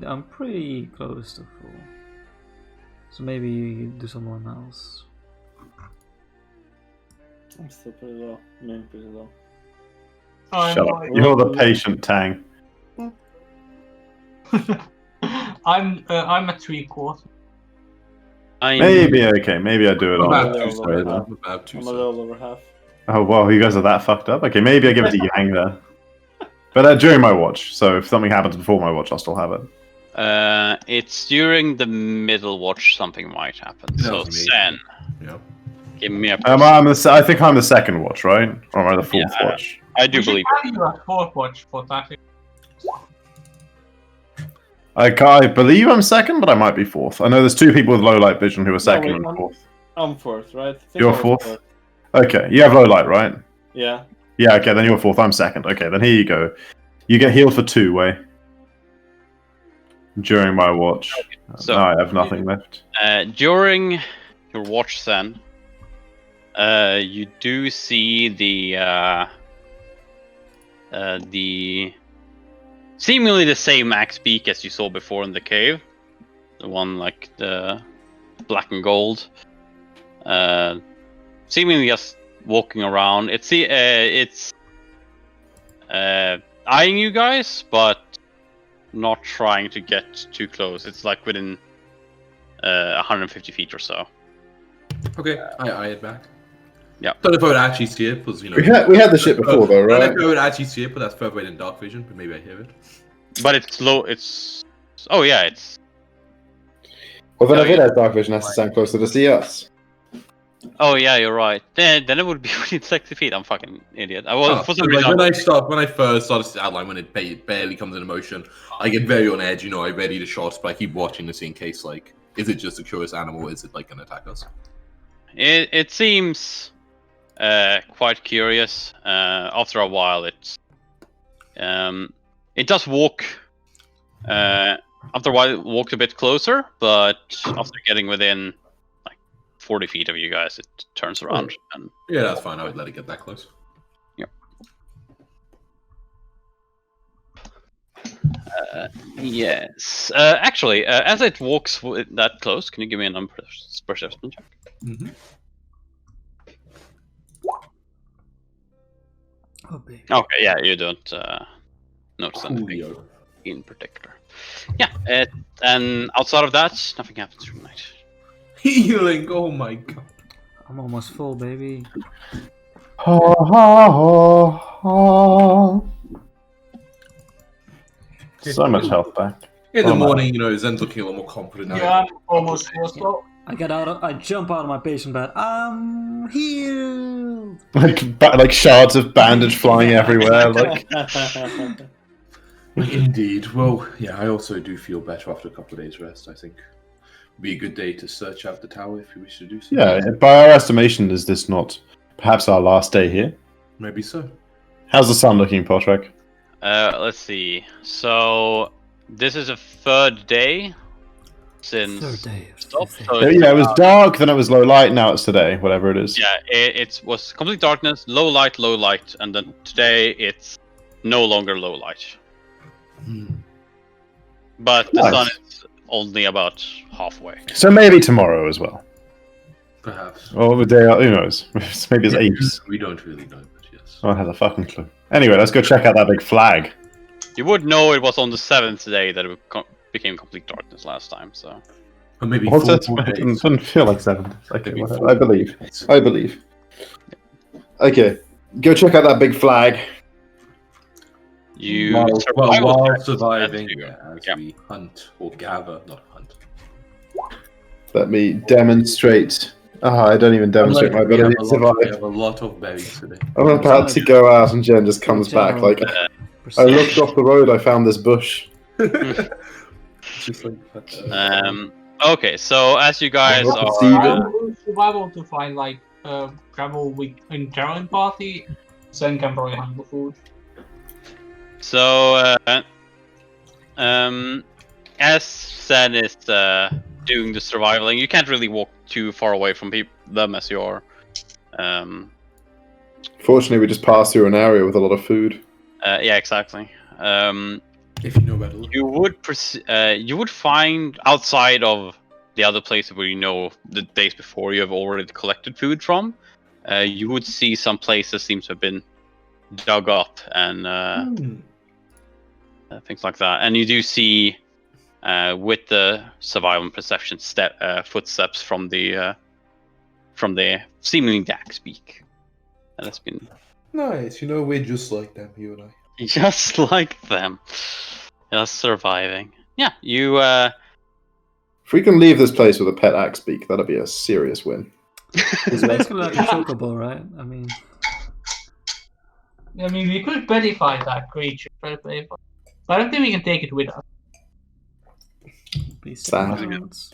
I'm pretty close to full. So maybe you do someone else. I'm still pretty low. I'm pretty low. Shut up. You're the patient Tang. I'm at 3/4. Maybe okay. Maybe I do it About on. two Sorry, sides. then. About two I'm a sides. little over half. Oh wow, you guys are that fucked up. Okay, maybe I give it to Yang there. But during my watch, so if something happens before my watch, I'll still have it. It's during the middle watch something might happen. That So was me. Sen, Yeah. Give me a. I think I'm the second watch, right? Or am I the fourth watch? I do We should believe. have you at 4th watch for that. I believe I'm second, but I might be fourth. I know there's two people with low light vision who are second wait, and fourth. I'm fourth, right? I think You're I was fourth? Okay, you have low light, right? Yeah. Yeah, okay, then you're fourth. I'm second. Okay, then here you go. You get healed for 2, Wei. During my watch. So- I have nothing left. During your watch, then, you do see the seemingly the same axe beak as you saw before in the cave, the one like the black and gold, seemingly just walking around. It's eyeing you guys, but not trying to get too close. It's like within 150 feet or so. Okay, I eye it back. Yeah. Don't know if I would actually see it, because, you know... We had the shit before, though, I don't know right? if I would actually see it, but that's further away than dark vision, but maybe I hear it. But it's low. It's oh yeah, it's Well, then Oh, if it yeah. has dark vision, it has to stand closer to see us. oh yeah, you're right. Then it would be within 60 feet. I'm fucking idiot. I was for some Like reason. when I first started to outline, when it barely comes into motion, I get very on edge. You know, I ready to shot, but I keep watching to see in case, like, is it just a curious animal? Is it like gonna attack us? It seems quite curious. After a while, it does walk. After a while, it walks a bit closer, but after getting within like 40 feet of you guys, it turns around and Yeah, that's fine. I would let it get that close. yes. Actually, as it walks that close, can you give me a number perception check? Mm-hmm. Oh, baby. Okay, yeah, you don't notice anything in particular. Yeah, and outside of that, nothing happens through the night. Healing. Oh my god. I'm almost full, baby. Ha ha ha ha. So much health back. In the Oh, man. morning, you know, Zen's looking a little more confident now. Yeah, I'm almost full. So I jump out of my patient bed. I'm healed. Like shards of bandage flying everywhere. Like Indeed. Well, yeah, I also do feel better after a couple of days rest. I think would be a good day to search out the tower if you wish to do so. yeah, by our estimation, is this not perhaps our last day here? Maybe so. How's the sun looking, Potrek? Let's see. So this is a third day since Third day of stop. the So Yeah, it was dark, then it was low light, now it's today, whatever it is. yeah, it was complete darkness, low light, and then today it's no longer low light. But the Nice. sun is only about halfway. So maybe tomorrow as well. Perhaps. Or the day, who knows? Maybe it's apes. We don't really know, but yes. No one has a fucking clue. Anyway, let's go check out that big flag. You would know it was on the 7th day that it became complete darkness last time. So Or maybe What's 4 it? more It days. doesn't feel like 7. Okay, Maybe whatever. 4. I believe. I believe. Okay, go check out that big flag. you While survival check surviving, as you- yeah, as yeah. we hunt or gather, not hunt. Let me demonstrate. I don't even demonstrate my We have ability a to lot- we survive. have a lot of berries today. I'm about to go out, and Jen just comes back like, I looked off the road, I found this bush. Just like Okay, so as you guys What are, Steven? survival to find like travel with in traveling party. Zen can probably handle food. so as Sen is doing the survivaling, you can't really walk too far away from them as you are. Fortunately, we just passed through an area with a lot of food. Yeah, exactly. if you know where to look. You would find outside of the other places where you know the days before you have already collected food from. You would see some places seem to have been dug up and things like that. And you do see with the survival and perception footsteps from the seemingly Dax speak. And that's been Nice. You know, we're just like them, you and I. just like them, just surviving. Yeah, you. If we can leave this place with a pet axe beak, that'll be a serious win. It's basically like a chocobo, right? I mean, we could pedify that creature. But I don't think we can take it with us. sounds.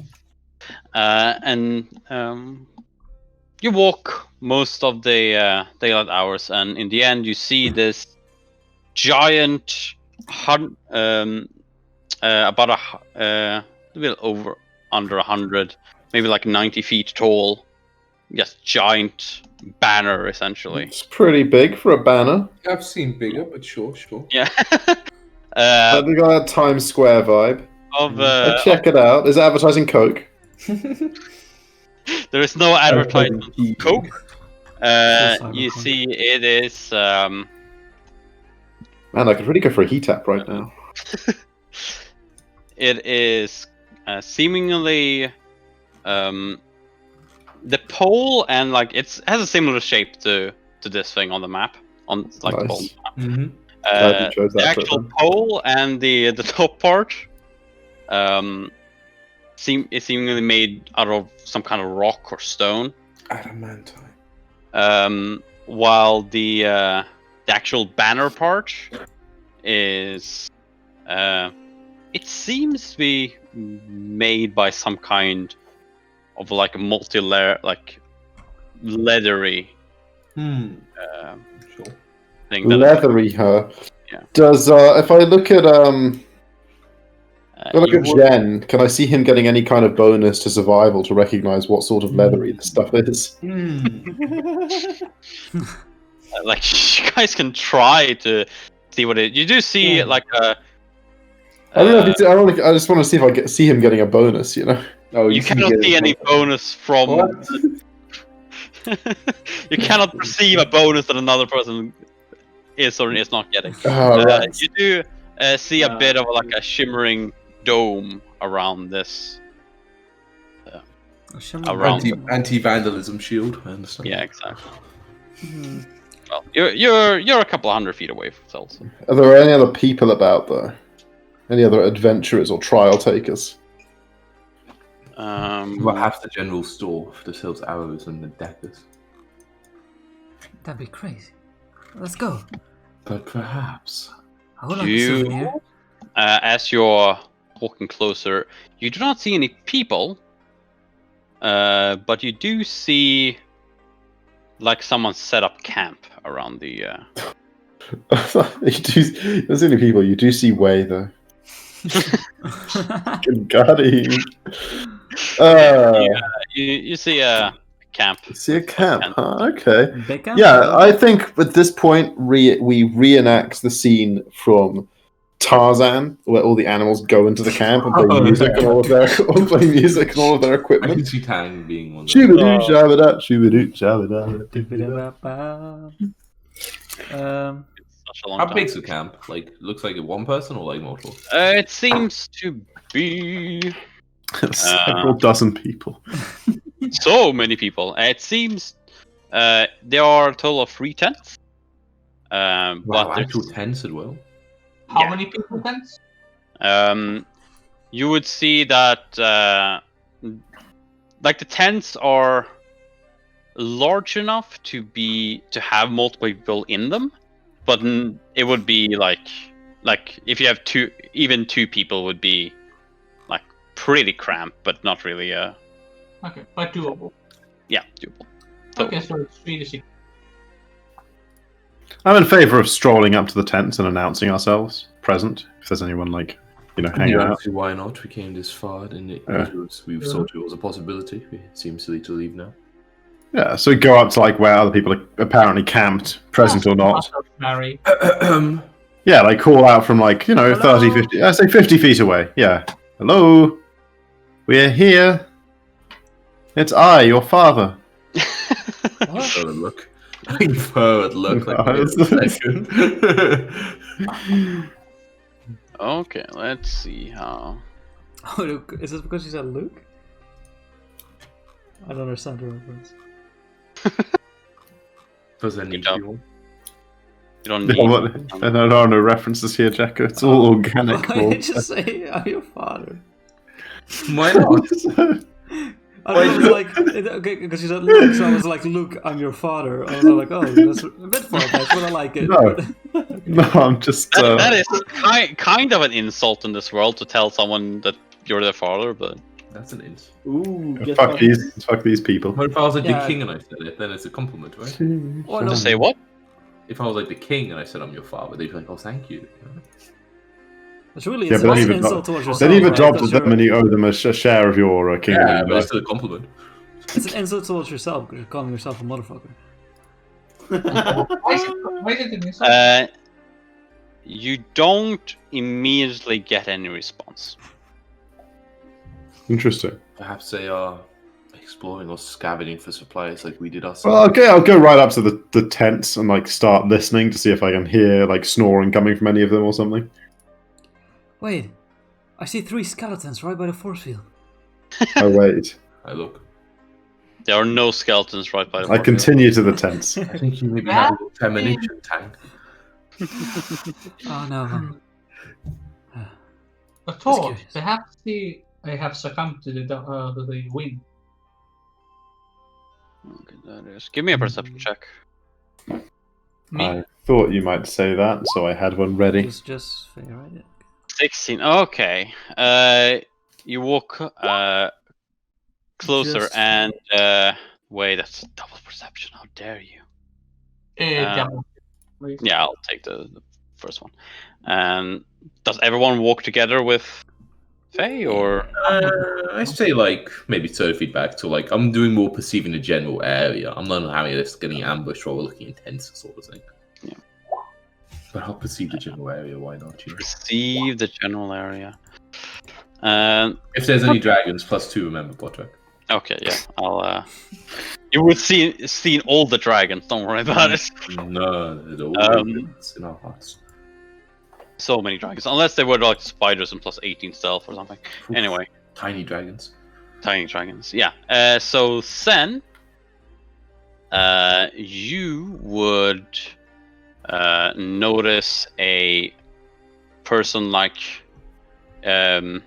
And you walk most of the daylight hours, and in the end, you see this giant, about a little over under 100, maybe like 90 feet tall, just giant banner, essentially. It's pretty big for a banner. I've seen bigger, but sure. Yeah. But they got that Times Square vibe. Check it out. Is it advertising Coke? There is no advertisement of Coke. You see, it is. Man, I could really go for a heat tap right now. It is seemingly the pole, and like it has a similar shape to this thing on the map, on like the pole map. Mm-hmm. The actual pole and the top part is seemingly made out of some kind of rock or stone. Adamantine. While the actual banner part is it seems to be made by some kind of like a multi-layer, like leathery Sure. thing. That Leathery, huh? Yeah. Does if I look at you would- Jen, can I see him getting any kind of bonus to survival to recognize what sort of leathery this stuff is? like you guys can try to see what it. You do see like a. I don't know. If I just want to see if I see him getting a bonus. You know. Oh, You cannot see any bonus from. You cannot perceive a bonus that another person is or is not getting. Right. You do see a bit of like a shimmering dome around this. Around. Anti-vandalism shield. I understand. Yeah, exactly. Well, you're a couple of 100 feet away from cells. Are there any other people about though? Any other adventurers or trial takers? About half the general store that sells arrows and the daggers. That'd be crazy. Let's go. But perhaps. I would like a souvenir. As you're walking closer, you do not see any people, but you do see like someone set up camp around the. You don't see any people. You do see Way though. Got him. You see a camp. See a camp, huh? Okay. Big camp? Yeah, I think at this point we reenact the scene from Tarzan, where all the animals go into the camp and play music and all of their I equipment. can see Tang being one of Shoo-ba-doo, shabba-da, shoo-ba-doo, shabba-da. Such a long How time. big's the camp? Like, looks like one person or like multiple? It seems to be Several dozen people. so many people. It seems there are a total of 3 tents. Wow, But actual tents as well. How Yeah. many people then? you would see that like the tents are large enough to have multiple people in them, but it would be like if you have two people would be like pretty cramped, but not really Okay, but doable. yeah, doable. So, Okay, so it's 3 to 6. I'm in favour of strolling up to the tents and announcing ourselves present. If there's anyone hanging Yeah, out. actually, why not? We came this far, and we thought it was a possibility. It seems silly to leave now. Yeah, so go up to where other people are apparently camped, present or not. Mary. Yeah, call out from 30, 50. I say 50 feet away. Yeah. Hello. We're here. It's I, your father. Forward look. Forward look. Like, wait a second. okay, let's see how. Oh, Luke. Is this because you said Luke? I don't understand the reference. Does that need Good job. to be one? You don't There need. are no references here, Jacko. It's all organic. Why did you just say I'm your father? Why not? I was like, okay, because you said Luke, so I was like, Luke, I'm your father. I was like, oh, that's a bit far-fetched, but I like it. No. No, I'm just. That is kind of an insult in this world to tell someone that you're their father, but That's an int. Ooh, get Fuck fucked. these people. But if I was like Yeah. the king and I said it, then it's a compliment, right? Well, to no, say what? If I was like the king and I said I'm your father, they'd be like, oh, thank you. it's really Yeah, it's but also then an you've insult towards yourself. Then you've right? adopted 'Cause them and you owe them a share of your kingdom. Yeah, you but know? it's still a compliment. It's an insult towards yourself because you're calling yourself a motherfucker. Why is it an insult? You don't immediately get any response. Interesting. Perhaps they are exploring or scavenging for supplies like we did Well, ourselves. okay, I'll go right up to the tents and like start listening to see if I can hear like snoring coming from any of them or something. Wait, I see 3 skeletons right by the force field. Oh wait, I look. There are no skeletons right by the I portal. continue to the tents. I think you maybe have a little premonition tank. Oh no. A thought. curious. Perhaps they have succumbed to the wind. Okay, that is. Give me a perception check. Me? I thought you might say that, so I had one ready. It's just fair, right? 16. Okay. You walk closer Just- and wait, that's double perception. How dare you? Devil. Yeah, I'll take the first one. Does everyone walk together with Faye, or I say like maybe 30 feet back to like I'm doing more perceiving the general area. I'm not having this getting ambushed while we're looking intense sort of thing. Yeah. But I'll perceive the general area. Why not? You know? perceive the general area? If there's any dragons, +2. Remember, Potter. Okay, yeah, I'll. You would seen all the dragons. Don't worry about it. No, there's always in our hearts. So many dragons, unless they were like spiders and +18 stealth or something. Oof. Anyway, Tiny dragons. tiny dragons. Yeah. So Sen, you would notice a person like in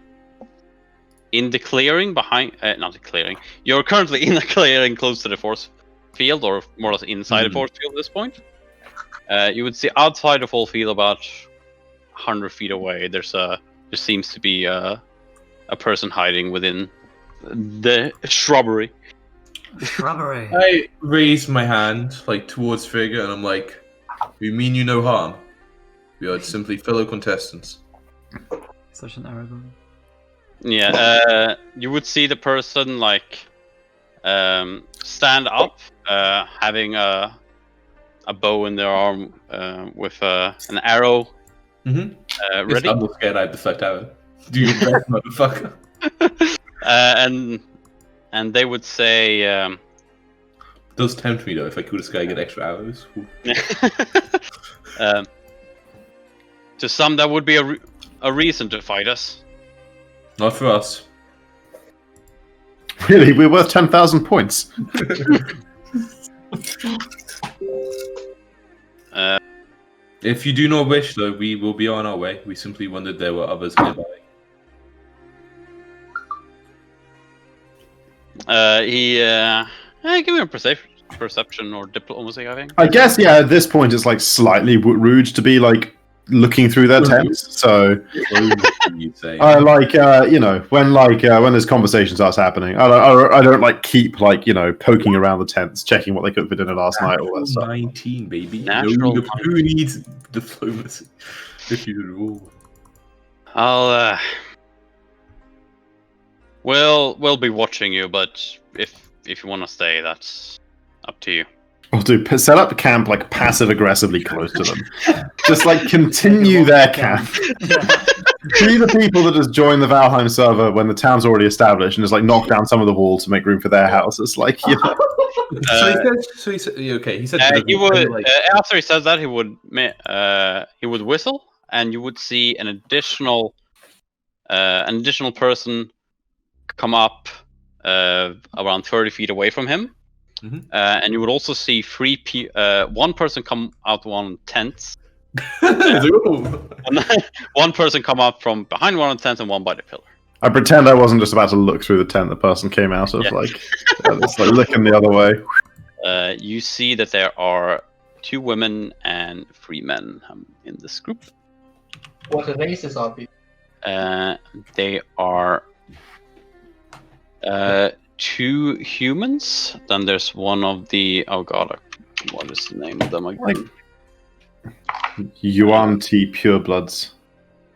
the clearing behind, not the clearing. You're currently in a clearing close to the force field, or more or less inside the force field at this point. You would see outside the full field, about 100 feet away. There seems to be a person hiding within the shrubbery. Shrubbery. I raise my hand like towards Frigga, and I'm like, "We mean you no harm. We are simply fellow contestants." Such an arrogant. Yeah, you would see the person like stand up, having a bow in their arm, with an arrow ready. I'm scared I deflect arrow. Do your best, motherfucker. And they would say, Does tempt me though. If I kill this guy, I get extra arrows. Ooh. to some that would be a reason to fight us. Not for us. Really, we're worth 10,000 points. If you do not wish, though, we will be on our way. We simply wondered there were others nearby. Give me a perception or diplomacy, I think. I guess, yeah, at this point it's like slightly rude to be like looking through their tents. So You'd say. I like, when this conversation starts happening, I don't like keep like poking around the tents, checking what they cooked for dinner last night, all that stuff. 19, baby. Natural No, who needs diplomacy? If you rule. I'll we'll be watching you, but if you want to stay, that's up to you. I'll set up camp like passive aggressively close to them. Just like continue their camp. Be the people that just join the Valheim server when the town's already established and just like knock down some of the walls to make room for their house. It's like So he said, okay. He said he would after he says that he would whistle, and you would see an additional person come up around 30 feet away from him. Mhm. And you would also see one person come out one tent. Ooh. One person come up from behind one of the tents and one by the pillar. I pretend I wasn't just about to look through the tent the person came out of, just like looking the other way. You see that there are 2 women and 3 men in this group. What races are these? They are 2 humans. Then there's one of the what is the name of them again? Yuan T purebloods.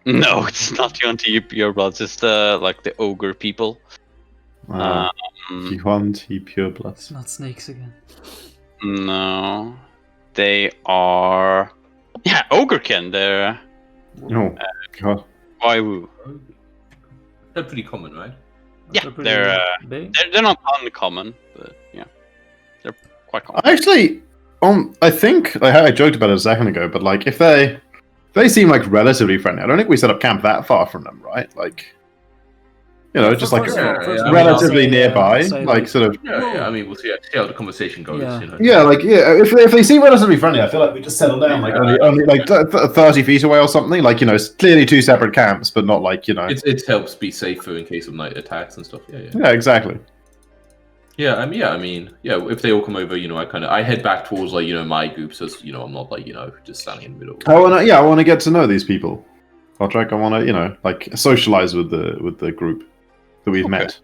No, it's not the anti-purebloods. It's the ogre people. Yuan T purebloods. It's not snakes again. No, they are. Yeah, ogrekin. They're Oh god. Waiwu. They're pretty common, right? Yeah, pretty they're big. they're not uncommon, but yeah, they're quite common. Actually, I think I joked about it a second ago, but like if they seem like relatively friendly. I don't think we set up camp that far from them, right? Like, you know, just like First of all, relatively say, nearby, say, like sort of. Yeah. I mean, we'll see how the conversation goes. Yeah. You know? Yeah, like if they seem relatively friendly, I feel like we just settle down like only like 30 feet away or something. Like, you know, it's clearly 2 separate camps, but not like, you know. It helps be safer in case of night attacks and stuff. Yeah. Yeah, exactly. Yeah, I mean, if they all come over, you know, I head back towards like, you know, my group, so you know, I'm not like, you know, just standing in the middle. I want to get to know these people. Podrick, I want to, you know, like socialize with the group that we've met.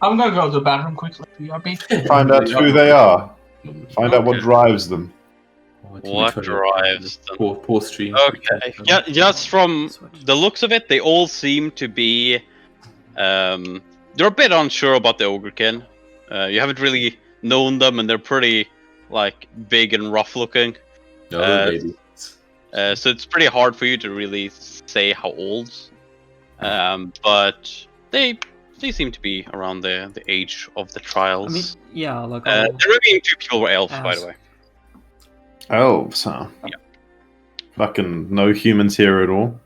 I'm gonna go to the bathroom quickly. BRB. Find out who they are. Find out what drives them. What drives them? Poor stream. Okay. Yeah, just from the looks of it, they all seem to be. They're a bit unsure about the ogrekin. You haven't really known them, and they're pretty like big and rough looking. No, baby. So it's pretty hard for you to really say how old. But they seem to be around the age of the trials. I mean, yeah, like the remaining 2 people were elves, by the way. Oh, so fucking no humans here at all.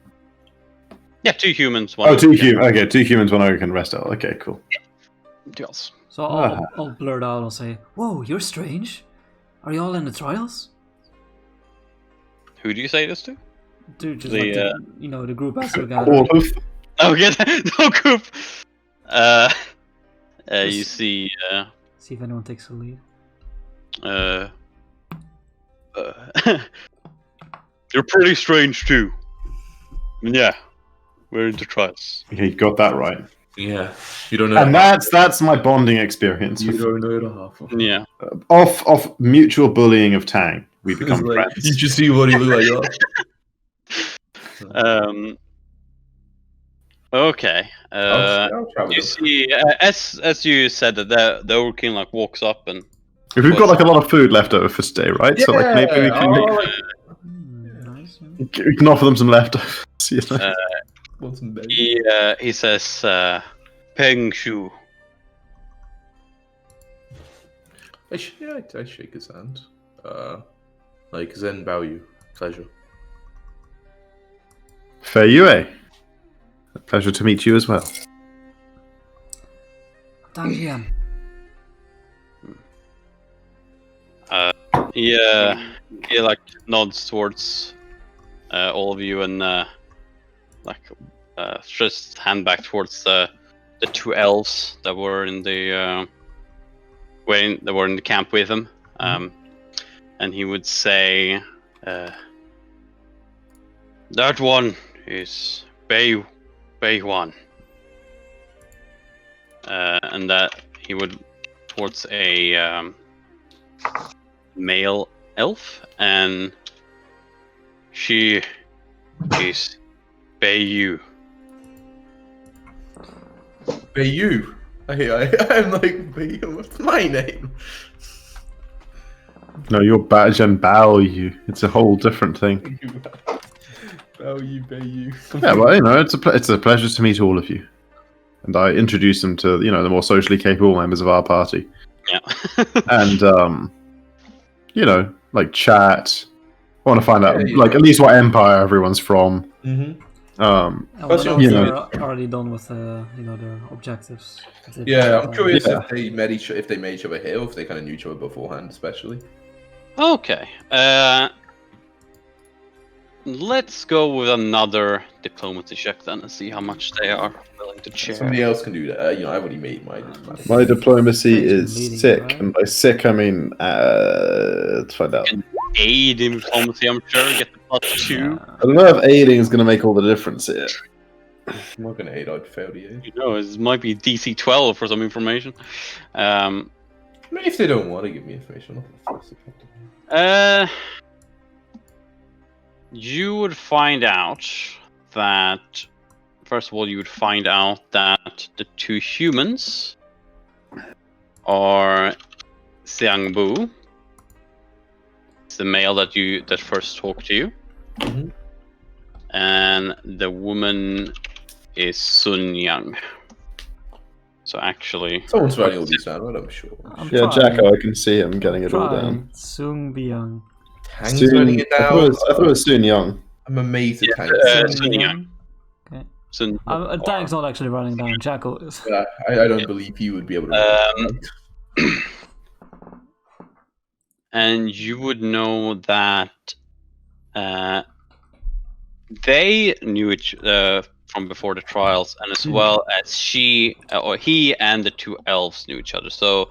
Yeah, 2 humans. 1 Oh, 2 ogrekin. humans. Okay, 2 humans, 1 ogre, rest out. Okay, cool. Two elves. So I'll blurt out. I'll say, "Whoa, you're strange. Are you all in the trials?" Who do you say this to? Dude, just The, like you know, the group has to All gather. of Oh, yeah, no group. You see. See if anyone takes the lead. You're pretty strange too. Yeah, we're into trials. Yeah, you got that right. Yeah, you don't know. And that's my bonding experience. You don't know the half of it. Yeah. Off mutual bullying of Tang, we become Like, friends. you just see what he look like. Okay. I'll travel You them. see, as you said, that the Ogre King like walks up and We've got like a lot of food left over for today, right? So like maybe we can Nice. we can offer them some leftovers. You know? Want some baby? he says, "Peng Shu." I shake his hand. Like Zen Bao pleasure. Fair Yue. A pleasure to meet you as well. Thank you. He like nods towards all of you and just hand back towards the 2 elves that were in the camp with him. And he would say, "That one is Bei Wan," and that he would towards a male elf, and she is Bayu. Bayu. I'm like, Bayu, what's my name? No, you're Bajan Bao you. It's a whole different thing. Bayu. Yeah, well, you know, it's a pleasure to meet all of you. And I introduce them to, you know, the more socially capable members of our party. Yeah. And you know, like chat. I want to find out, Yeah, like, at least what empire everyone's from. Mm-hmm. You You know- are already done with you know, their objectives. Yeah, I'm curious Yeah. if they met each other here, or if they kind of knew each other beforehand, especially. Okay. Let's go with another diplomacy check then and see how much they are willing willing to share. Somebody else can do that. You know, I've already made my. My diplomacy He's been is leading, sick, right? and by sick I mean let's find out. Aid in diplomacy, I'm sure. Get the +2. Yeah. I don't know if aiding is going to make all the difference here. I'm not going to aid. I'd fail the aid. You know, it might be DC 12 for some information. I mean, if they don't want to give me information, I'm not going to force it. You would find out that, first of all, you would find out that the 2 humans are Xiang Bu. It's the male that first talked to you. Mhm. And the woman is Sun Yang. So actually, Someone's writing all these down, right? I'm sure. I'm Yeah, trying. Jacko, I can see him getting it all down. Trying. Sung Byung. Tang's writing it I down. thought it was Soon Young. I'm amazed at Tang. Sun Yang. Okay. Sun. Tang's not actually running down. Jackal is. I don't believe he would be able to. And you would know that they knew each from before the trials, and as well as he and the 2 elves knew each other. So,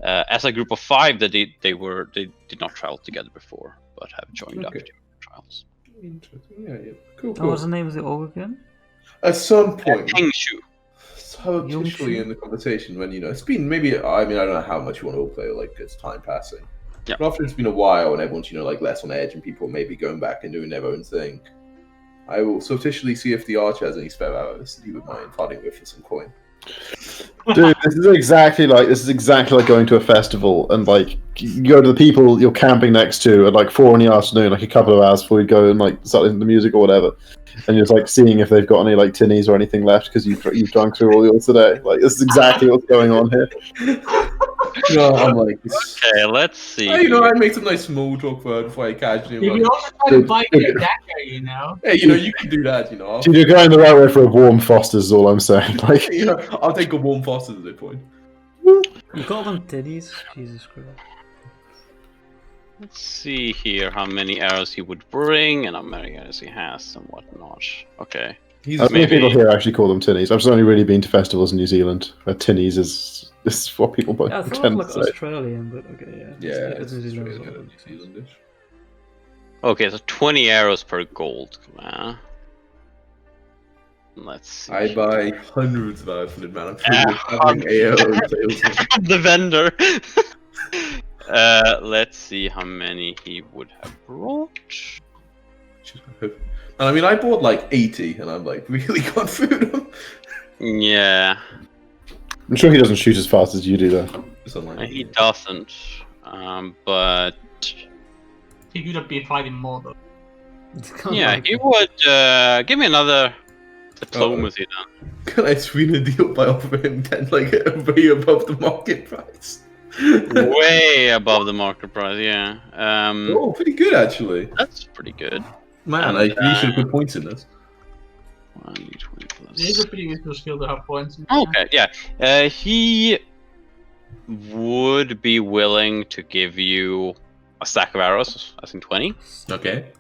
as a group of 5, they did not travel together before, but have joined up Okay. during the trials. Interesting. Yeah. Cool. What was the name of the orc again? At some point, Hengshu. surreptitiously in the conversation, when it's been maybe. I mean, I don't know how much you want to play. Like it's time passing. Yeah. But after it's been a while and everyone's like less on edge and people maybe going back and doing their own thing, I will surreptitiously see if the archer has any spare arrows that he would mind parting with for some coin. Dude, this is exactly like going to a festival and like you go to the people you're camping next to at like 4 in the afternoon, like a couple of hours before you go and like start listening to music or whatever, and you're just like seeing if they've got any like tinnies or anything left because you've drunk through all yours today. Like this is exactly what's going on here. No, I'm like, Okay, let's see. I make some nice small talk before I casually. You can also try to buy a dagger, Hey, you can do that. Dude, you're going the right way for a warm Foster's is all I'm saying. Like, I'll take a warm Foster at this point. You call them titties? Jesus Christ. Let's see here how many arrows he would bring and how many arrows he has and whatnot. Okay. He's I think maybe- people here actually call them tinnies. I've just only really been to festivals in New Zealand where tinnies is what people Yeah, I thought tend like to say. Australian, but okay, yeah. yeah, It's New Zealand as well. New Zealandish. Okay, so 20 arrows per gold. Let's see. I buy hundreds of arrows from the man. I'm Ah, having AO sales. the vendor. Let's see how many he would have brought. I mean, I bought like 80, and I'm like really can't food them. Yeah, I'm sure he doesn't shoot as fast as you do, though. It's online. he doesn't. But He could have been fighting more though. It's kind of yeah, like- he would give me another diplomacy then. Can I sweeten a deal by offering him 10, like way above the market price? Way above the market price. Yeah. Oh, pretty good actually. That's pretty good. Man, And, you should have put points in this. 1d20 plus. It is a pretty useful skill to have points. Okay, yeah. He would be willing to give you a stack of arrows, as in 20. Okay.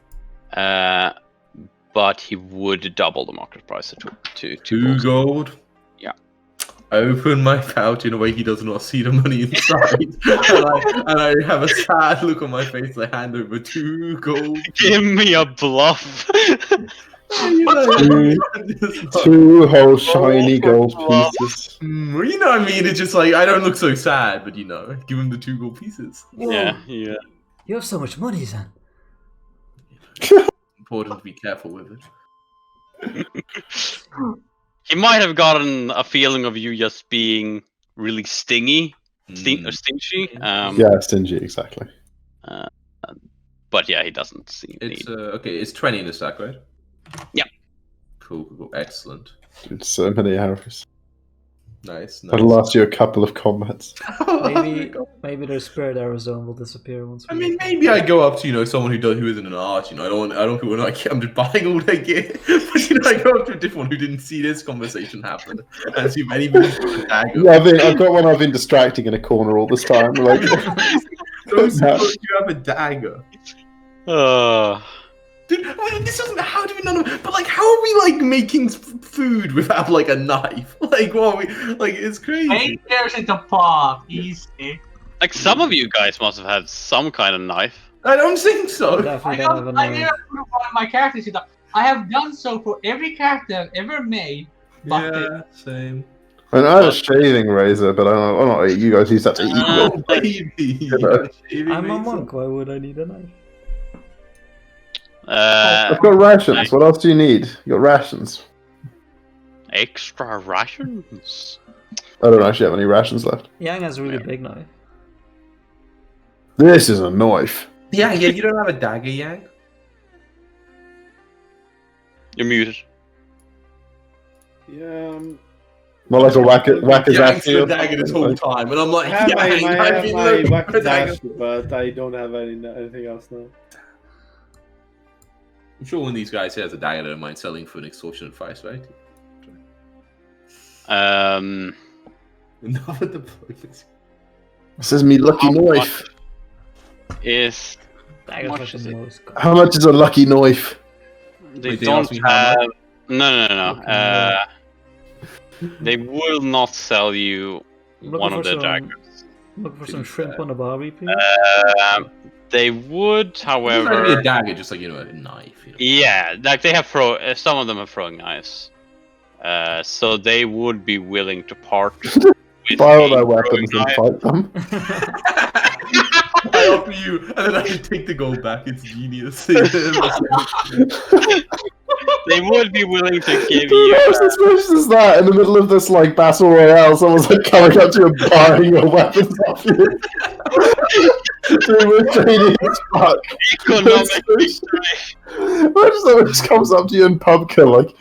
But he would double the market price to 2 gold. Yeah. I open my pouch in a way he does not see the money inside, and I have a sad look on my face. I hand over 2 gold. Give me a bluff. Two whole shiny gold Well, pieces. You know what I mean? It's just like I don't look so sad, but give him the 2 gold pieces. yeah. You have so much money, Zan. Important to be careful with it. He might have gotten a feeling of you just being really stingy, or Mm. stingy. Yeah, stingy, exactly. But yeah, he doesn't see It's need. okay. It's 20 in the stack, right? Yeah. Cool. Excellent. Dude, so many arrows. Nice. That'll last you a couple of combats. Maybe their spirit arrow zone will disappear once. I mean, maybe I go up to someone who isn't an archer. I don't feel like I'm just buying all their gear. But I go up to a different one who didn't see this conversation happen and see if anybody's got a dagger. Yeah, I've got one I've been distracting in a corner all this time. Like, Those you have a dagger. Dude, this doesn't. How do we none of? But like, how are we like making food without like a knife? Like, what? Are we like, it's crazy. 8 years in the pot, easy. Like some of you guys must have had some kind of knife. I don't think so. Definitely I don't have a never knife. put one of my characters in that. I have done so for every character I've ever made. But Yeah, same. I mean, I had a shaving razor, but I don't know. You guys use that to eat. Uh, Baby. I'm a monk. Why would I need a knife? I've got rations. What else do you need? You got rations. Extra rations. I don't actually have any rations left. Yang has a really big knife. This is a knife. Yeah, you don't have a dagger, Yang? You're muted. Yeah. More like a whack-a-zack Yang's the dagger this whole time, and I'm like, I have my Yang, look, whack the dagger. dash, but I don't have anything else now. I'm sure one of these guys has a dagger they don't mind selling for an extortionate price, right? Enough with the points. This is me lucky knife. Is Dagger's much like is the it? most. How much is a lucky knife? they Wait, they don't asked me how have. No. They will not sell you Looking one for of the some- daggers. Look for some shrimp on a barbie, please. They would, It doesn't have to be however. a dagger, just like, a knife. Yeah, like they have some of them have throwing knives. So they would be willing to part with Fire a their throwing weapons and knife. fight them. I offer you, and then I can take the gold back. It's genius. They would be willing to give Who you. knows as much as that in the middle of this like battle royale? Someone's like coming up to you and buying your weapons off you. Dude, we're shady as fuck. Economic That's- victory. Imagine someone just comes up to you in pubco like,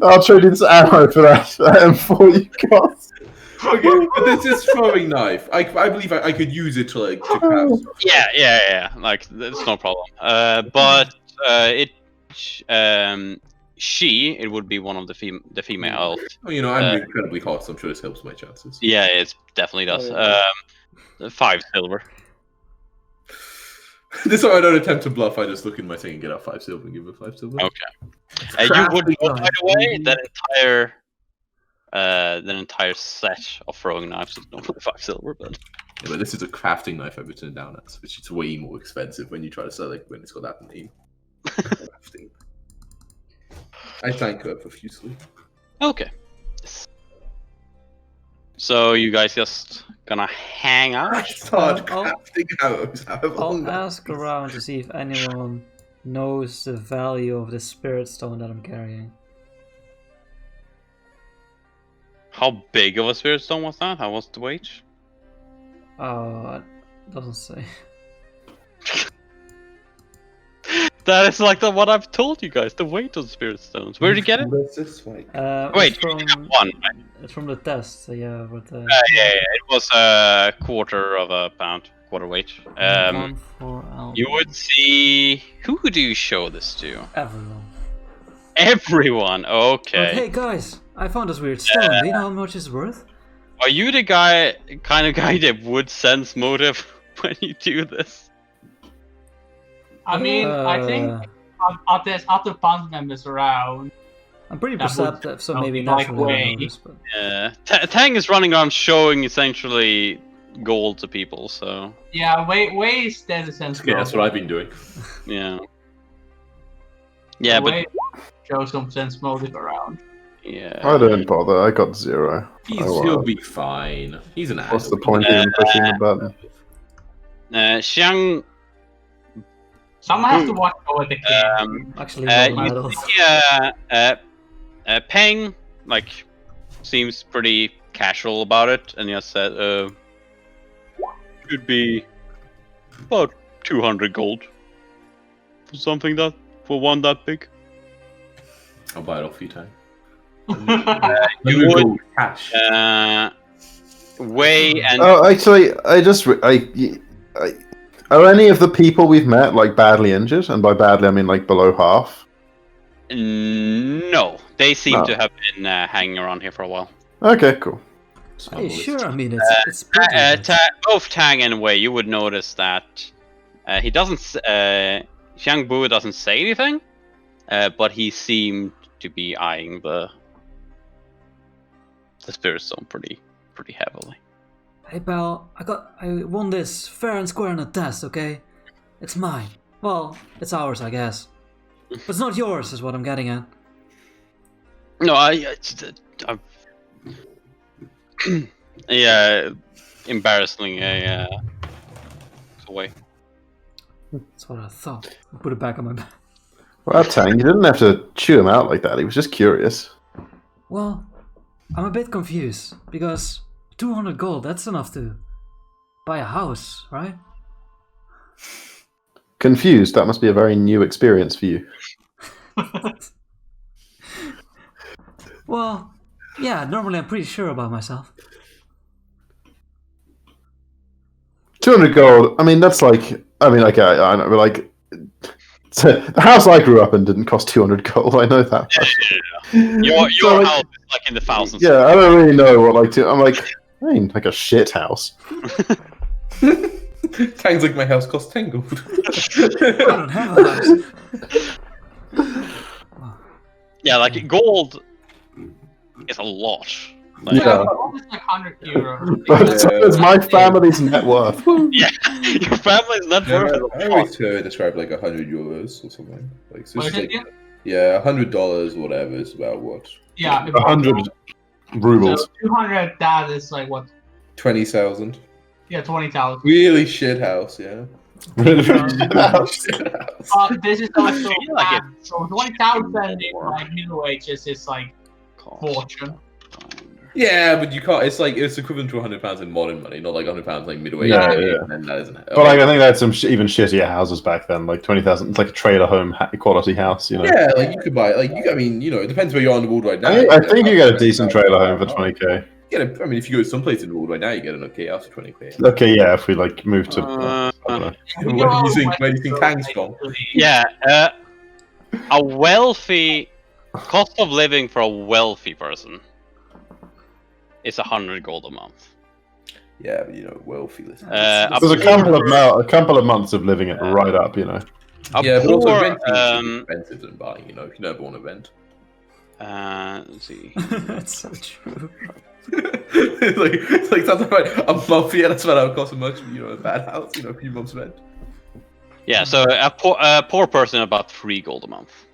I'll trade you this ammo for that M4 you got. Okay, but this is throwing knife. I believe I could use it to craft. Yeah. Like that's no problem. But it would be one of the female elf. Well, I'm incredibly hot, so I'm sure this helps my chances. Yeah, it definitely does. Oh, yeah. 5 silver. This time I don't attempt to bluff. I just look in my thing and get out 5 silver and give it 5 silver. Okay. You would know, by the way, that entire set of throwing knives is normally 5 silver, but Yeah, but this is a crafting knife I've written it down as, which is way more expensive when you try to sell it when it's got that name. Crafting. I thank her profusely. okay. So you guys just gonna hang I out? start I'll- crafting arrows. However long I'll that ask around to see if anyone knows the value of the spirit stone that I'm carrying. How big of a spirit stone was that? How was the weight? Oh, it doesn't say. That is like what I've told you guys. The weight of spirit stones. Where did you get it? Where's this like? Wait, it's you from, got one. Right? it's from the test, so yeah, but Yeah. It was a quarter of a pound, quarter weight. 1 for Alpha. You would see. Who do you show this to? Everyone. Everyone. Okay. But hey guys, I found this weird stone. Do you know how much it's worth? Are you the kind of guy that would sense motive when you do this? I mean, I think there's other band members around. I'm pretty That would perceptive, so maybe be like naturally I way. notice, but Yeah. Tang is running around showing essentially gold to people. So Yeah, way is there a sense. Yeah, that's what I've been doing. yeah. Yeah, but Way show some sense motive around. yeah. I don't bother. I got 0. He'll be fine. He's an What's the adult. point in pushing the button? Xiang. Someone has to watch over the kid. actually no You medals. see, Peng seems pretty casual about it, and just said, "Could be about 200 gold for one that big." I'll buy it off you, Tang. You You would- go cash. Wei and Oh, actually, are any of the people we've met like badly injured? And by badly, I mean like below half. no, they seem No. to have been hanging around here for a while. Okay, cool. Are you sure? I mean, it's pretty. Both Tang and Wei, you would notice that he doesn't. Xiang Bu doesn't say anything, but he seemed to be eyeing the spirit stone pretty heavily. Hey pal, I won this fair and square in a test, okay? It's mine. Well, it's ours, I guess. But it's not yours, is what I'm getting at. No, yeah, embarrassingly, away. That's what I thought. I'll put it back on my back. Well, Tang, you didn't have to chew him out like that. He was just curious. Well, I'm a bit confused, because 200 gold, that's enough to buy a house, right? Confused? That must be a very new experience for you. Well, yeah, normally I'm pretty sure about myself. 200 gold, I mean, that's like... I mean, like, I know, but like... The house I grew up in didn't cost 200 gold, I know that. Your So, like, house is like in the thousands. Yeah, I don't really know what, like, I'm like... I mean, like a shit house. Tang's like, my house costs 10 gold. I don't have a house. Yeah, like gold is a lot. Like, Yeah. Almost like 100 euros. But so is my family's net worth. yeah, your family's not Yeah, worth I always heard describe like 100 euros or something. Like, so What it's is like, it? yeah, $100 or whatever is about what? Yeah, 100 rubles. So 200, that is like what? 20,000. Yeah, 20,000. Really shit house, yeah. Really? Shit house. This is also feel like so 20,000 in like Middle Ages is like fortune. Yeah, but you can't. It's like it's equivalent to £100 in modern money, not like £100 like middle age. Yeah, yeah. And that isn't. But like, I think they had some even shittier houses back then, like 20,000. It's like a trailer home quality house, you know. Yeah, like you could buy. Like you, I mean, you know, it depends where you are in the world right now. I think you get a decent trailer home for 20k. I mean, if you go someplace in the world right now, you get an okay house for 20k. Okay, yeah, if we like move to. I don't know. Where do you think? Where do you think Tang's gone? Yeah, a wealthy cost of living for a wealthy person is 100 gold a month. Yeah, but you know, wealthy. Listen. There's a couple of months of living it right up, you know. Yeah, but also poor, renting is expensive than buying. You know, if you never want to rent. let's see. That's so true. it's like something like a month. Yeah, that's what I would cost a much. You know, a bad house. You know, a few months rent. Yeah, so a poor person about 3 gold a month.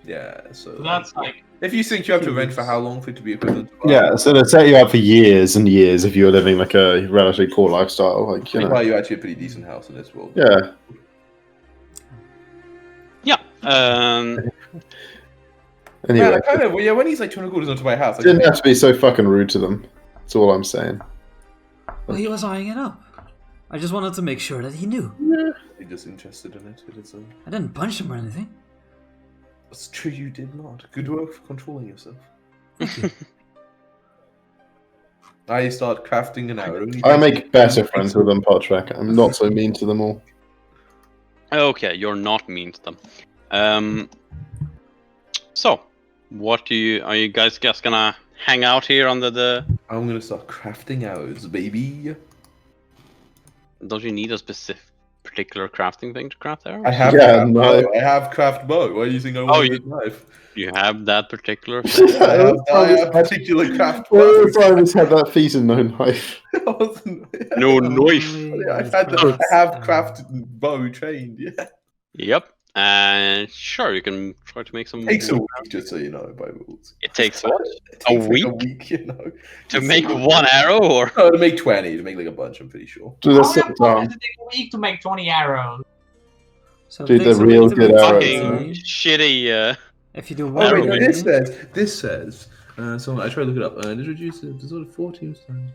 Yeah, so That's like if you think you have to rent for how long for it to be equivalent to Yeah, so they'd set you up for years and years if you were living like a relatively poor lifestyle, like you you know. buy you actually a pretty decent house in this world. Yeah. Yeah. Anyway, Yeah, I kind of. Yeah, when he's like 200 gold is not to buy a house. Didn't have to be so fucking rude to them. That's all I'm saying. Well, he was eyeing it up. I just wanted to make sure that he knew. You're just interested in it. It's I didn't punch him or anything. It's true, you did not. Good work for controlling yourself. Now you start crafting an arrow. I make better friends with them, Potrek. I'm not so mean to them all. Okay, you're not mean to them. So, are you guys just gonna hang out here under the... I'm gonna start crafting arrows, baby. Don't you need a particular crafting thing to craft arrows? I have craft bow. I have craft bow. Why do you think I want a knife? You have that particular thing? I have particular craft bow. All the time he's had that feat and no knife. No knife. I have craft bow trained, yeah. Yep. And sure, you can try to make some... It takes a week, just so you know, by rules. It takes what? It takes A week? Like a week, you know. To make one arrow, or... No, to make 20, to make like a bunch, I'm pretty sure. Do how this long sometime. does it take a week to make 20 arrows? So it Dude, takes they're a week real to good make arrows, Fucking shitty... If you do Oh, one wait, no, arrow, this says, so I tried to look it up, this reduces sort of 14 times.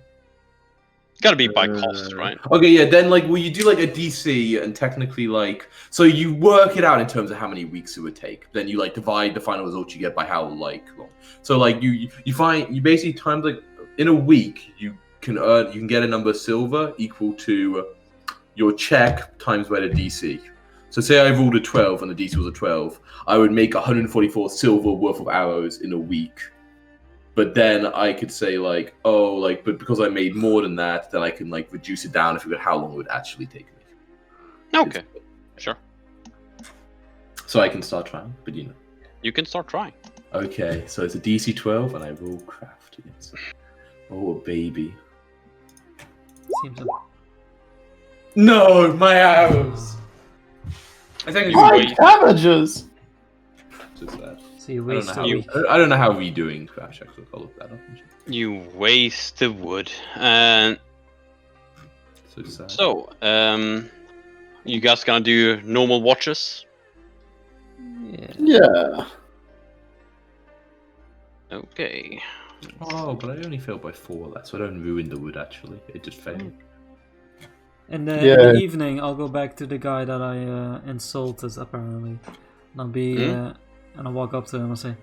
Gotta be by cost, right? Okay, yeah, then like, well, you do like a DC and technically like, so you work it out in terms of how many weeks it would take. Then you like divide the final result you get by how like long. So like you basically times like in a week you can get a number of silver equal to your check times by the DC. So say I rolled a 12 and the DC was a 12, I would make 144 silver worth of arrows in a week. But then I could say like, oh, like, but because I made more than that, then I can like reduce it down and figure out how long it would actually take me. Okay, sure. So I can start trying, but you know. You can start trying. Okay, so it's a DC 12, and I roll craft against. Oh, baby. Seems a... No, my arrows. I think wait. Cabbages! so sad. So you I don't waste know a how week. I don't know how redoing craft checks look. I'll look that up. You waste the wood. And So sad. so, you guys gonna do normal watches? Yeah. Yeah. Okay. Oh, but I only failed by 4 less, so I don't ruin the wood actually. It just failed. In Yeah. the evening, I'll go back to the guy that I insulted, apparently. And I'll be, and I'll walk up to him and say,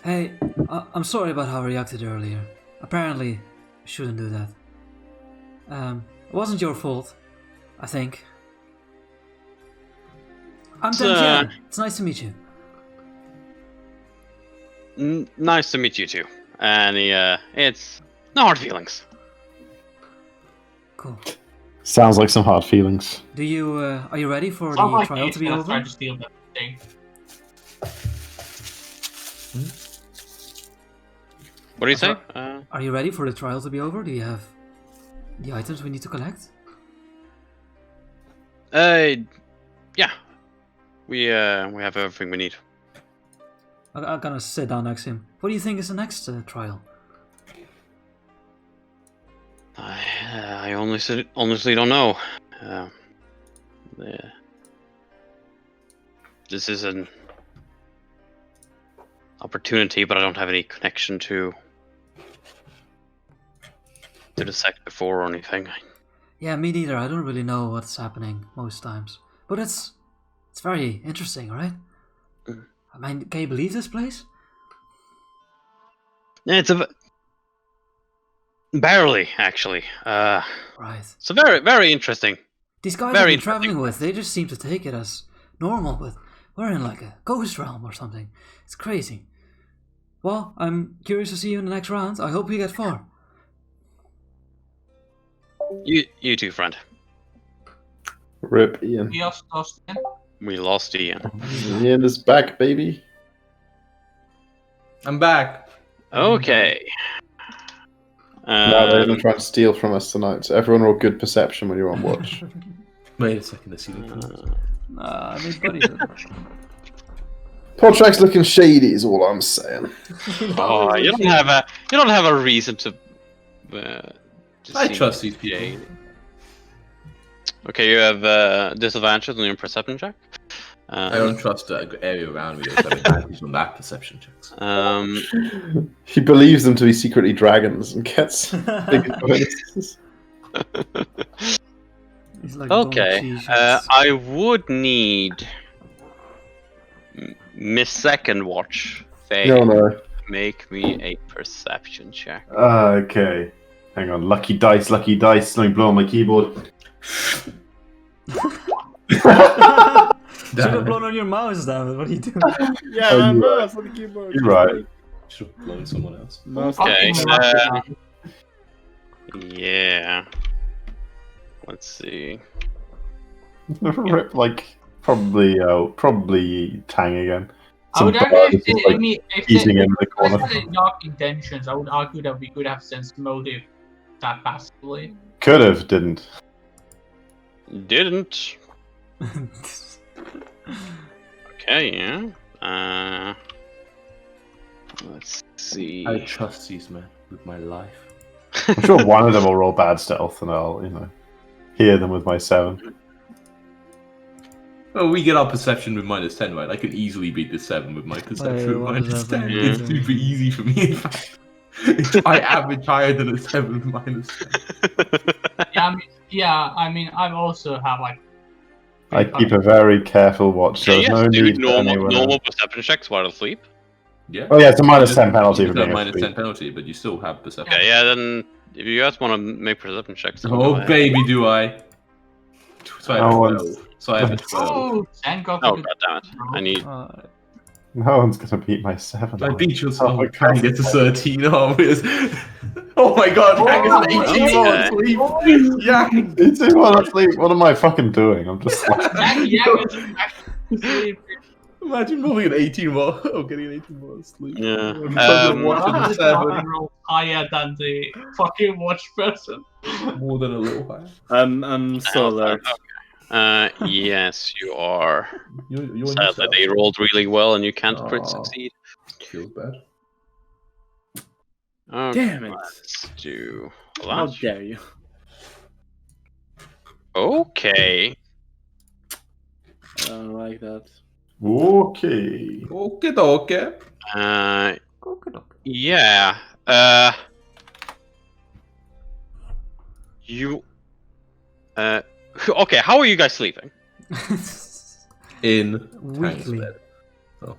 "Hey, I'm sorry about how I reacted earlier. Apparently, I shouldn't do that. It wasn't your fault, I think. I'm Tanjian. It's nice to meet you." Nice to meet you too. And it's no hard feelings. Cool. Sounds like some hard feelings. Do you, are you ready for Sounds the like trial he's to be gonna try over? to steal that thing. What do you say? Are you ready for the trial to be over? Do you have the items we need to collect? Yeah. We have everything we need. I'm gonna sit down next to him. What do you think is the next trial? I honestly don't know. This is an opportunity, but I don't have any connection to the sect before or anything. Yeah, me neither. I don't really know what's happening most times, but it's very interesting, right? I mean, can you believe this place? Yeah, it's barely actually. Right. So very interesting. These guys Very I've been traveling with, they just seem to take it as normal, but we're in like a ghost realm or something. It's crazy. Well, I'm curious to see you in the next round. I hope we get far. You too, friend. Rip Ian. We just lost him. We lost Ian. Ian is back, baby. I'm back. Okay. Now they're going to try and steal from us tonight. So everyone roll good perception when you're on watch. Wait a second, let's see the Nah, I mean, buddies. Podtrack's looking shady is all I'm saying. Oh, you don't have a reason to. I seem trust these people. shady. Okay, you have disadvantage on your perception check. I don't trust the area around me. There's advantage on that perception checks. He believes them to be secretly dragons and gets big bonuses. He's like Okay, Don Cheeses. I would need Miss Second Watch. Faye, No, no. make me a perception check. Okay. Hang on. Lucky dice. Let me blow on my keyboard. Should have blown on your mouse, damn it. What are you doing? Yeah, Oh, I'm you're right. mouse on the keyboard. You're right. Should have blown someone else. Mouse Okay, Fucking yeah. Let's see. Rip, like, probably Tang again. I would Some argue bard if is just, they, I like, mean, if easing they in the corner. had dark intentions, I would argue that we could have sensed motive that passively. Could have, didn't. Didn't. Okay, yeah. Let's see. I trust these men with my life. I'm sure one of them will roll bad stealth, and I'll, hear them with my 7. Well, we get our perception with -10, right? I could easily beat the 7 with my perception what with does that -10. mean? It's super easy for me. In fact, I average higher than a 7 with -10. I mean, I also have like. I keep a very careful watch, so Yeah, there's you no have to need do for anyone. normal perception checks while asleep. Yeah. Oh yeah, it's a -10 penalty for It's a being asleep. -10 penalty, but you still have perception. Okay, yeah, then if you guys want to make perception checks, then go Oh ahead. baby, do I? So I have No a one's- 12. So I have a 12. Oh, thank God. Oh for god damn it! I need. No one's gonna beat my 7. I beat your Oh oh, my Kang God. gets a 13. Oh, oh my god, Kang is an 18 okay. on sleep. Yeah. You two want to sleep? What am I fucking doing? I'm just like... Yeah, Imagine rolling an 18 while getting an 18 while asleep. Yeah. Watch How at did the the 7. roll higher than the fucking watch person? More than a little higher. I'm so alert. Yes, you are. You're on Sadly, yourself. they rolled really well, and you can't crit Aw. succeed. Feels bad. Okay, Damn it. let's do How that. dare you? Okay. I don't like that. Okay. Okay. Yeah. You. Okay. How are you guys sleeping? In Weekly. Tank's bed. Oh.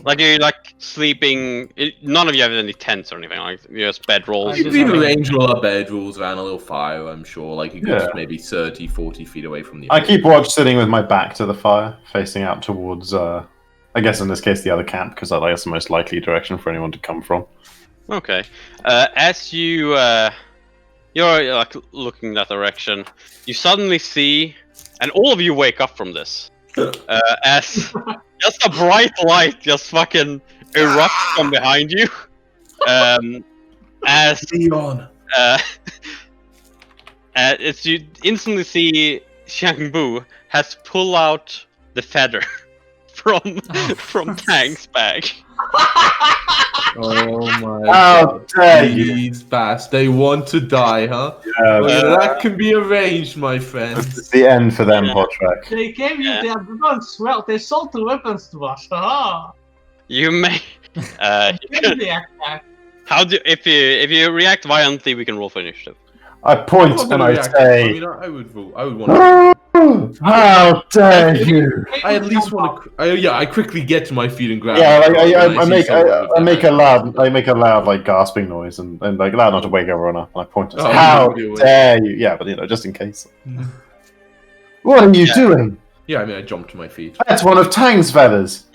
Like you're like sleeping. None of you have any tents or anything. Like you just bed rolls. I You just could have even a- arrange all our bedrolls around a little fire, I'm sure. Like you could Yeah. maybe 30, 40 feet away from the I keep watch sitting with my back to the fire, facing out towards, I guess in this case, the other camp, because that's the most likely direction for anyone to come from. Okay. As you're like looking in that direction, you suddenly see, and all of you wake up from this. As just a bright light just fucking erupts from behind you. As Leon. as you instantly see Xiangbu has pulled out the feather from Tang's bag. Oh my How god. dare you! These bastards. They want to die, huh? Yeah, Well, that can be arranged, my friend. this is the end for them, Yeah. Potrek. They gave you their guns. Well, they sold the weapons to us. Haha. You may. You Then can, they attack. if you react violently, we can roll for initiative. I point I'm not and gonna I react. I say, mean, I would want how dare you! I at least want to. I quickly get to my feet and grab. Yeah, my like, gun when I see make someone with I their make a hand. loud like gasping noise and like loud enough to wake everyone up. And I point and say, Oh, how you do it. dare you! Yeah, but just in case. What are you doing? Yeah, I mean, I jumped to my feet. That's one of Tang's feathers.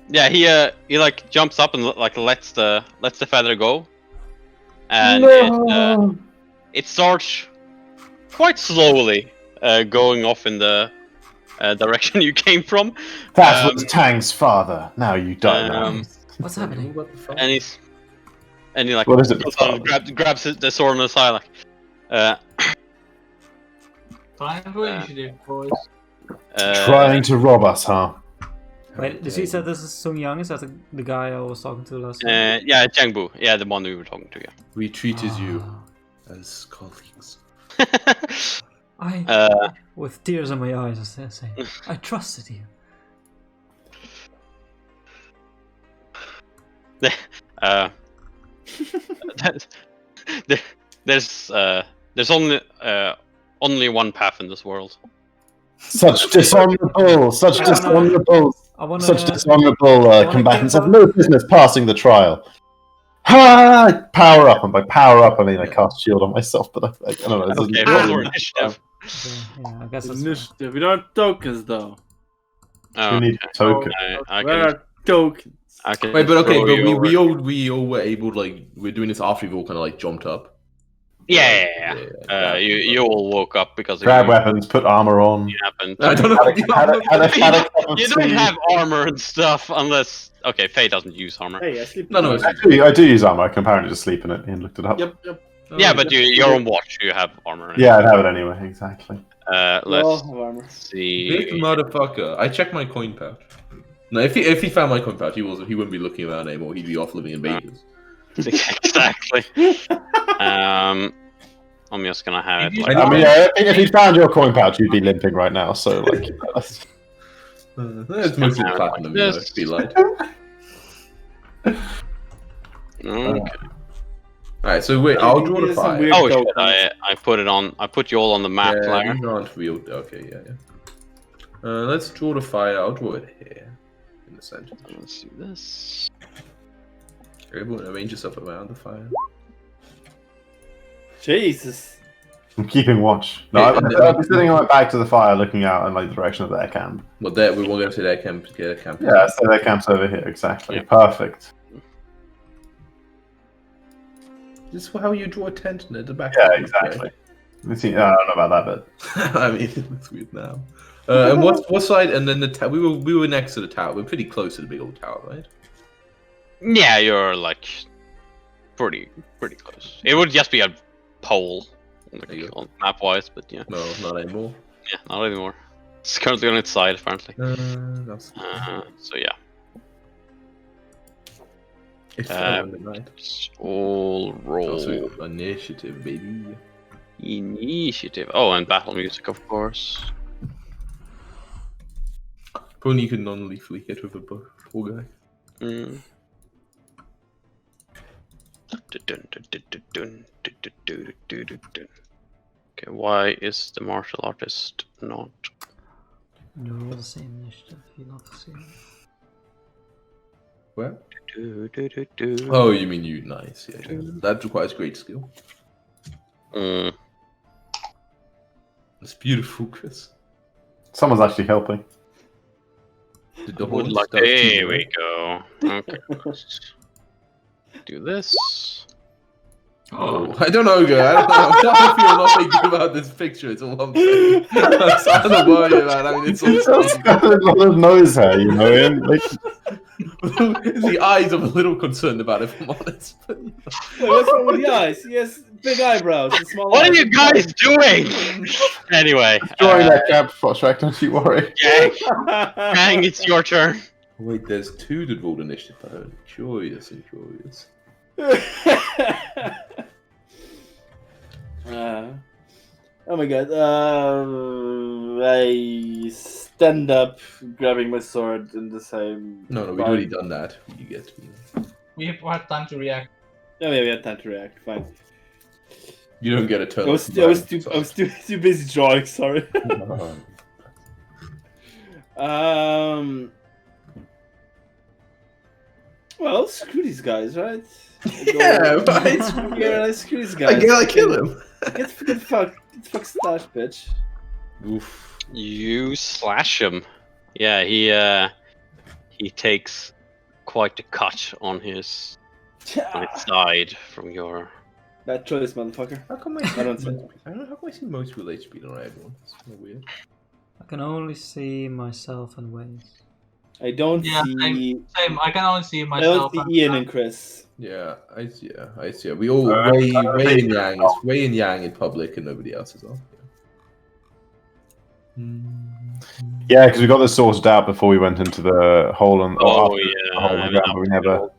Yeah, he like jumps up and like lets the feather go, and No. it starts quite slowly going off in the direction you came from. That Um, was Tang's father. Now you don't know. What's happening? What the fuck? And he like What is it? goes on and grabs the sword on the side like Time for initiative, boys. Trying to rob us, huh? Wait, did you say this is Sung Yang? Is that the guy I was talking to last time? yeah, Jiangbu. Yeah, the one we were talking to. We treated you Ah. as colleagues. Yeah. With tears in my eyes, I say, I trusted you. There's only one path in this world. Such dishonorable, such I wanna- dishonorable, I wanna. such dishonorable wanna combatants give have no business passing the trial. Ha! Power up, and by power up, I mean I cast shield on myself, but I don't know. It doesn't Okay, really- roll for initiative. Okay, yeah, I guess that's Initiative. We don't have tokens though. We need token. I Where can, are tokens? I can Wait, but okay, throw but you we over. we all were able to, like, we're doing this after we've all kind of like jumped up. Yeah. You all woke up because Grab it weapons, put armor on. happened. I don't know. Had a cup of You don't tea. have armor and stuff unless. Okay, Faye doesn't use armor. Hey, I sleep. No, no, tonight. I do use armor. I can apparently just sleep in it and looked it up. Yep. Yeah, but you're on watch. You have armor. Yeah, I'd have it anyway. Exactly. We all Let's have armor. Big see. motherfucker. I checked my coin pouch. No, if he found my coin pouch, he wouldn't be looking around anymore. He'd be off living in Vegas. Exactly. I'm just gonna have it. If Like, you- I mean, yeah, if he'd found your coin pouch, you'd be limping right now. So, like, It's mostly platinum, you know, Yes. be light. okay. Alright, so wait, I'll draw the Here's some fire. weird Oh shit! tokens. I put it on. I put you all on the map, Yeah, Lara. these aren't real. Okay, yeah. Let's draw the fire. I'll draw it here in the center. Let's do this. Everyone arrange yourself around the fire. Jesus. I'm keeping watch. No, I'll be sitting on my back to the fire, looking out in like the direction of their camp. Well, there we will go to their camp. Get a camp. Yeah, so their camp's over here. Exactly. Yeah. Perfect. This is how you draw a tent at the back. Yeah, of the exactly. I don't know about that bit. I mean, it looks weird now. And what side? And then we were next to the tower. We're pretty close to the big old tower, right? Yeah, you're like pretty close. It would just be a pole, like, on map wise, but yeah. No, not anymore. Yeah, not anymore. It's currently on its side, apparently. That's So yeah. it's on the right. All roll. Also, initiative, baby. Initiative. Oh, and battle music, of course. If only you could non-lethally hit with a poor guy. Mm. Okay, why is the martial artist not? You're all the same initiative. You're not the same. Where? Oh, you mean you? Nice. Yeah. That requires great skill. Mm. It's beautiful, Chris. Someone's actually helping. Did the Would horn like. start There to we go. Okay. Let's do this. Oh, I don't know, girl. I don't know. I'm starting to feel nothing about this picture. It's all I'm saying. I'm starting to worry about. I mean, it's It's all got a lot of nose hair, you know, Ian. Like, the eyes. I'm a little concerned about, if I'm honest. But, Wait, what's wrong with the eyes? He has big eyebrows and small What eyes. are you guys doing? Anyway, Drawing that gap, Frostrak, don't you worry. Gang, it's your turn. wait, there's two that rolled initiative. I'm curious and curious. Oh my god. I stand up, grabbing my sword in the same. No, we've already done that. You get me. We have had time to react. Oh yeah, we had time to react. Fine. You don't get a turn. I was too busy drawing. Sorry. Well, screw these guys, right? Yeah, right. Yeah, screw these guys. I kill him. Get fuck slash, bitch. Oof. You slash him. Yeah, he takes quite a cut on his side from your. Bad choice, motherfucker. How come I don't say. I don't know how come I see most real HP on everyone. It's kind of weird. I can only see myself and Waze. I don't Yeah, see. Same. I can only see I don't myself. see Ian and Chris. Yeah, I see. Yeah, I see. We all Wei and Yang. It's Wei and Yang in public, and nobody else is on. yeah, because we got this sorted out before we went into the hole and Oh the yeah. hole in the ground, but we never.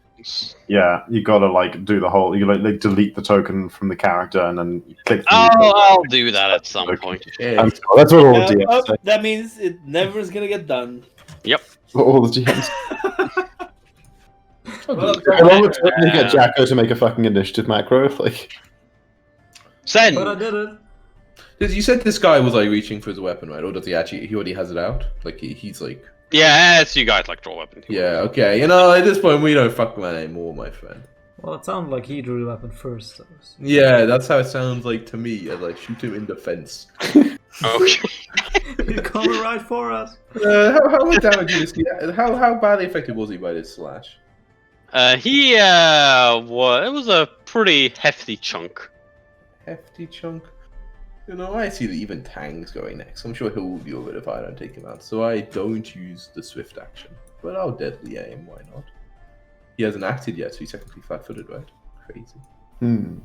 Yeah, you gotta like do the whole. You like delete the token from the character and then you click. I'll do that at some Okay. point. Yeah, That's what all the DMs say. That means it never is gonna get done. All the DMs. Well, Along with trying to get Jacko to make a fucking initiative macro, like. Send. But I did it. You said this guy was like reaching for his weapon, right? Or does he actually? He already has it out. Like he's like. Yeah, it's you guys like draw weapon. Yeah. Okay. You know, at this point, we don't fuck with that anymore, my friend. Well, it sounded like he drew the weapon first. Though. Yeah, that's how it sounds like to me. As I shoot him in the fence. Okay. He's coming right for us. How much damage did this? How badly affected was he by this slash? He it was a pretty hefty chunk. Hefty chunk. You know, I see that even Tang's going next. I'm sure he'll deal with it if I don't take him out. So I don't use the swift action. But I'll deadly aim, why not? He hasn't acted yet, so he's technically flat-footed, right? Crazy. Is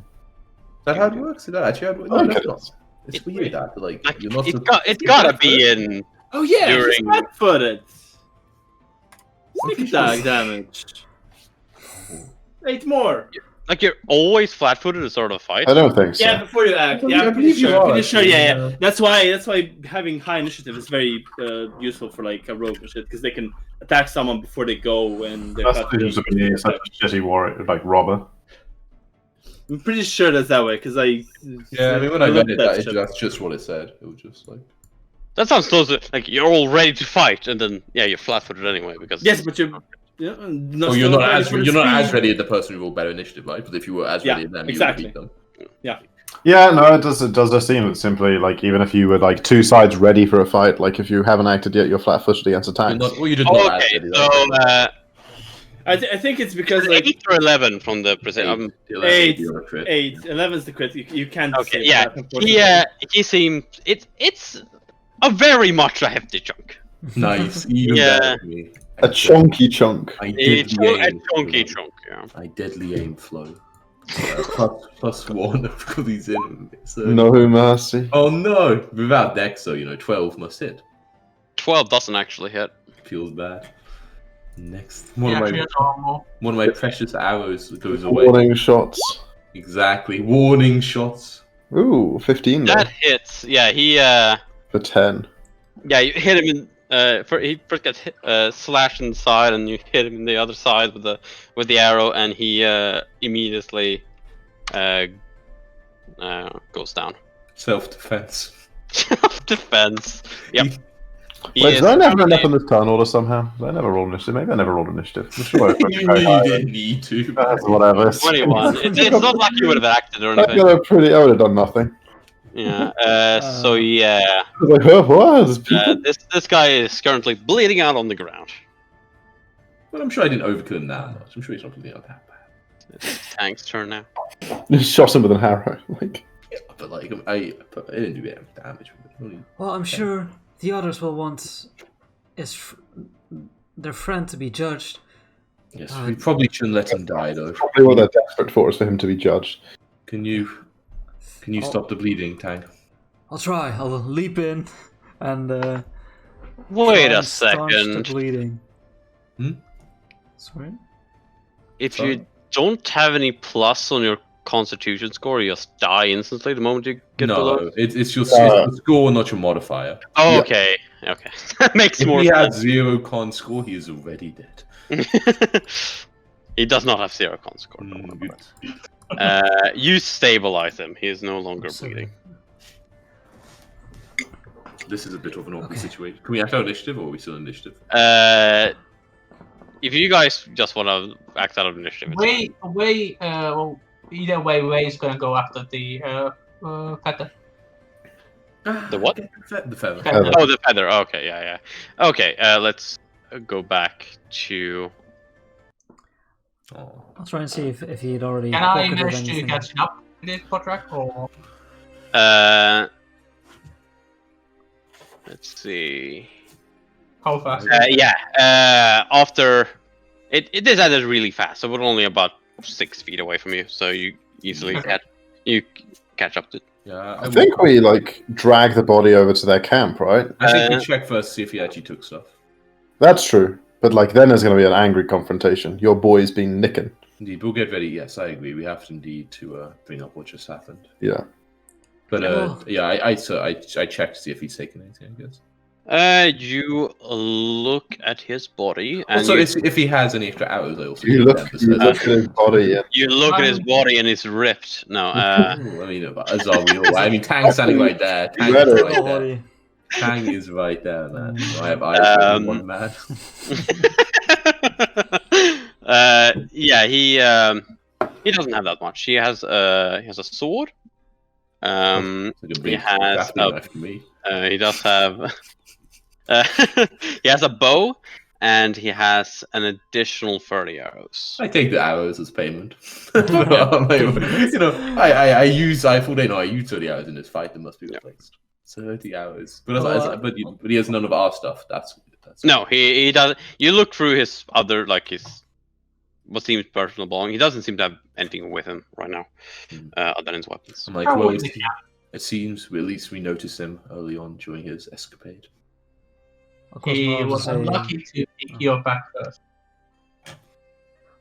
that how it works? Is that actually how it works? No, Okay. that's not. It's weird that, like, you're not It's gotta be in. Oh yeah, During- he's flat-footed. Sneak attack damage. 8 more. Like you're always flat-footed to sort of fight. I don't think so. Yeah, before you act. Yeah, I I'm pretty believe you sure. are, Pretty sure. actually, Yeah. yeah. That's why having high initiative is very useful for like a rogue and shit because they can attack someone before they go and they're That's cut to to be such a shitty warrior, like robber. I'm pretty sure that's that way because I. Yeah, I mean, when I read looked it, at shit. that's just what it said. It was just like... That sounds close to like you're all ready to fight, and then you're flat-footed anyway because. Yes, but you're. Yeah, Oh, you're not as ready as the person who rolled better initiative, right? But if you were as ready as them, exactly. you would beat them. Yeah, no, it does seem that simply like even if you were like two sides ready for a fight, like if you haven't acted yet, you're flat-footed against attacks. You're just not as Okay, ready, so right? I think it's because like 8 or 11 from the present. 8, 11 is the crit. You can't. Okay, save yeah, that, unfortunately. he seems it's A very much a hefty chunk. Nice. Even Yeah. better for me. A chunky chunk. I A deadly aim. chunky chunk, yeah. I deadly aim flow. +1 because he's in. So. No mercy. Oh no! Without Dex, so 12 must hit. 12 doesn't actually hit. Feels bad. Next, He actually has armor. one of my precious arrows goes away. Warning shots. Exactly, warning shots. Ooh, 15 there That hits. Yeah, he for 10. yeah, you hit him in he first gets hit, slashed in the side, and you hit him in the other side with the arrow, and he immediately goes down. Self-defense. Self-defense. Yep. He Wait, is did I never end up currently- in this turn order somehow? Did I never roll initiative? Maybe I never rolled initiative. I'm sure I You didn't need to. Whatever. 21. It's not like you would have acted or I anything. I would have done nothing. Yeah. So yeah, I was like, oh, what? There's people? this guy is currently bleeding out on the ground. But I'm sure I didn't overkill him that much. I'm sure he's not bleeding out that bad. It's Tank's turn now. Just shot him with an arrow. Like, Yeah, but like I didn't do any damage. Well, I'm sure the others will want their friend to be judged. Yes, we probably shouldn't let him die though. probably what they're desperate for is for him to be judged. Can you stop the bleeding, Tank? I'll try. I'll leap in and Wait try a and staunch the second. bleeding. Hmm? Sorry. If Sorry? you don't have any plus on your Constitution score, you just die instantly the moment you get below. No, it's your No. score, not your modifier. Oh, Yeah. okay. Okay. That makes If more he has sense. 0 con score, he is already dead. He does not have 0 con score. Good. You stabilize him. He is no longer So- bleeding. This is a bit of an awkward Okay. situation. Can we act out initiative, or are we still in initiative? If you guys just want to act out of initiative, it's fine. Well, either way, Way is gonna go after the feather. The what? The feather. Feather. Oh, the feather. Okay, yeah. Okay, let's go back to. Oh. I'll try and see if he'd already Can I pocketed manage to anything. catch up with this Podrak, or Let's see. how fast? Yeah. After it descended really fast, so we're only about 6 feet away from you, so you easily Okay. catch up to. Yeah, I think we like drag the body over to their camp, right? I think we check first, see if he actually took stuff. That's true. But like then there's going to be an angry confrontation. Your boy's been nicking. Indeed, we'll get ready. Yes, I agree. We have to indeed to bring up what just happened. Yeah. But Oh. yeah, I checked to see if he's taken anything. I guess. You look at his body, and Also, you, if he has any extra arrows, I also You get look, them, you so- look at his body. And you look at his body, and it's ripped. No, I mean, as are we all. I mean, Tang's standing right there. Tang read is it. right there. Body. Tang is right there, man. I have eyes for one man. yeah, he doesn't have that much. He has a sword. It's like a big has grappling a- knife to me. He does have. He has a bow, and he has an additional 30 arrows. I take the arrows as payment. I use 30 arrows in this fight that must be replaced. 30 arrows. But he has none of our stuff. That's No, he does. You look through his other what seems personal belonging. He doesn't seem to have anything with him right now, other than his weapons. I'm like, How well, is it? it seems at least we noticed him early on during his escapade. Of course, He Marv was saying, unlucky to pick your back first.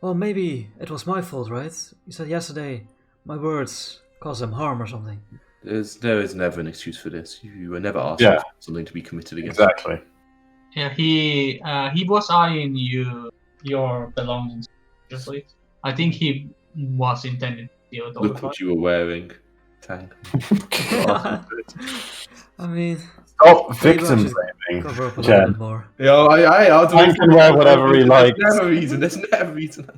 well, maybe it was my fault, right? You said yesterday my words caused him harm or something. There is never an excuse for this. You were never asked Yeah. for something to be committed against. Exactly. Yeah, he was eyeing your belongings. Seriously, I think he was intended to deal with all Look of what that. you were wearing, Tang. I mean, Stop maybe I victim should blaming. cover up a Jen. little bit more. Yeah, I'll Man can wear whatever he likes. There's never a reason.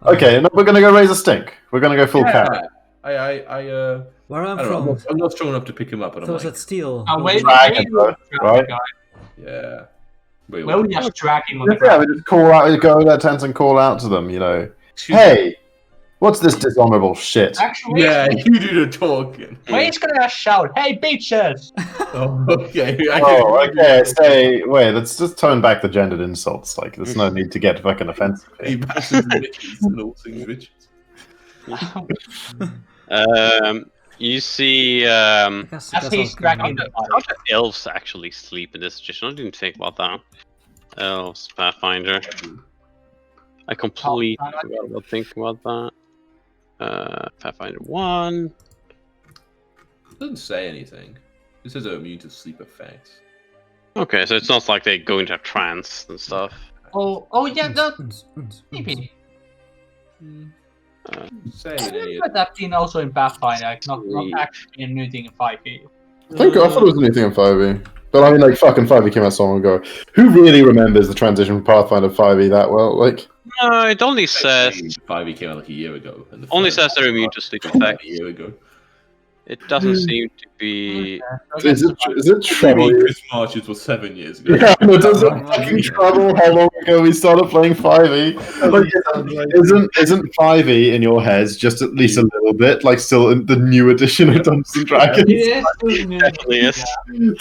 Okay, no, we're gonna go raise a stink. We're gonna go full carry. Where I'm I don't know. from, I'm not strong enough to pick him up, but I'm those like, that steal. Wait, Dragon, bro, right? yeah. Wait, Well, we just drag him on the Yeah, ground. we just call out, we go to their tents and call out to them. You know, Excuse me. hey, What's this dishonorable shit? Actually, Yeah, you do the talking. Wayne's gonna shout, "Hey, bitches!" Oh, okay. Oh, okay. Say, wait. Let's just tone back the gendered insults. Like, there's no need to get fucking offensive. Hey, bastards and bitches and all things bitches. You see, I guess As he's dragging the how do elves actually sleep in this situation? I didn't think about that. Elves, Pathfinder. I completely forgot about thinking about that. Pathfinder 1. It doesn't say anything. It says they're immune to sleep effects. Okay, so it's not like they go into a trance and stuff. Oh yeah, that maybe. Say I it any remember that being also in Pathfinder, like not actually a new thing in 5e. I thought it was a new thing in 5e. But I mean, like, fucking 5e came out so long ago. Who really remembers the transition from Pathfinder to 5e that well? Like, No, it only says 5e came out like a year ago. And the only first says they're immune to sleep came out effects. a year ago. It doesn't seem to be. is it Maybe trouble? Chris Marches was 7 years ago. Yeah, no, does it fucking trouble how long ago we started playing 5e? Like, isn't 5e in your heads just at least a little bit like still in the new edition of Dungeons and Dragons? It is new. Definitely is.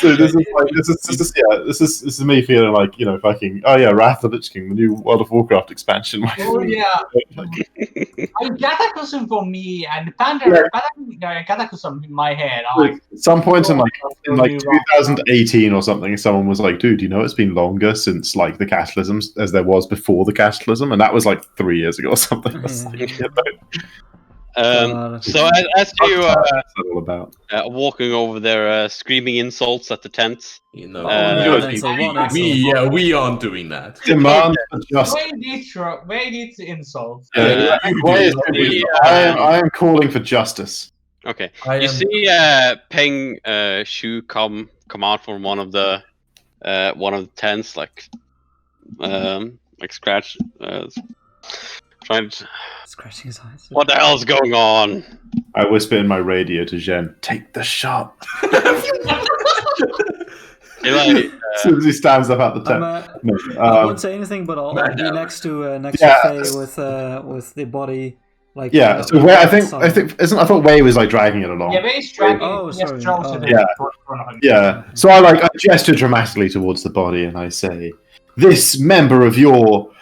So this is me feeling like, you know, fucking, oh yeah, Wrath of the Lich King, the new World of Warcraft expansion. Like, Oh yeah. I mean, Cataclysm for me and Cataclysm in my head. I'm like, at some point in like 2018 or something, someone was like, "Dude, you know it's been longer since like the Cataclysm as there was before the Cataclysm," and that was like 3 years ago or something. So as you all about. walking over there, screaming insults at the tent. You know, we aren't doing that. Demand just. Way needs to insult. I am calling for justice. Okay, you see Peng Shu come out from one of the tents, like scratch, trying to. Scratching his eyes. What the hell's going on? I whisper in my radio to Jen, "Take the shot." As soon as he stands up at the tent. I won't say anything, but I'll be next to Faye with the body. Like, yeah, so Way, I thought Way was like dragging it along. Yeah, Way's dragging. Oh, sorry. Yeah. So I gesture dramatically towards the body and I say, "This member of your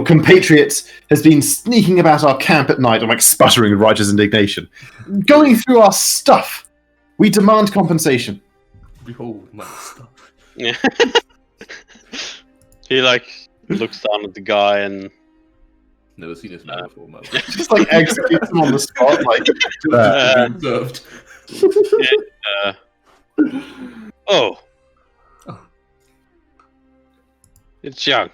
compatriots has been sneaking about our camp at night." I'm like sputtering with righteous indignation, going through our stuff. We demand compensation. Behold my stuff. Yeah. He like looks down at the guy and. Never seen this man before, man. Just like executes him on the spot, like observed. Oh. It's young.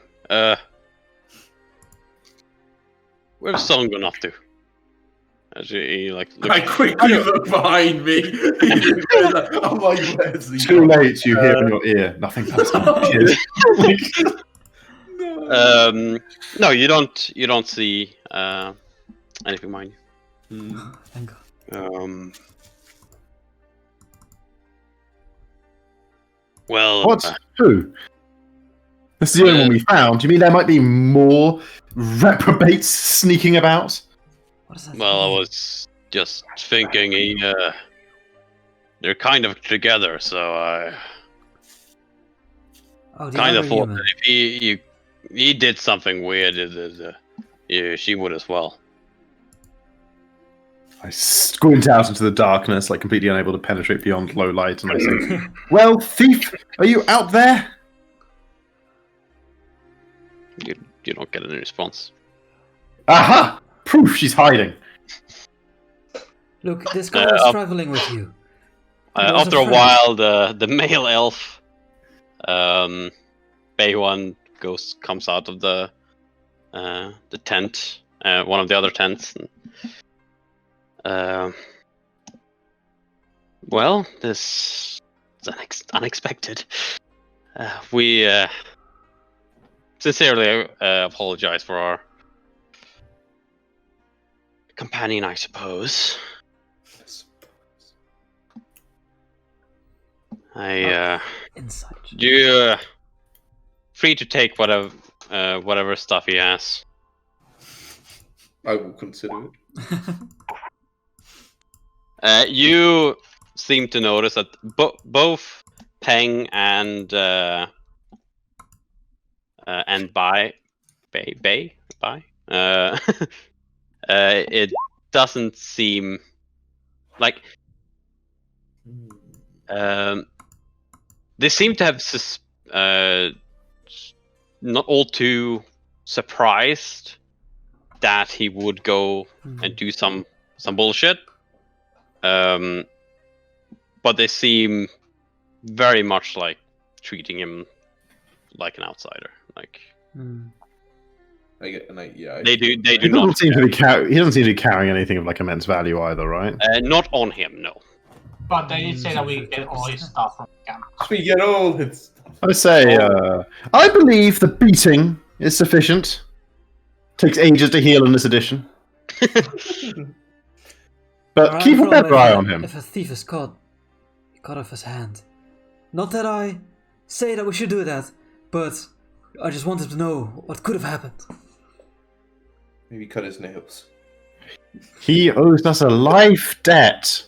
Where's someone gone off to? As he like. I quickly look behind me. I'm like, where's the? Too late. You hear in your ear. Nothing comes out. No, you don't see anything behind you. Thank God. Well, What? Who? This is the only one we found. Do you mean there might be more reprobates sneaking about? What does that well, I mean? was just thinking they're kind of together, so I kind of thought that if he did something weird, she would as well. I squint out into the darkness, like completely unable to penetrate beyond low light, and I say, "Well, thief, are you out there?" You don't get any response. Aha! Proof she's hiding. Look, this girl is traveling with you. After a while, the male elf, Baywan, comes out of the tent, one of the other tents. And, well, this is unexpected. We sincerely apologize for our companion, I suppose. Inside. You free to take whatever stuff he has. I will consider it. You seem to notice that both Peng and Bai, it doesn't seem like they seem to have not all too surprised that he would go and do some bullshit. But they seem very much like treating him like an outsider. Like they do. They do He not. doesn't seem to be he doesn't seem to be carrying anything of like immense value either, right? Not on him, no. But they did say that we get all his stuff from the camp. We get all his stuff. I say, I believe the beating is sufficient. Takes ages to heal in this edition. But keep a better eye on him. If a thief is caught, cut off his hand. Not that I say that we should do that, but I just wanted to know what could have happened. Maybe cut his nails. He owes us a life debt.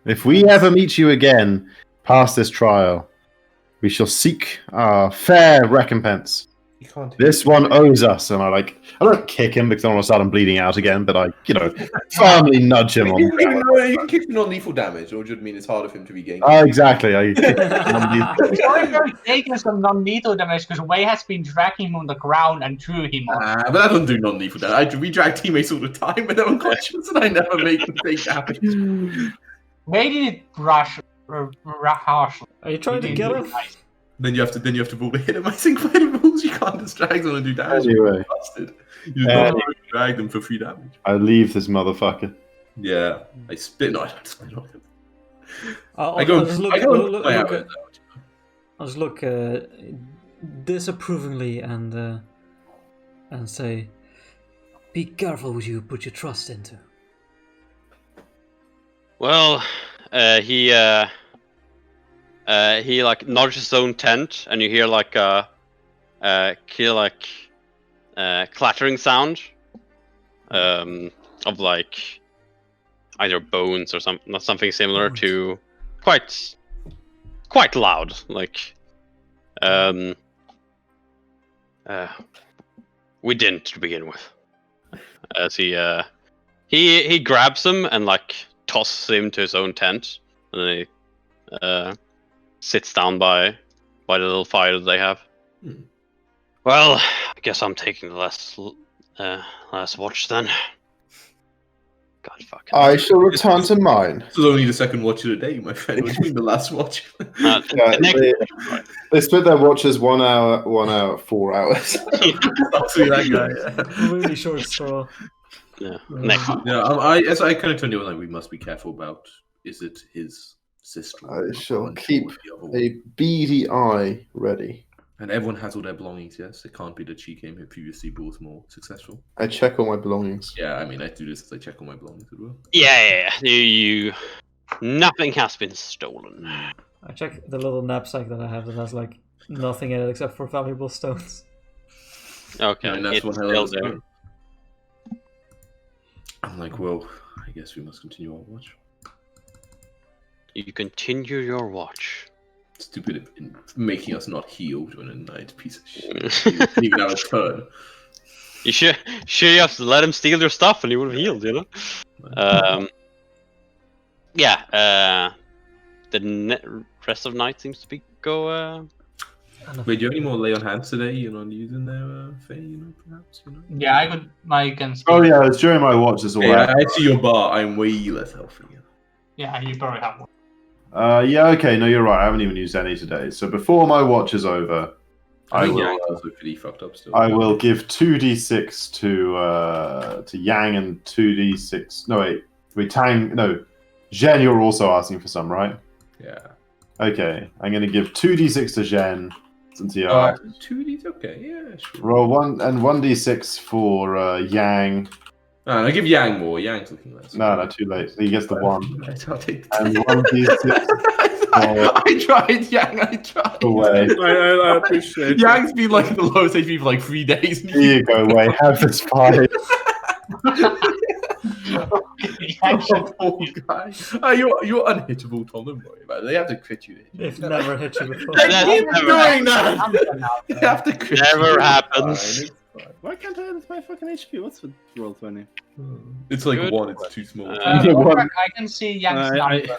If we ever meet you again past this trial, we shall seek our fair recompense. You can't. This one owes us, and I don't kick him because I don't want to start him bleeding out again, but I, firmly nudge him on the ground. You can kick for non-lethal damage, or just mean it's harder for him to be gained. Oh, exactly. I kick He's already taken some non-lethal damage because Wei has been dragging him on the ground and threw him on. But that doesn't do non-lethal damage. We drag teammates all the time, but they're unconscious, and I never make them take damage. Wei did it harshly. Are you trying to get him? Then you have to roll the hit. Am I saying by the rules? You can't just drag them and do damage. Anyway. You just drag them for free damage. I leave this motherfucker. Yeah, I spit. No, I don't spit on him. I'll just look disapprovingly and say, be careful what you put your trust into. Well, he like nudges his own tent, and you hear like a clattering sound of like either bones or something similar to quite loud. Like we didn't to begin with. As he grabs him and like tosses him to his own tent, and then he sits down by the little fire that they have. Well, I guess I'm taking the last watch then. God fucking. I shall return to mine. This was only the second watch of the day, my friend. It was the last watch. They split their watches 1 hour, 4 hours. Actually, that guy. Yeah. Really short straw. Yeah. Next. Yeah. I kind of told you like we must be careful about. Is it his sister? I shall keep a beady eye ready. And everyone has all their belongings. Yes, it can't be that she came here previously, but was more successful. I check all my belongings. Yeah, I mean, I do this as I check all my belongings as well. Yeah. You. Nothing has been stolen. I check the little knapsack that I have that has like nothing in it except for valuable stones. Okay, And that's it's one hell still of a there. stone. I'm like, well, I guess we must continue our watch. You continue your watch. Stupid in making us not heal during a night, piece of shit. Even have a turn. You should you have to let him steal your stuff and he would have healed, you know? The rest of night seems to be go. Wait, do you have any more lay on hands today? You're not using their Fae, perhaps? Yeah, I can speak. Oh yeah, it's during my watch as well. Yeah, I see your bar. I'm way less healthy. Yeah, you probably have one. Yeah, okay, no, you're right. I haven't even used any today. So before my watch is over, I will give 2d6 to Yang and 2d6. No wait, Zhen, you're also asking for some, right? Yeah. Okay, I'm gonna give 2d6 to Zhen. Since he 2d, okay, yeah, sure. roll 1d6 for Yang, I give Yang more. Yang's looking less. No, too late. He gets the 1. I'll take the And 1d6 I tried, Yang. I tried. away. I appreciate it. Yang's been like the lowest HP for like 3 days. Here you go, Way. Have this 5. Oh, guy. You're unhittable, Tom. Don't worry about it. They have to crit you. They've never hit you before. That's Keep never, doing that! They have to crit never you. happens. It's fine. Why can't I edit my fucking HP? What's with roll 20? It's like Good. 1. It's too small. I can see Yang's number.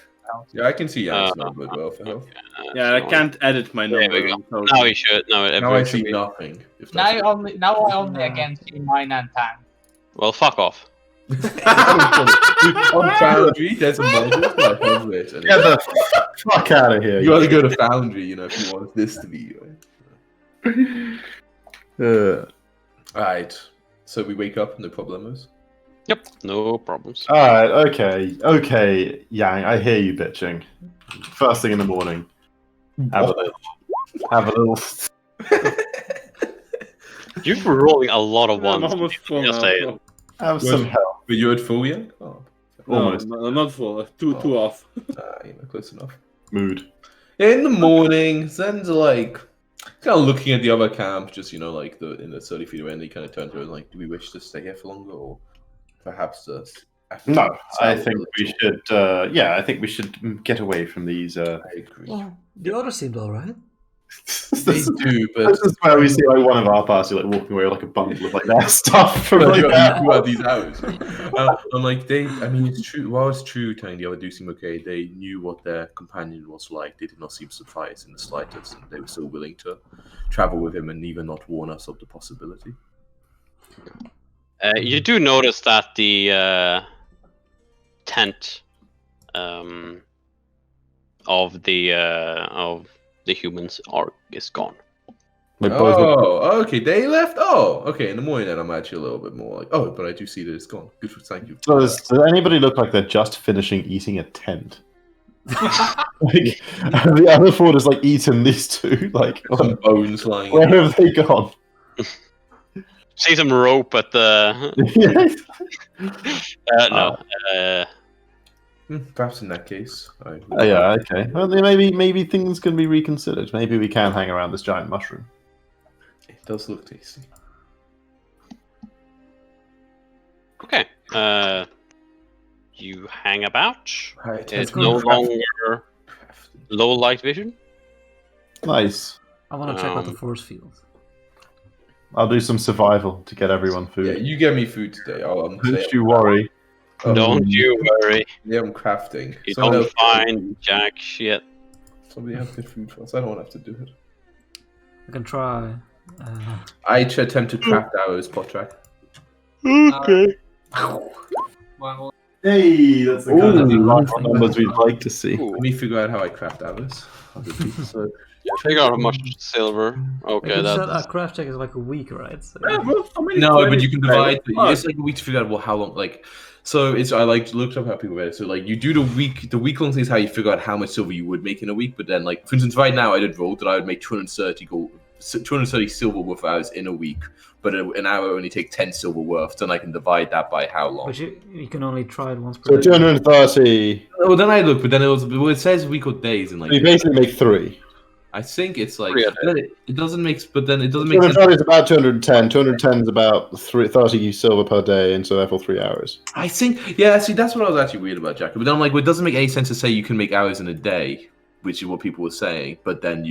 Yeah, I can see Yang's number as well for health. Yeah, I can't edit my There number. we go. until- Now we should. Now Now I everyone see should be. nothing. If Now that's I only again see mine and Tang. Well, fuck off. on Foundry, there's a model like Hogwarts, and Get the fuck out of here. you gotta go to Foundry, you know, if you want this to be. Alright, so we wake up, no problemos. Yep, no problems. Alright, okay, Yang, I hear you bitching. First thing in the morning. Have a little. You're rolling a lot of I'm ones. almost full Just now. saying. Have some help. But you're at full yet? Oh, Almost. No, not full. Two off. close enough. Mood. Yeah, in the morning, Zen's like kind of looking at the other camp, just in the 30 feet away, and he kind of turns to her and like, do we wish to stay here for longer, or perhaps No, I think we should. I think we should get away from these. I agree. Well, the others seemed alright. They do, but This is where we see like one of our party like walking away with like a bundle of like their stuff from But like you that. got these hours. And like it's true. While it's true, telling the other do seem okay. They knew what their companion was like. They did not seem surprised in the slightest, and they were still willing to travel with him and even not warn us of the possibility. You do notice that the tent of the humans is gone. My boys are- Oh, okay. They left. Oh, okay. In the morning, then I'm actually a little bit more like, oh, but I do see that it's gone. Good. Thank you. Does anybody look like they're just finishing eating a tent? Like, the other four just like eaten these two. Like, Some bones lying. where have they gone? See some rope at the. No. Perhaps in that case. Yeah, okay. Well, then maybe things can be reconsidered. Maybe we can hang around this giant mushroom. It does look tasty. Okay. You hang about. Right. It's go. no longer low light vision. Nice. I want to check out the Um, force field. I'll do some survival to get everyone Yeah, food. you get me food today. Don't you worry. Don't you worry. Yeah, I'm crafting. You Someone don't else- find jack shit. Somebody have good food for us. I don't want to have to do it. I can try. I attempt to craft arrows, Potrack. Okay. Well, Hey, that's the kind of numbers we'd like to see. Let me figure out how I craft arrows. So, Figure out how much silver. Okay, You said that's. a craft check is like a week, right? So, no, but you can divide. It's like a week to figure out how long. So it's I looked up how people read it. So you do the week long thing is how you figure out how much silver you would make in a week. But then for instance, right now I did roll that I would make 230 silver worth of hours in a week. But an hour only take 10 silver worth. Then I can divide that by how long. but you can only try it once So per day. 230. Well, then I look, but then it says week or days, and You basically make 3. I think it's like Three a then it doesn't make, but then it doesn't make sense. 230 is about 210. 210 is about 30 silver per day, and so therefore 3 hours. I think, yeah. See, that's what I was actually weird about, Jack. But then I'm like, well, it doesn't make any sense to say you can make hours in a day, which is what people were saying. But then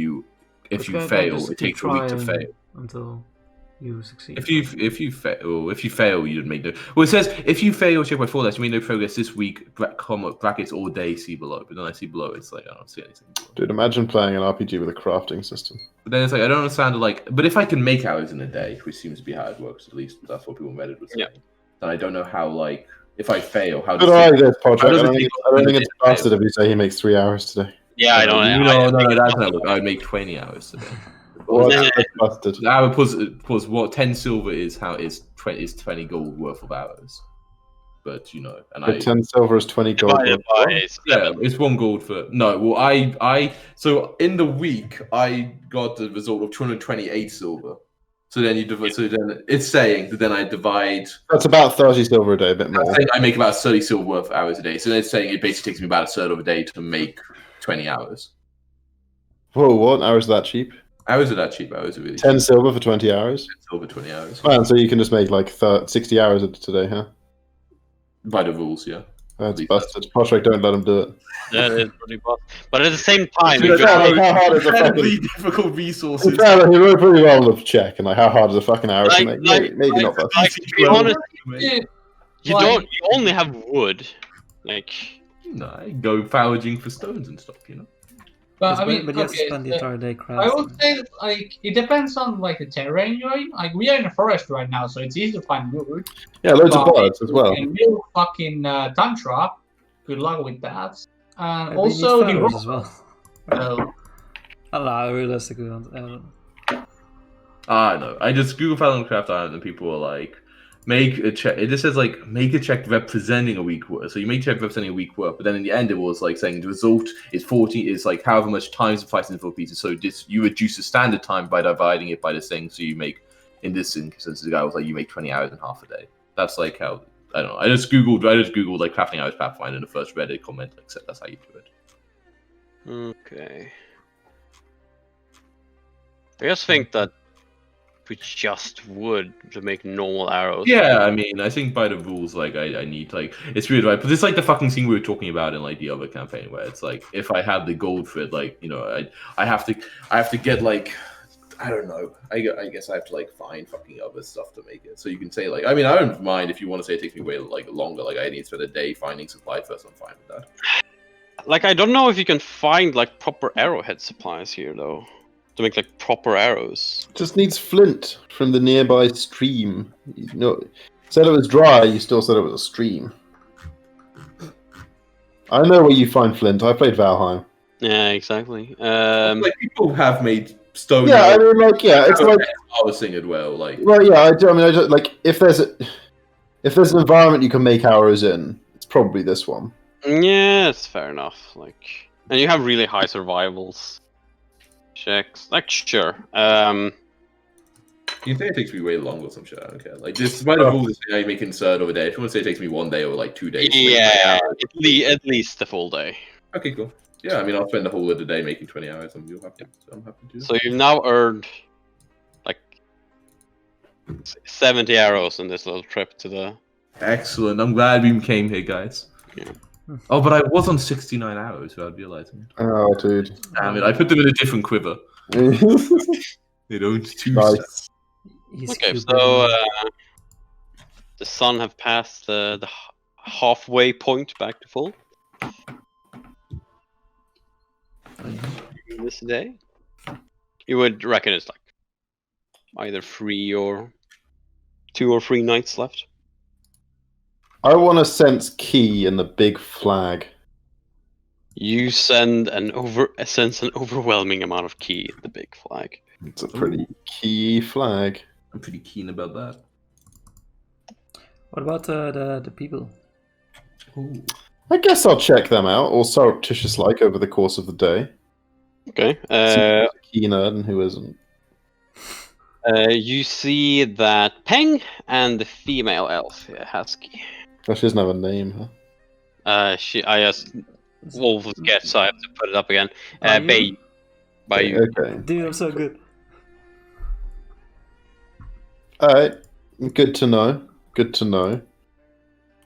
if you Okay, fail, just it keep takes a week to trying fail. until you succeed. If you fail, you didn't make no. Well, it says if you fail, check by 4 less. You made no progress this week. Brackets all day. See below. But then I see below. It's like I don't see anything. Below. Dude, imagine playing an RPG with a crafting system. But then it's like I don't understand. But if I can make hours in a day, which seems to be how it works, at least that's what people on Reddit were saying. Yeah. Then I don't know how if I fail, how Good does idea, Patrick. How I does don't it think take- it's bastard if you say he makes 3 hours today. Yeah, I don't. No, that's not. I would make 20 hours today. Well, Yeah. that's busted. The hour plus what 10 silver is 20 gold worth of hours. But But 10 silver is 20 gold. Divided by yeah, 7. it's 1 gold for no. Well, I so in the week I got the result of 228 silver. So then you divide. So then it's saying that then I divide. That's about 30 silver a day, a bit more. I think I make about 30 silver worth of hours a day. So then it's saying it basically takes me about a third of a day to make 20 hours. Whoa, what? Hours are that cheap? Hours are that cheap. Hours are really 10 cheap. silver for 20 hours? 10 silver, 20 hours. Man, so you can just make like 60 hours today, huh? By the rules, yeah. That's busted. Poshek, don't let him do it. That is pretty bad. But at the same time, Dude, if how you're hard is a Incredibly fucking... difficult resources. He wrote pretty well on the check, and like how hard is a fucking hour to make? Maybe not that. like, to be honest, Yeah, you don't. You only have wood. Like, No, I go foraging for stones and stuff, you know. but Yes, I mean, but you have to okay, spend the entire day I crafting. would say that, like, it depends on like the terrain you're in. Like, we are in a forest right now, so it's easy to find wood. Yeah, loads of But birds as well. in real fucking tundra, good luck with that. Yeah, they Also, need the feathers as well. well, I don't know, realistically, I don't know. I know. I just Google Craft Island and people are like, make a check. It just says like, make a check representing a week work. So you make a check representing a week work, but then in the end it was like saying the result is 40, is like however much time suffices in 4 pieces. So this, you reduce the standard time by dividing it by this thing. So you make, in this instance, the guy was like, you make 20 hours in half a day. That's like how, I don't know. I just Googled like crafting hours Pathfinder, and the first Reddit comment like said that's how you do it. okay. I just think that we just wood to make normal arrows. Yeah, I mean, I think by the rules, like, I need, like, it's weird, right? But it's like the fucking thing we were talking about in, like, the other campaign, where it's like, if I have the gold for it, like, you know, I have to get, like, I don't know. I guess I have to, like, find fucking other stuff to make it. So you can say, like, I mean, I don't mind if you want to say it takes me way, like, longer. Like, I need to spend a day finding supply first. I'm fine with that. Like, I don't know if you can find, like, proper arrowhead supplies here, though. To make, like, proper arrows. Just needs flint from the nearby stream. You know, said it was dry, you still said it was a stream. I know where you find flint. I played Valheim. Yeah, exactly. Like, people have made stone. Yeah, I mean, like, yeah, it's like... harvesting as well, like... Well, yeah, I just, like, if there's an environment you can make arrows in, it's probably this one. Yeah, it's fair enough. Like, and you have really high survivals checks. Like, sure. You think it takes me way longer or some shit? I don't care. Like, this by the rules is I make in third of a day. If you want to say it takes me 1 day or like 2 days. Yeah, at least the full day. Okay, cool. Yeah, I mean, I'll spend the whole of the day making 20 hours, and you'll have to. So I'm happy to. So you've now earned like 70 arrows in this little trip to the. Excellent. I'm glad we came here, guys. Yeah. Oh, but I was on 69 hours without realizing. Oh, dude. Damn it! I put them in a different quiver. Nice. They don't too. Nice. He's Okay, cute, so baby. the sun have passed the halfway point back to full. This day, you would reckon it's like either 3 or 2 or 3 nights left. I want to sense key in the big flag. You send an overwhelming amount of key in the big flag. It's a pretty key flag. I'm pretty keen about that. What about the people? Ooh. I guess I'll check them out, or surreptitious like over the course of the day. Okay. See who's a key nerd and who isn't. You see that Peng and the female elf Husky. Oh, she doesn't have a name, huh? I just Wolf get, so I have to put it up again. Are you? By you. Okay. Dude, I'm so good. Alright. Good to know. Good to know.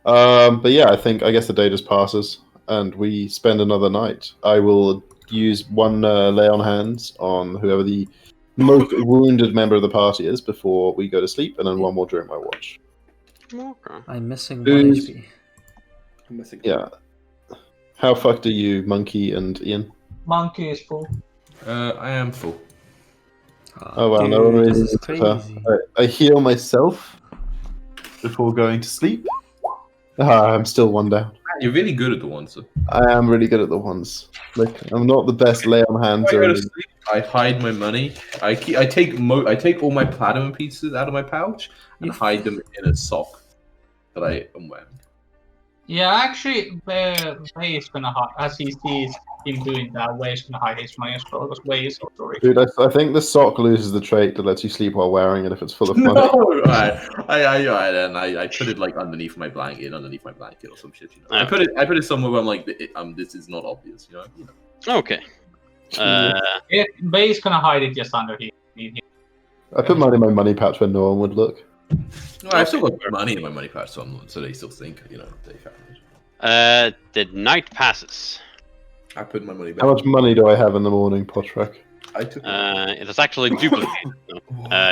But yeah, I guess the day just passes, and we spend another night. I will use one lay on hands on whoever the most wounded member of the party is before we go to sleep, and then one more during my watch. Okay. I'm missing 1 Who's- HP. I'm missing. Yeah. How fucked are you, Monkey and Ian? monkey is full. I am full. Oh wow, dude, no one really this is needs to- crazy. I heal myself before going to sleep. I'm still 1 down. You're really good at the ones. So. I am really good at the ones. Like, I'm not the best lay on hands. When I or go to anything. sleep, I hide my money. I take all my platinum pieces out of my pouch and hide them in a sock that I am wearing. Yeah, actually, Bay is gonna hide as he sees him doing that, Way's gonna hide his money as well, because Way is also rich. Dude, I think the sock loses the trait that lets you sleep while wearing it if it's full of money. No, I put it like underneath my blanket or some shit. You know, I put it somewhere where I'm like, this is not obvious. You know. Okay. Yeah, Way's gonna hide it just under here. I put mine in my money pouch where no one would look. Well, I've still got money in my money pouch, so they still think, you know, they found it. The night passes. I put my money back. How much money do I have in the morning, Potrek? I took It is actually duplicated.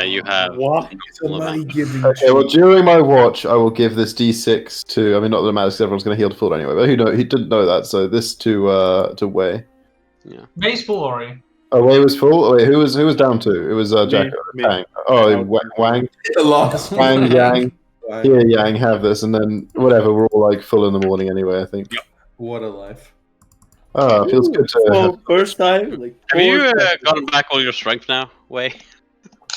You have. What? It's a money giving. Okay, well, during my watch, I will give this D6 to. I mean, not that it matters, 'cause everyone's going to heal to full anyway. But who knows? He didn't know that, so this to Wei. Yeah. Way's full already. Oh, Wei was full. Oh, wait, who was down to? It was Jack. Me. Tang. Oh, Wang, The last Wang, Yang. Here, Yang, have this, and then whatever. We're all like full in the morning anyway. I think. What a life. Oh, it feels good to. Oh, first time. Like, Have you four times. gotten back all your strength now, Way?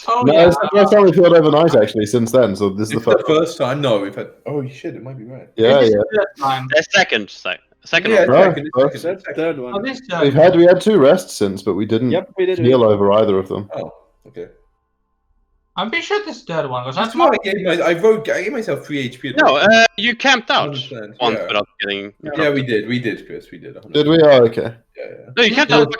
Oh No, yeah. it's the first time we've healed overnight actually since then. So this is It's the first. the first time. No, we've had. Oh shit! It might be right. Yeah, This is yeah. the third time. Second. Yeah, one. Oh, second, oh. second, That's the third one. Oh, this We had 2 rests since, but we didn't Yep, we did. heal over either of them. Oh, okay. I'm pretty sure this is the third one, because That's that's why not. I gave myself 3 HP. No, you camped out 100%, once yeah. without getting. Yeah, we did, Chris. We did. 100%. Did we? Oh, okay. Yeah, No, you camped Yeah, out.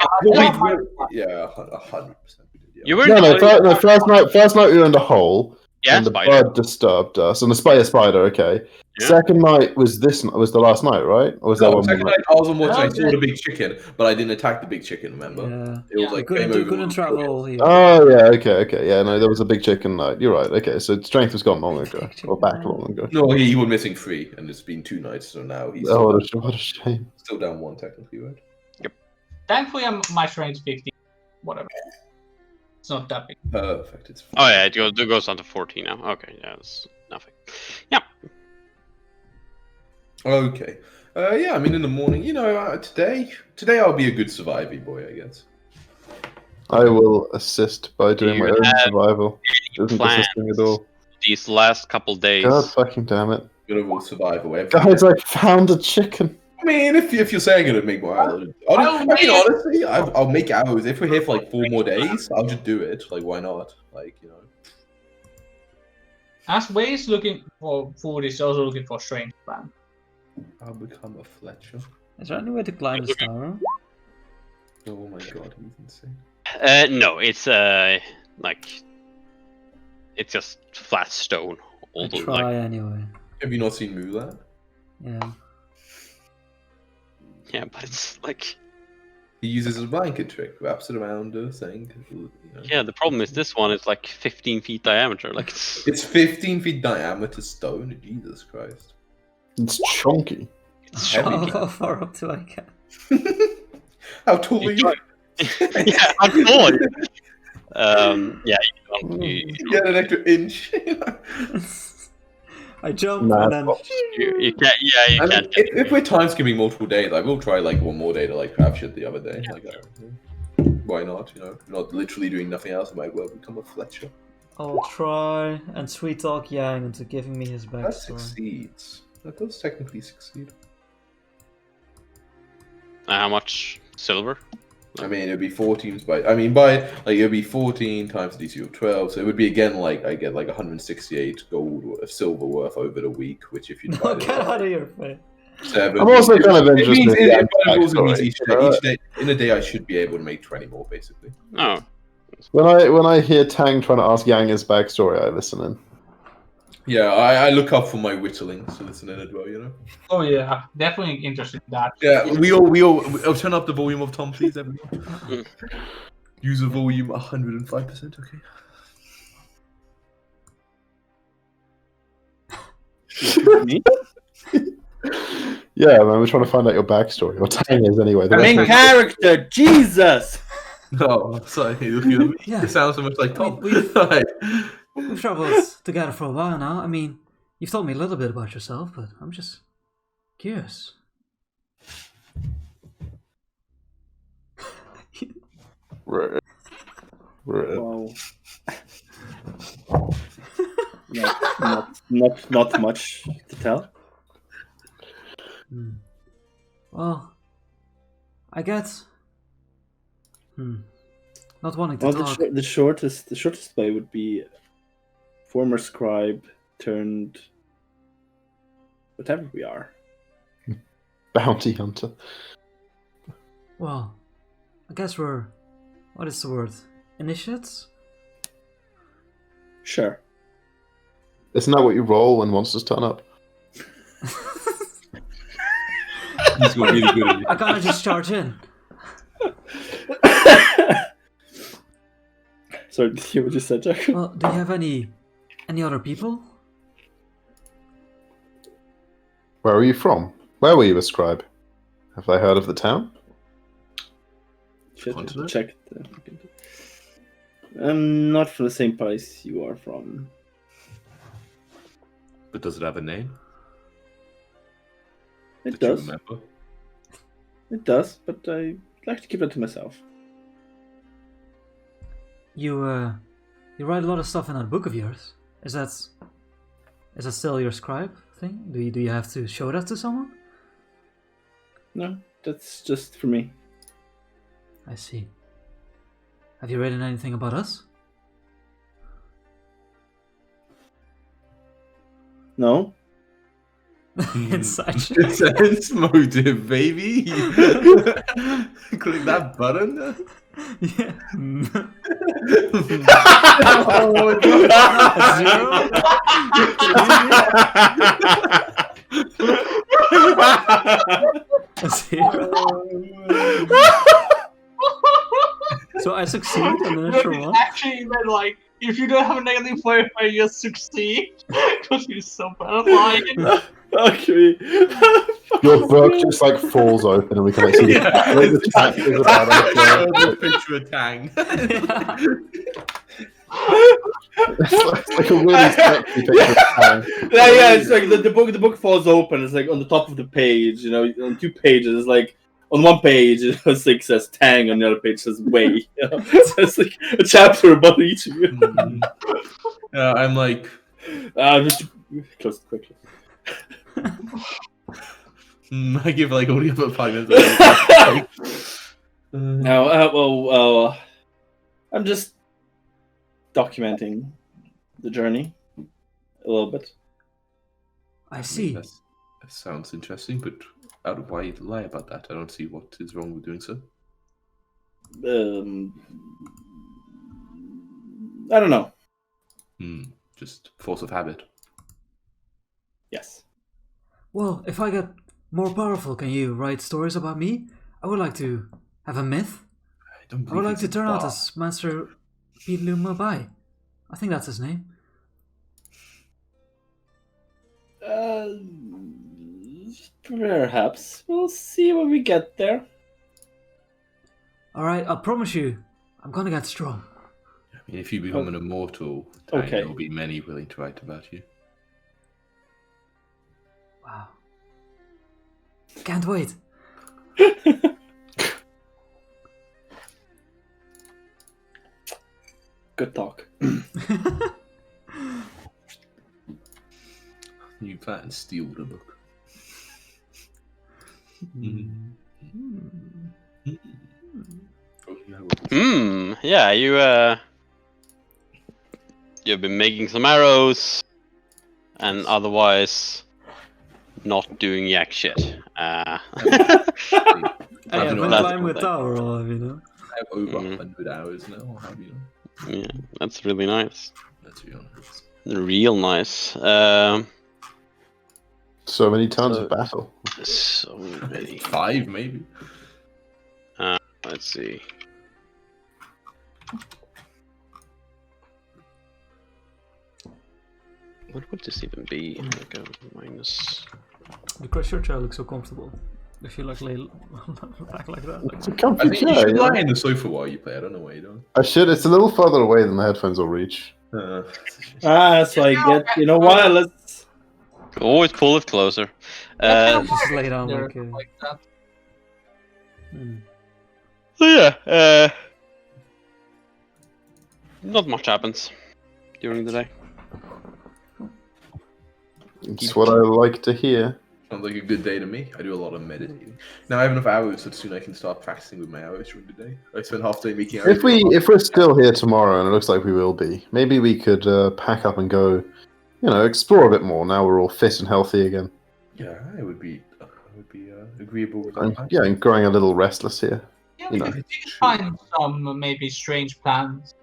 yeah, 100%. We did. Yeah. You were No, no. in First night we were in the hole, Yeah, and the spider. bird disturbed us, and the spider. Okay. Yeah. Second night was the last night, right? Or was that No, one? second more night I was on watch and I Okay. saw the big chicken, but I didn't attack the big chicken. Remember? Yeah. It was Yeah. like Couldn't, game over. couldn't travel here. Oh yeah, okay, yeah. No, there was a big chicken night. You're right. Okay, so strength was gone long ago, or back long ago. No, he was missing 3, and it's been 2 nights, so now he's Oh, still, what a shame. still down 1 technically, right? Thankfully, my strength's 50. Whatever. It's not that big. Perfect. It's Oh yeah, it goes on to 14 now. Okay, yeah, it's nothing. Yeah. Okay. Yeah, I mean, in the morning, you know, today I'll be a good survivor boy, I guess. I will assist by doing You my own have survival. Isn't plans assisting at all. These last couple days. God fucking damn it. Gonna will survive away. Guys, I found a chicken. I mean, if you're saying it'll make more hours, I mean, honestly, I'll make hours. If we're here for like 4 more days, I'll just do it. Like, why not? Like, you know. As Way's looking for food, he's also looking for strength plan. I'll become a Fletcher. Is there any way to climb this tower? Oh my god, he's insane. No, it's like it's just flat stone. I All the, try like, anyway. Have you not seen Mulan? Yeah. yeah, but it's like He uses his blanket trick, wraps it around her, saying, you know. yeah. The problem is this one is like 15 feet diameter. Like It's 15 feet diameter stone. Jesus Christ. It's chunky. it's How far up do I get? How tall are you? yeah, I'm tall. Yeah, you Get an extra inch. I jump Nah, and then you can't. Yeah, you I mean, can't. if we're time skipping multiple days, I will try like 1 more day to like craft shit the other day. Like, why not? You know, not literally doing nothing else. I might well become a Fletcher. I'll try and sweet talk Yang into giving me his That backstory. succeeds. That does technically succeed. How much silver? I mean, it'd be 14 by. I mean, by like it'd be 14 times the DC of 12, so it would be again like I get like 168 gold of silver worth over the week. Which if you No, divide get out of here, face. 7, I'm also kind of it interested means in it Yang's means backstory. each day in a day I should be able to make 20 more basically. Oh, When I hear Tang trying to ask Yang his backstory, I listen in. Yeah, I look up for my whittlings to listen in as well. You know. Oh yeah, definitely interested in that. Yeah, we all turn up the volume of Tom, please, everyone. Use the volume 105%, okay? Me? Yeah, man, we're trying to find out your backstory. Or Tang is anyway. The The main rest character, Jesus! No, sorry, look at me. Yeah. It sounds so much like Tom. Like, we've traveled together for a while now. I mean, you've told me a little bit about yourself, but I'm just curious. Right. Wow. Not much to tell. Well, I get. Not wanting to Well, talk. the shortest way would be former scribe turned whatever we are. Bounty hunter. Well, I guess we're. What is the word? Initiates? Sure. Isn't that what you roll when monsters turn up? He's got really good at it. I can't just charge in. Sorry, did you hear what you said, Jack? Well, do you have any other people? Where are you from? Where were you a scribe? Have I heard of the town? Shit, Continent? check. I'm not from the same place you are from. But does it have a name? It that you does. remember? It does, but I like to keep it to myself. You write a lot of stuff in that book of yours. Is that still your scribe thing? Do you have to show that to someone? No, that's just for me. I see. Have you written anything about us? No? Inside. Sense motive, baby. Click that button. Yeah. So I succeed on the natural one. Actually, then like, if you don't have a negative modifier, you succeed because you're so bad at lying. Okay. Your book just like falls open and we can like see the tank is about The picture of Tang. it's like a really sexy picture of Tang. Yeah, it's like the book falls open. It's like on the top of the page, you know, on 2 pages. It's like on one page it says Tang, on the other page it says Wei. You know? So it's like a chapter about each of you. I'm like, Just close it quickly. I give like only about 5 minutes. No, well, I'm just documenting the journey a little bit. I see. That sounds interesting, but why lie about that? I don't see what is wrong with doing so. I don't know. Just force of habit. Yes. Well, if I get more powerful, can you write stories about me? I would like to have a myth. I would like to turn out as Master Pilumabai. I think that's his name. Perhaps. We'll see when we get there. Alright, I'll promise you, I'm gonna get strong. I mean, if you become an immortal, Tang, Okay. there will be many willing to write about you. Wow. Can't wait. Good talk. You can't steal the book. Yeah, you've been making some arrows, and otherwise not doing yak shit. I I've have been been on climbing that the tower, all of you know. I have over 100 hours now. Or have you? Yeah, that's really nice. Let's be honest. Real nice. So many tons of battle. So many. 5 maybe. Let's see. What would this even be? Like a minus. Because your chair looks so comfortable. If you like lay back like that. It's a I comfy think you chair, should yeah. lie in the sofa while you play. I don't know why you don't. I should. It's a little further away than the headphones will reach. That's what I get. You know what? Let's. Always pull it closer. Just lay down They're like like that. So yeah, not much happens during the day. It's what I like to hear. Sounds like a good day to me. I do a lot of meditating. Now I have enough hours, so soon I can start practicing with my hours during the day. I spend half the day making hours. If we're still here tomorrow, and it looks like we will be, maybe we could pack up and go, explore a bit more. Now we're all fit and healthy again. Yeah, I would be agreeable with that. Yeah, and growing a little restless here. Yeah, we know. could find some maybe strange plants.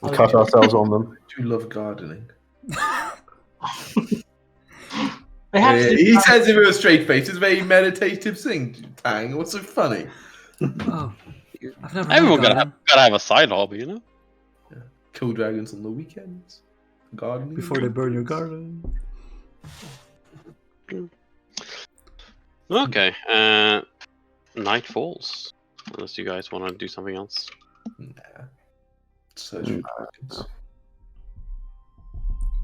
And cut ourselves on them. I do love gardening. Perhaps He says it with a straight face. It's a very meditative thing, Tang. What's so funny? Oh, I've never. Everyone done gotta have a side hobby, you know. Kill dragons on the weekends. Gardening. before they burn your garden. Okay. Night falls. Unless you guys want to do something else. Nah. Search for dragons.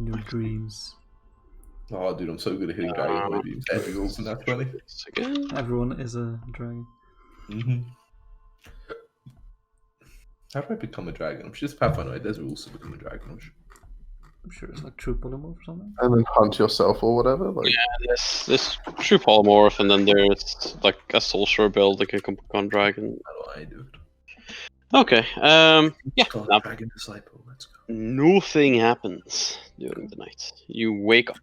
In your dreams. Oh, dude, I'm so good at hitting dragon dreams. Every rules in that 20. Again. Everyone is a dragon. Mm-hmm. How do I become a dragon? I'm sure it's Pathfinder, right? There's rules to become a dragon. I'm sure it's like true polymorph or something. And then hunt yourself or whatever. Like, Yeah, this true polymorph, and then there's like a sorcerer build that can become dragon. How do I do it? Okay. Yeah. Called Now, Dragon Disciple. Let's go. nothing happens during the night. You wake up.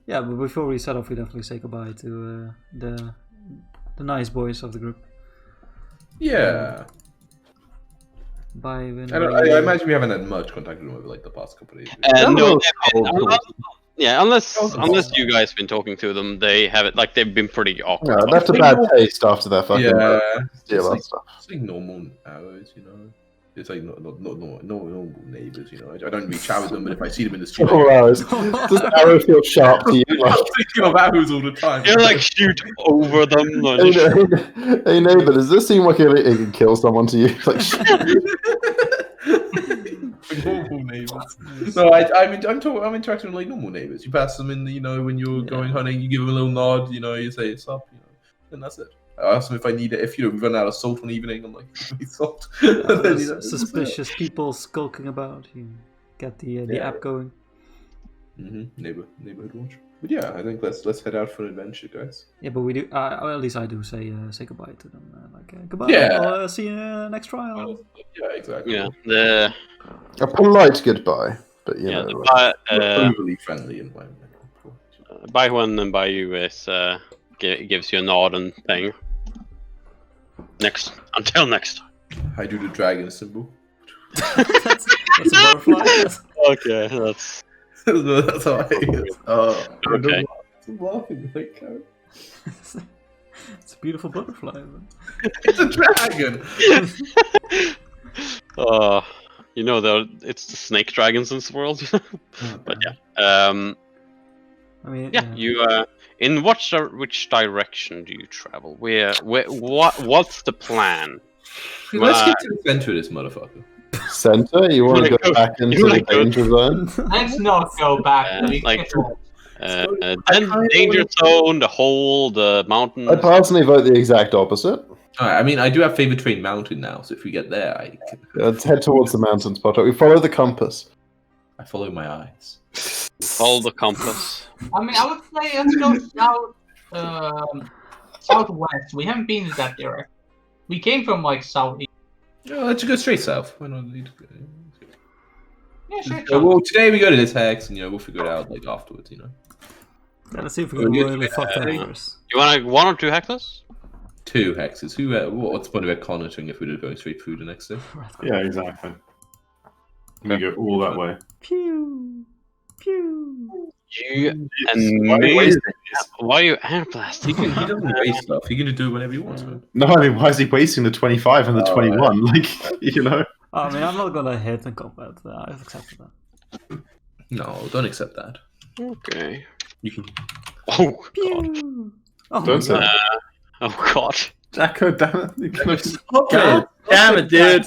Yeah, but before we set off, we definitely say goodbye to the nice boys of the group. Yeah. Bye. I imagine we haven't had much contact with them over like the past couple of days. No, cold. yeah, unless you guys been talking to them, they have it like they've been pretty awkward. yeah, left a bad taste after their fucking Yeah. deal It's that like, stuff. it's like normal hours, you know. It's like not normal neighbors, you know. I don't really chat with them, but if I see them in the street, Couple hours. Does arrow feel sharp to you? Like, I'm thinking of hours all the time. You're like shoot over them. Like, hey neighbor, does this seem like it can kill someone to you? Like, normal neighbors. No, I'm interacting with like normal neighbors. You pass them in, when you're going hunting, you give them a little nod, you say it's up, and that's it. I ask them if I need it. If we run out of salt one evening, I'm like, give me salt. Suspicious people skulking about. You get the app going. Neighborhood watch. But yeah, I think let's head out for an adventure, guys. Yeah, but we do. Well, at least I do say goodbye to them. Goodbye. Yeah. I'll see you next trial. Yeah, exactly. yeah, a polite goodbye, but you yeah. know. Overly friendly environment. By one and by you is gives you a nod and thing. Until next time. I do the dragon symbol. That's a butterfly. Okay, that's That's how I okay. I'm laughing. It's a beautiful butterfly. Man. It's a dragon. It's the snake dragons in this world. But yeah. I mean, Yeah, you in which direction do you travel? What's the plan? Let's get to the center of this motherfucker. Center? You want to go back into the danger zone? Let's not go back. Then danger zone, the hole, the mountains. I personally vote the exact opposite. Alright, I mean, I do have favorite train mountain now, so if we get there, I Let's head towards the mountains, Potter. We follow the compass. follow my eyes. Follow the compass. I mean, I would say let's go southwest. We haven't been in that direction. We came from like southeast. No, let's go straight south. Why not? Yeah, sure. Well, today we go to this hex, and we'll figure it out like afterwards. Yeah, let's see if we can really fuck that first. You want 1 or 2 hectares? 2 hexes. What's the point of connoting if we're just going straight through the next day? Yeah, exactly. We go all that way. Pew, pew. You and me. Why are you air blasting? He doesn't waste stuff. He can do it whenever he wants, man. No, I mean, why is he wasting the 25 and the 21? Like, I mean, I'm not gonna hit in combat. I've accepted that. No, don't accept that. Okay. You can. Oh god. Pew. Oh, Don't say that. Oh god. Jacko, damn it. God damn it, dude.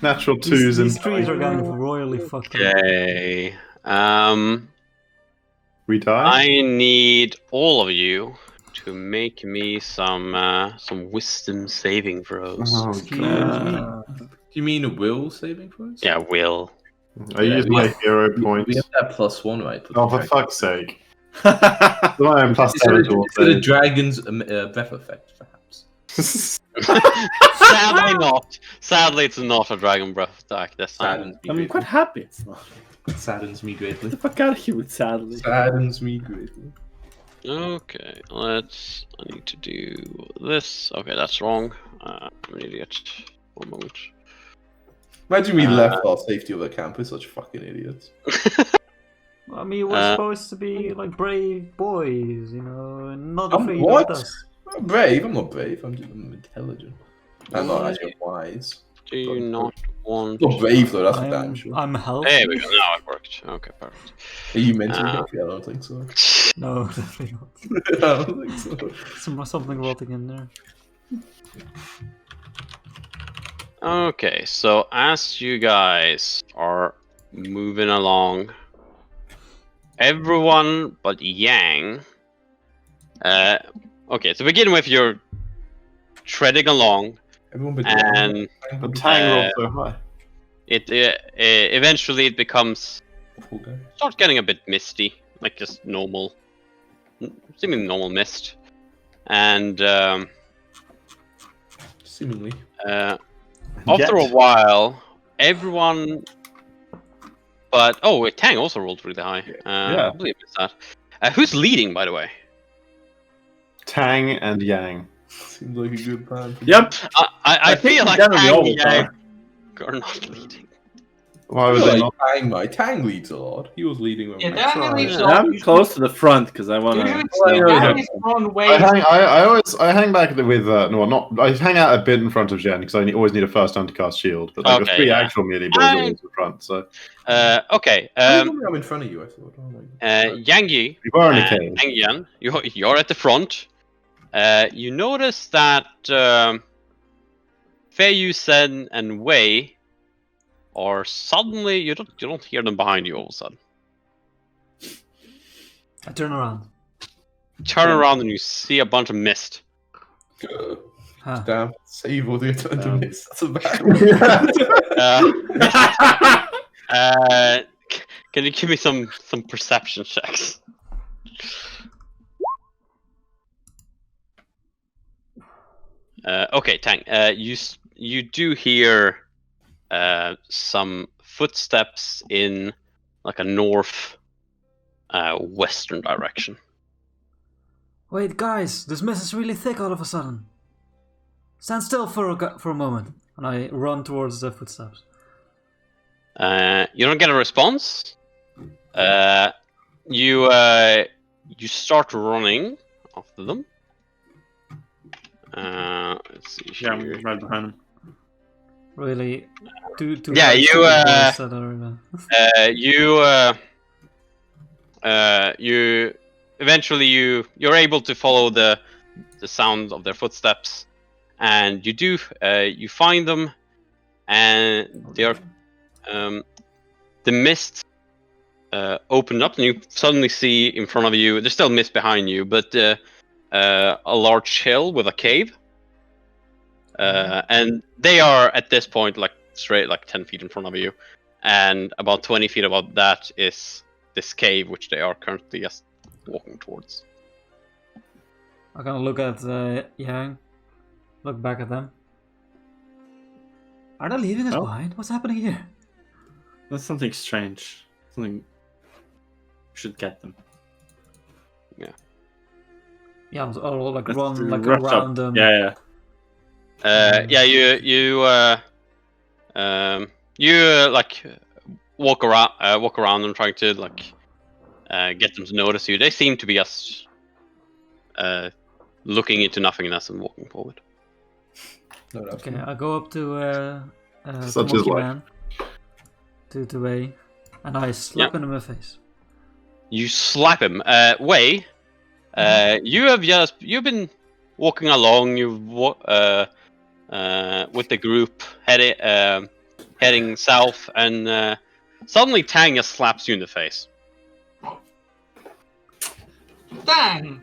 Natural These, twos these and trees are getting royally fucked up. Okay. we die. I need all of you to make me some wisdom saving throws. Oh, Excuse God. me. Do you mean a will saving for us? Yeah, will. I use my hero We points. have that +1, right? Oh, for fuck's sake. I am plus 7 to all Instead of saves. dragon's breath effect, perhaps. Sadly not. Sadly, it's not a dragon breath attack this time. Saddens me I'm greatly. quite happy it's not. Saddens me greatly. Get the fuck out of here with sadly. Saddens me greatly. Okay, I need to do this. Okay, that's wrong. I'm an idiot. One moment. Imagine we left our safety of the campus, such fucking idiots. I mean, we're supposed to be like brave boys, you know, and not I'm afraid what? of us. I'm brave. I'm not brave. I'm intelligent. I'm not actually wise. Do you not want? Not brave though. That's for damn I'm, sure. I'm healthy. There we go. Now it worked. Okay, perfect. Are you mentally healthy? I don't think so. No, definitely not. I don't think so. Something rotting in there. Okay, so as you guys are moving along, everyone but Yang. Okay, to begin with, you're treading along, Everyone but and But Tang rolled so high. it eventually it becomes Poor guy. starts getting a bit misty, like just normal, seemingly normal mist, and Seemingly. after a while, everyone. But wait, Tang also rolled really high. Yeah. I believe it's that. Who's leading, by the way? Tang and Yang. Seems like a good plan. Yep. I think feel like generally Tang always and Yang are not leading. Why would they not? Tang leads a lot. He was leading when Yeah, we Tang tried. leads a Yeah, I'm close to the front because I want Usually, to. Tang is on way. I hang back with no, not I hang out a bit in front of Jen because I always need a first time to cast shield. But like Okay, the three yeah. actual melee boys are always in front. So Okay. I'm in front of you. I thought. Oh my God. Yangi we were in a and cave. Yang Yan, you're at the front. You notice that Fei Yu Sen and Wei are suddenly you don't hear them behind you all of a sudden. I turn around. Turn around and you see a bunch of mist. Huh. Damn, save all the turn to miss. That's a bad. Can you give me some perception checks? Okay, Tang. You do hear some footsteps in like a north western direction. Wait, guys, this mist is really thick all of a sudden. Stand still for a moment, and I run towards the footsteps. You don't get a response. You start running after them. Let's see. Yeah, Here. I'm right behind him. Really, two Yeah, guys, you, two boys that are, you eventually you're able to follow the sound of their footsteps, and you find them, and they're the mist opened up, and you suddenly see in front of you. There's still mist behind you, but a large hill with a cave. And they are at this point like straight like 10 feet in front of you, and about 20 feet above that is this cave which they are currently just walking towards. I'm gonna look at Yang, look back at them. Are they leaving us Oh. behind? What's happening here? That's something strange. Something. We should get them. Yeah, I'll like Let's run like rush around up. them. Yeah. Yeah, you like walk around them, trying to like get them to notice you. They seem to be just looking into nothingness and walking forward. No, that's Okay, I go up to Such the is monkey life. man, to Wei, and I slap him in the face. You slap him. Wei, you've been walking along. With the group heading south, and suddenly Tang just slaps you in the face. Dang!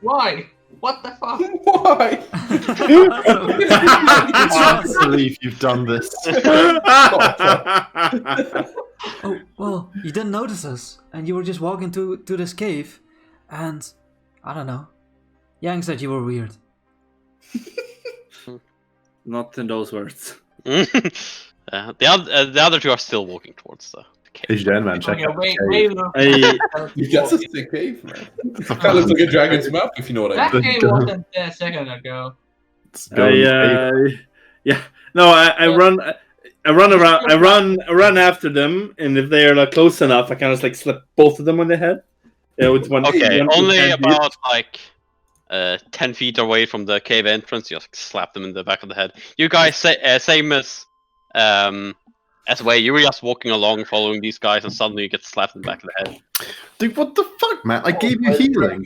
Why? What the fuck? Why? believe you've done this. Oh, well, you didn't notice us, and you were just walking to this cave, and I don't know. Yang said you were weird. Not in those words. The other two are still walking towards the cave. Hey, Jen, man, check Okay, out the wait, cave. That's a sick cave, man. That looks like a dragon's map, if you know what I That mean. game wasn't there a second ago. Let's go in the cave. Yeah. No, I run around. I run after them, and if they are like close enough, I kind of like slap both of them on the head. Yeah, with one. Okay, one only hand about like 10 feet away from the cave entrance. You just slap them in the back of the head. You guys same as Way. You were just walking along, following these guys, and suddenly you get slapped in the back of the head. Dude, what the fuck, man? I gave you healing.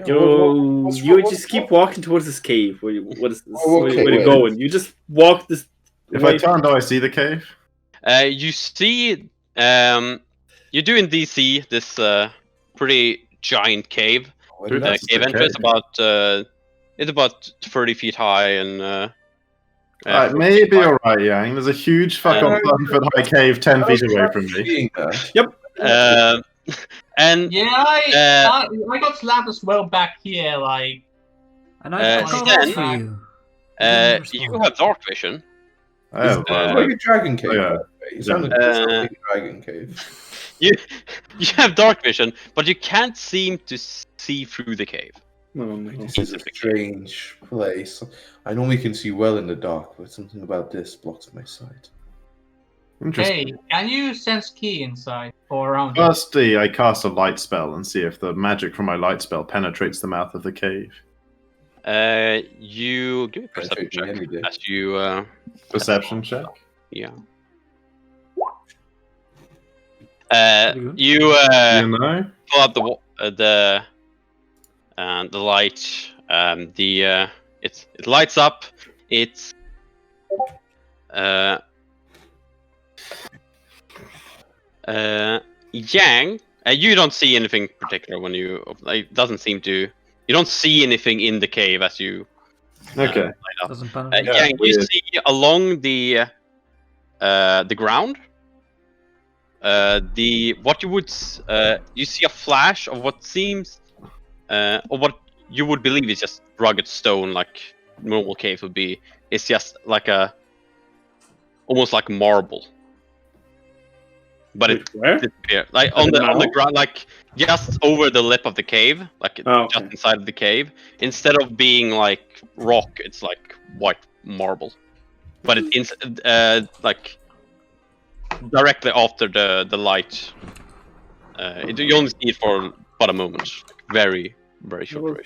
You just keep walking towards this cave. What is this? Oh, Where okay, are you wait. going? You just walk this. If I turn, do I see the cave? You see, you do indeed see this pretty giant cave. Dude, that's Cave the entrance cave. it's about 30 feet high and. Alright, 40 maybe feet high. you're right, Yang. There's a huge fucking 30-foot high cave 10 feet away from me. Seeing that. And Yeah, I got slapped as well back here, like. And I got Sten, off for you. didn't you respond. have dark vision. Oh, It's like a dragon cave. yeah. It sounded just like a dragon cave. You have dark vision, but you can't seem to see through the cave. No. This is a strange place. I normally can see well in the dark, but something about this blocks my sight. interesting. Hey, can you sense key inside or around? it? Firstly, I cast a light spell and see if the magic from my light spell penetrates the mouth of the cave. You give me a perception Penetrating any check day. as you Perception check. yeah. Pretty good. You You know? pull out the light. It lights up. It's Yang. You don't see anything particular when you. It doesn't seem to. You don't see anything in the cave as you. Okay. light up. Doesn't penetrate. Yang, you weird. see along the ground. What you would you see a flash of what seems or what you would believe is just rugged stone, like normal cave would be. It's just like almost like marble, but it Where? disappears like on the ground, like just over the lip of the cave, like Oh, okay. just inside of the cave. Instead of being like rock, it's like white marble, but it's like directly after the light. You only see it for but a moment, very very short way.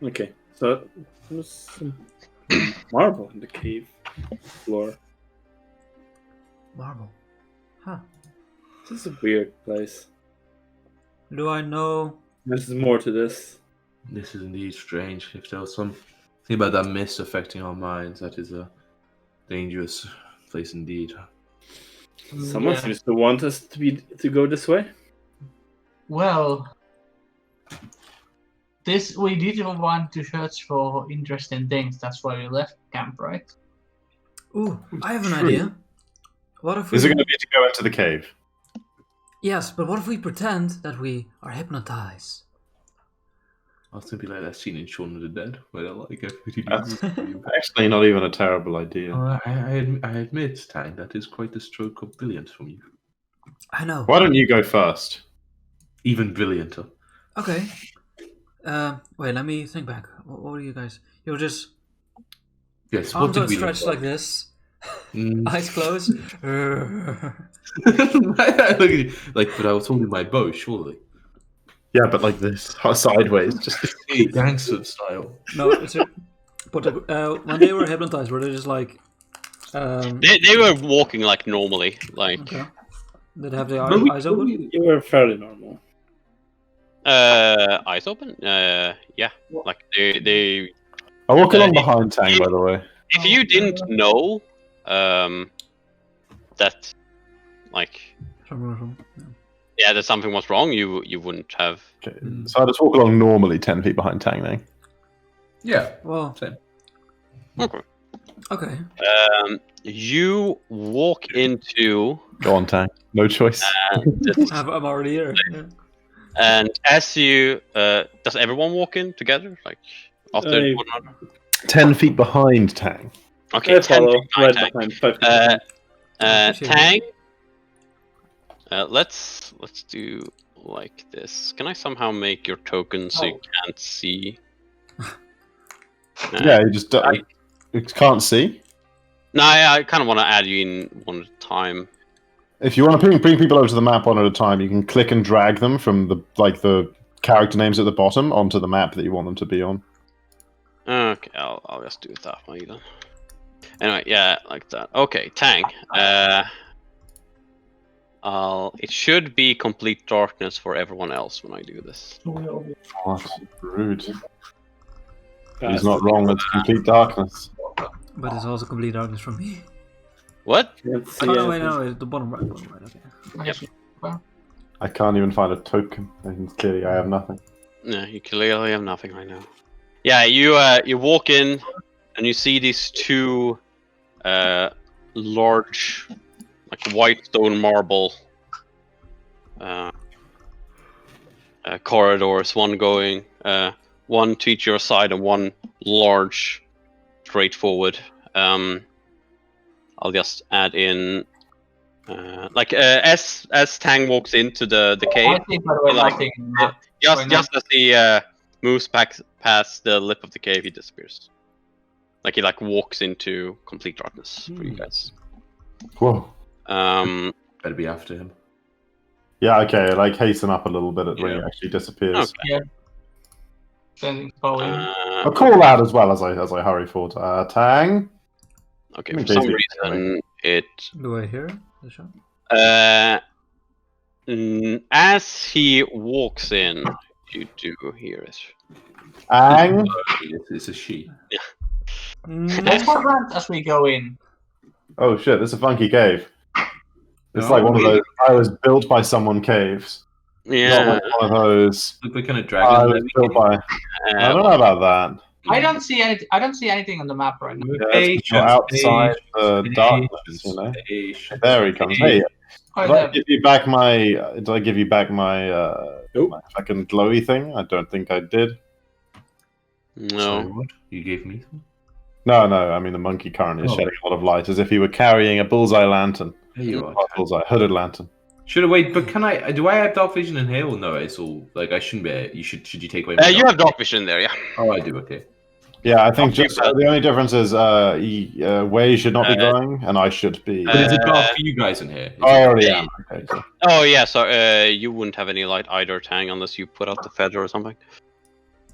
Okay, so there's some marble in the cave floor. Marble. Huh. This is a weird place. Do I know? There's more to this. This is indeed strange. If there was something about that mist affecting our minds, that is a dangerous place indeed. Someone seems to want us to go this way. Well, we didn't want to search for interesting things. That's why we left camp, right? Ooh, I have an True. idea. What if we? Is it going to be to go into the cave? Yes, but what if we pretend that we are hypnotized? I was thinking like that scene in Shaun of the Dead, where they're like everybody That's- leaves. Actually, not even a terrible idea. I admit, Tang, that is quite a stroke of brilliance from you. I know. Why don't you go first? Even brillianter. Okay. Wait, let me think back. What were you guys? You were just Yes, what arms did we outstretched look like this, Mm. eyes closed. Look at you. Like, but I was holding my bow, surely. Yeah, but like this, sideways. Just Hey, gangster style. No, it's a, but when they were hypnotized, were they just like? They were walking like normally, like Okay. Did they have the But eyes open? You were fairly normal. eyes open. Yeah, like they. I walk along behind Tang, by the way. If you didn't know, that, like, yeah, that something was wrong, you wouldn't have. Okay. So I just walk along normally 10 feet behind Tang then. Yeah. Well, Okay. Okay. You walk into Go on, Tang. No choice. this, I'm already here. Yeah. and as you does everyone walk in together, like after I- one another? 10 feet behind Tang. Okay, I 10 follow feet right Tang. behind. 5 feet Uh, behind. Appreciate Tang. Let's do like this. Can I somehow make your token so you can't see? Yeah, you just you can't see. No, I kind of want to add you in one at a time. If you want to bring people over to the map one at a time, you can click and drag them from the character names at the bottom onto the map that you want them to be on. Okay, I'll just do it that way then. Anyway, yeah, like that. Okay, Tang. It should be complete darkness for everyone else when I do this. What? Rude. He's not wrong. It's complete darkness. But it's also complete darkness from me. What? Can't see Oh, no, wait, anything. no, it's the bottom right, okay. I can't even find a token. And clearly, I have nothing. Yeah, you clearly have nothing right now. Yeah, you walk in and you see these two large, like white stone marble corridors. One going, one to each your side, and one large, straightforward. I'll just add in, as Tang walks into the cave. I think, by the way, like- nothing. Just as he moves past the lip of the cave, he disappears. Like he walks into complete darkness for you guys. Whoa. Better be after him. Yeah, okay, hasten up a little bit when he actually disappears. Okay. Sending Bowie. A call out as well as I hurry forward. Tang. Okay, for some reason it. Do I hear the shot? As he walks in, you do hear it. Tang. It's a she. Let's go around as we go in. Oh shit! This is a funky cave. It's No, like one of wait. those I was built by someone caves. Yeah. Not like one of those Look like kind of I dragon. was built by. I don't know about that. I don't see anything on the map right now. Yeah, you're outside the darkness, you know. There he comes. Hey, Oh, did I there. give you back my? Did I give you back my? Nope. My fucking glowy thing? I don't think I did. No. What? You gave me some? No, I mean the monkey currently is Oh. shedding a lot of light, as if he were carrying a bullseye lantern. There you are. Not a bullseye, hooded lantern. Should I wait? But can I? Do I have dark vision in here? Or no, it's all I shouldn't be. You should you take away? My You have dark vision there, yeah. Oh, I do. Okay. Yeah, I think Okay, just but- the only difference is Wei should not be glowing, and I should be. But is it dark for you guys in here? I already am. Okay, so. Oh yeah, so you wouldn't have any light either, Tang, unless you put out the feather or something.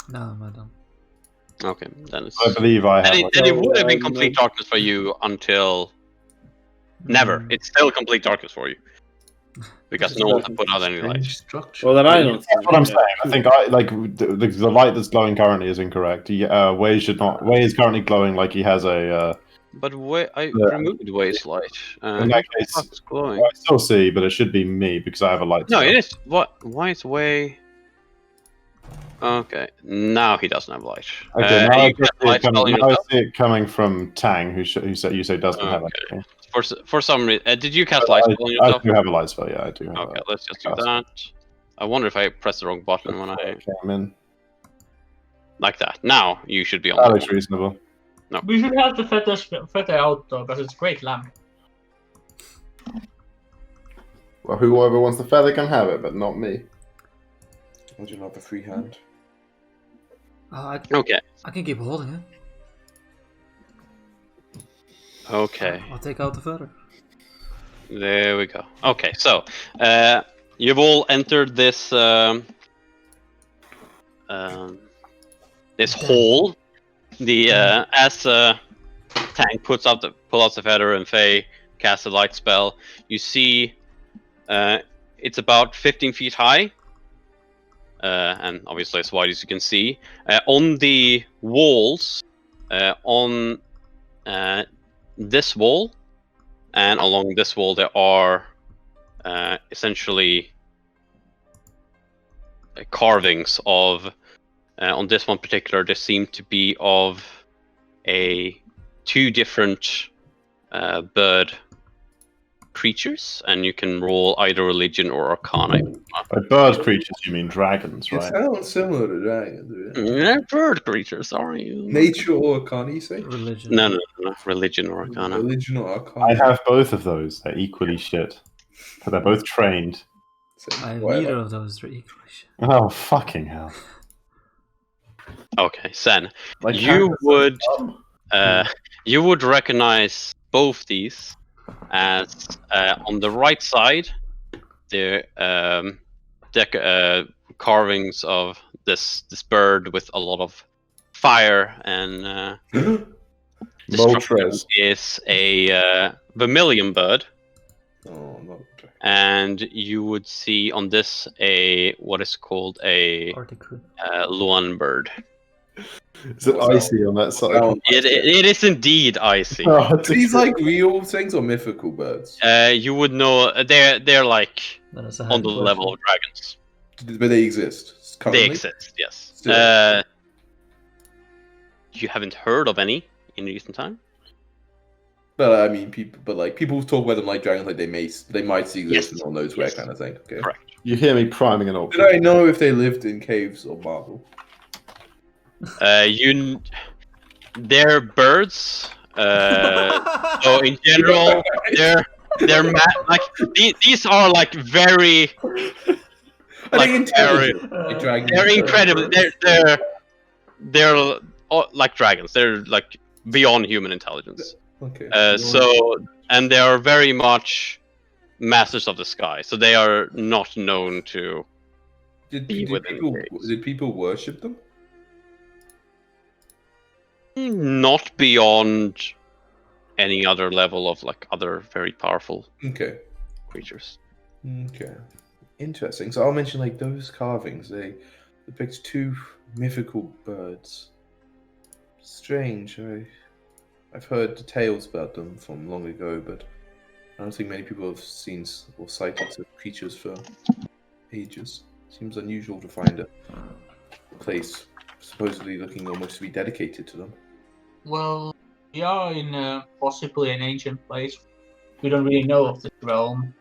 No, I don't. Okay, then it's. I believe I have. Then it would have been complete darkness for you until never. It's still complete darkness for you because no one can put out any light. Structure. Well, then I don't. That's what I'm saying. I think the light that's glowing currently is incorrect. Wei should not. Wei is currently glowing like he has a. But I Yeah. removed Wei's light. In that case, What's glowing? I still see, but it should be me because I have a light. No, spell. it is. What? Why is Wei? Okay, now he doesn't have light. Okay, now, I you just cast see light it coming, spell on now I yourself? see it coming from Tang, who you say doesn't have Okay. anything. For some reason, did you cast light spell on I yourself? do have a light spell. Yeah, I do have. Okay, let's just do Cast. that. I wonder if I pressed the wrong button when I Came in. like that. Now you should be on. That the looks one. reasonable. We should have the feather out though, because it's a great lamp. Well, whoever wants the feather can have it, but not me. I do not have a free hand. Okay. I can keep holding it. Okay. I'll take out the feather. There we go. Okay, so you've all entered this this hall. The as Tang pull out the feather and Faye casts a light spell, you see it's about 15 feet high, and obviously as wide as you can see. On the walls, on this wall and along this wall, there are essentially carvings of. On this one particular, they seem to be of a 2 different bird creatures, and you can roll either religion or arcana. By bird creatures, you mean dragons, It right? sounds similar to dragons. Really. They're bird creatures, are you? Nature or arcana, you say? Religion. No, religion or arcana. Religion or arcana. I have both of those. They're equally shit. But they're both trained. So, I have why neither not? of those three. Oh, fucking hell. Okay, Sen, My you character's you would recognize both these as on the right side, the carvings of this bird with a lot of fire and destruction Moltres. is a vermilion bird, Oh, not and you would see on this what is called a Article. Luan bird. Is it icy on that side? It is indeed icy. Oh, Are these like real things or mythical birds? You would know they're like Then it's a on the hand level question. of dragons. But they exist. Currently? They exist, yes. Still. You haven't heard of any in recent time? But I mean, people talk about them like dragons, like they might see exist Yes. and no one knows where, Yes. kind of thing. Okay. Correct. You hear me priming an Did auction. I know if they lived in caves or marble? They're birds. So in general, like these are like very like intelligent. Like dragons. they're incredible. They're like dragons. They're like beyond human intelligence. Okay. And they are very much masters of the sky. So they are not known to. Did within caves. people worship them? Not beyond any other level of like other very powerful Okay. creatures. Okay. Interesting. So I'll mention like those carvings. They depict 2 mythical birds. Strange. I've heard tales about them from long ago, but I don't think many people have seen or sighted such creatures for ages. Seems unusual to find a place supposedly looking almost to be dedicated to them. Well, we are in possibly an ancient place. We don't really know of the realm.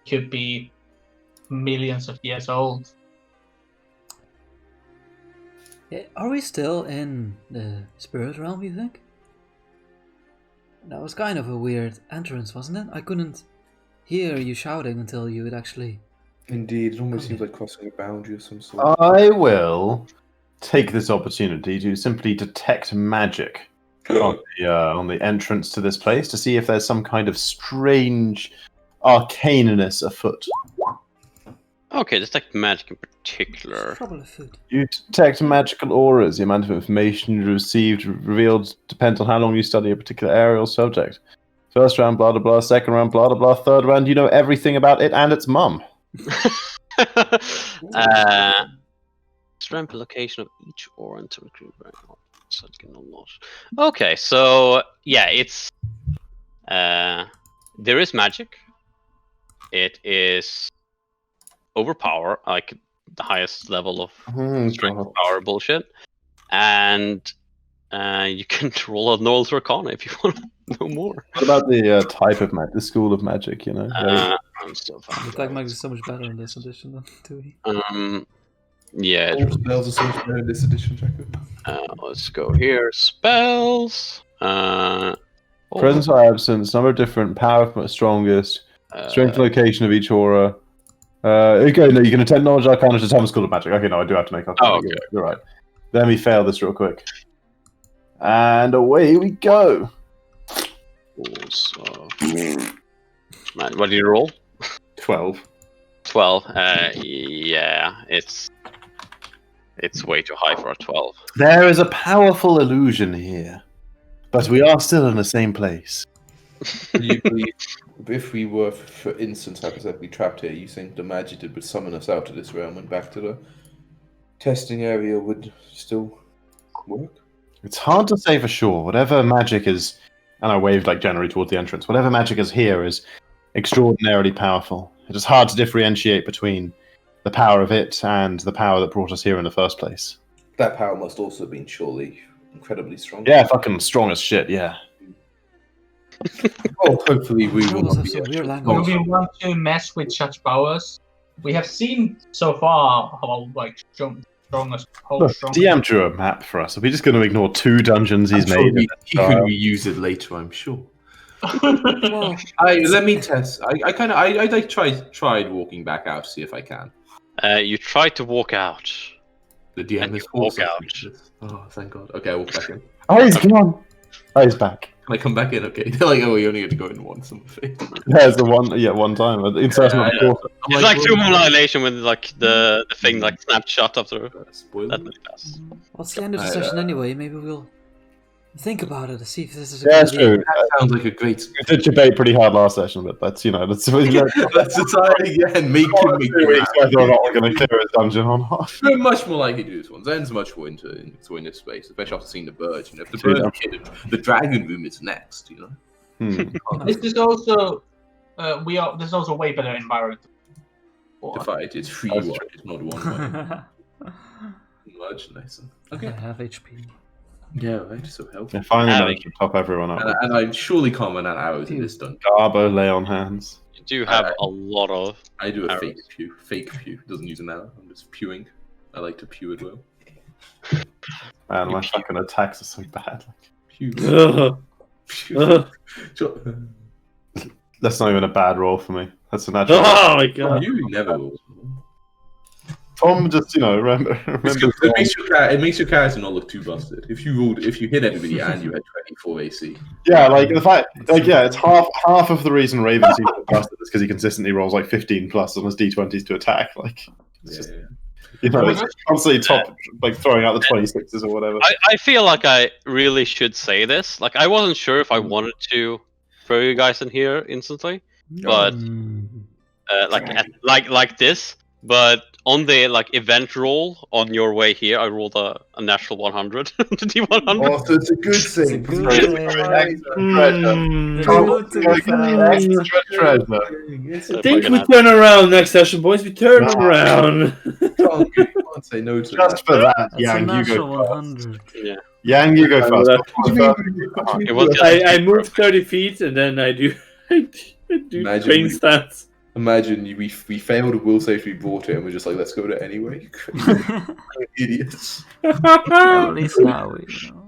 Could be millions of years old. Are we still in the spirit realm, you think? That was kind of a weird entrance, wasn't it? I couldn't hear you shouting until you had actually... Indeed, it almost seems like crossing a boundary of some sort. I will take this opportunity to simply detect magic on the entrance to this place to see if there's some kind of strange arcaneness afoot. Okay, detect magic in particular. Trouble afoot. You detect magical auras. The amount of information you received revealed depends on how long you study a particular area or subject. First round, blah blah blah. Second round, blah blah blah. Third round, you know everything about it and its mum. Strength location of each aura to recruit so it can unlock. Okay, so yeah, it's there is magic. It is overpower, like the highest level of strength power bullshit, and you can roll a Knowledge Arcana if you want to know more. What about the type of magic, the school of magic? You know. I'm still The fine. attack magic is so much better in this edition than 2E. Yeah. All spells are so much better in this edition, Jacob. Let's go here. Spells. Presence or absence, number of different, power strongest, strength and location of each aura. Okay, no, you can attend Knowledge Arcana to determine school of magic. Okay, no, I do have to make Arcana. Oh, okay. You're right. Let me fail this real quick. And away we go. So, man, what did you roll? 12. 12. Yeah, it's way too high for a 12. There is a powerful illusion here, but we are still in the same place. Do you believe if we were, for instance, hypothetically trapped here, you think the magic that would summon us out of this realm and back to the testing area would still work? It's hard to say for sure. Whatever magic is, and I waved like generally towards the entrance, whatever magic is here is extraordinarily powerful. It is hard to differentiate between the power of it and the power that brought us here in the first place. That power must also have been surely incredibly strong. Yeah, fucking strong as shit, yeah. Oh, hopefully we will Trolls not have be some weird Do language. we want to mess with such powers? We have seen so far how strongest. Look, DM drew a map for us. Are we just going to ignore 2 dungeons he's made? He can reuse it later, I'm sure. Well, Let me test. I like tried walking back out to see if I can. You try to walk out. The DM And is you walk also out. this. Oh, thank God. Okay, I walk back in. Oh, he's gone. Oh, he's back. Can I come back in? Okay. They're like, oh, you only had to go in once. I'm afraid. There's the one. Yeah, one time. It's not Yeah. important. It's like Tomb of Annihilation when like the thing like snapped shut after. Spoiler. That's really fast. what's the end of the session anyway? Maybe we'll think about it and see if this is a Yeah, good it's idea. true. That sounds like a great. We did debate pretty hard last session, but that's Let's try again. Make him make 2 weeks whether or not we're going to clear his dungeon or not. We're much more likely to do this one. Zen's much more into this space, especially after seeing the birds. You know, if the birds are hidden, the dragon room is next. You know, This is also This is also a way better environment. to fight. It's free That's one. It's not one. Much nicer. Okay. I have HP. Yeah, right. So helpful. Yeah, finally managed to top everyone up. And I'm surely common at hours in this dungeon. Garbo lay on hands. You do have a lot of. I do a Arrows. fake pew. Fake pew. Doesn't use an arrow. I'm just pewing. I like to pew it well. Man, my fucking attacks are so bad. Pew. Ugh. Pew. Sure. That's not even a bad roll for me. That's a natural. Oh my god. You never will. Tom just, remember. It makes your character not look too busted. If you hit everybody and you had 24 AC. Yeah, like the fact, it's half of the reason Raven seems to busted is because he consistently rolls like 15 plus on his d20s to attack. Like, it's just, it's constantly throwing out the 26s or whatever. I feel like I really should say this. Like, I wasn't sure if I wanted to throw you guys in here instantly, but like this. But on the event roll on your way here, I rolled a natural 100 to D100. Oh, so it's a good thing. I think we turn around next session, boys. We turn around. Can't say no to Just for that, That's a Yang, you natural go first. 100. Yeah. Yang, you go first. It was just I move 30 feet and then I do Imagine train we- stance. Imagine we failed a will save we brought it and we're just like, let's go to it anyway. You crazy idiots. At least now we know.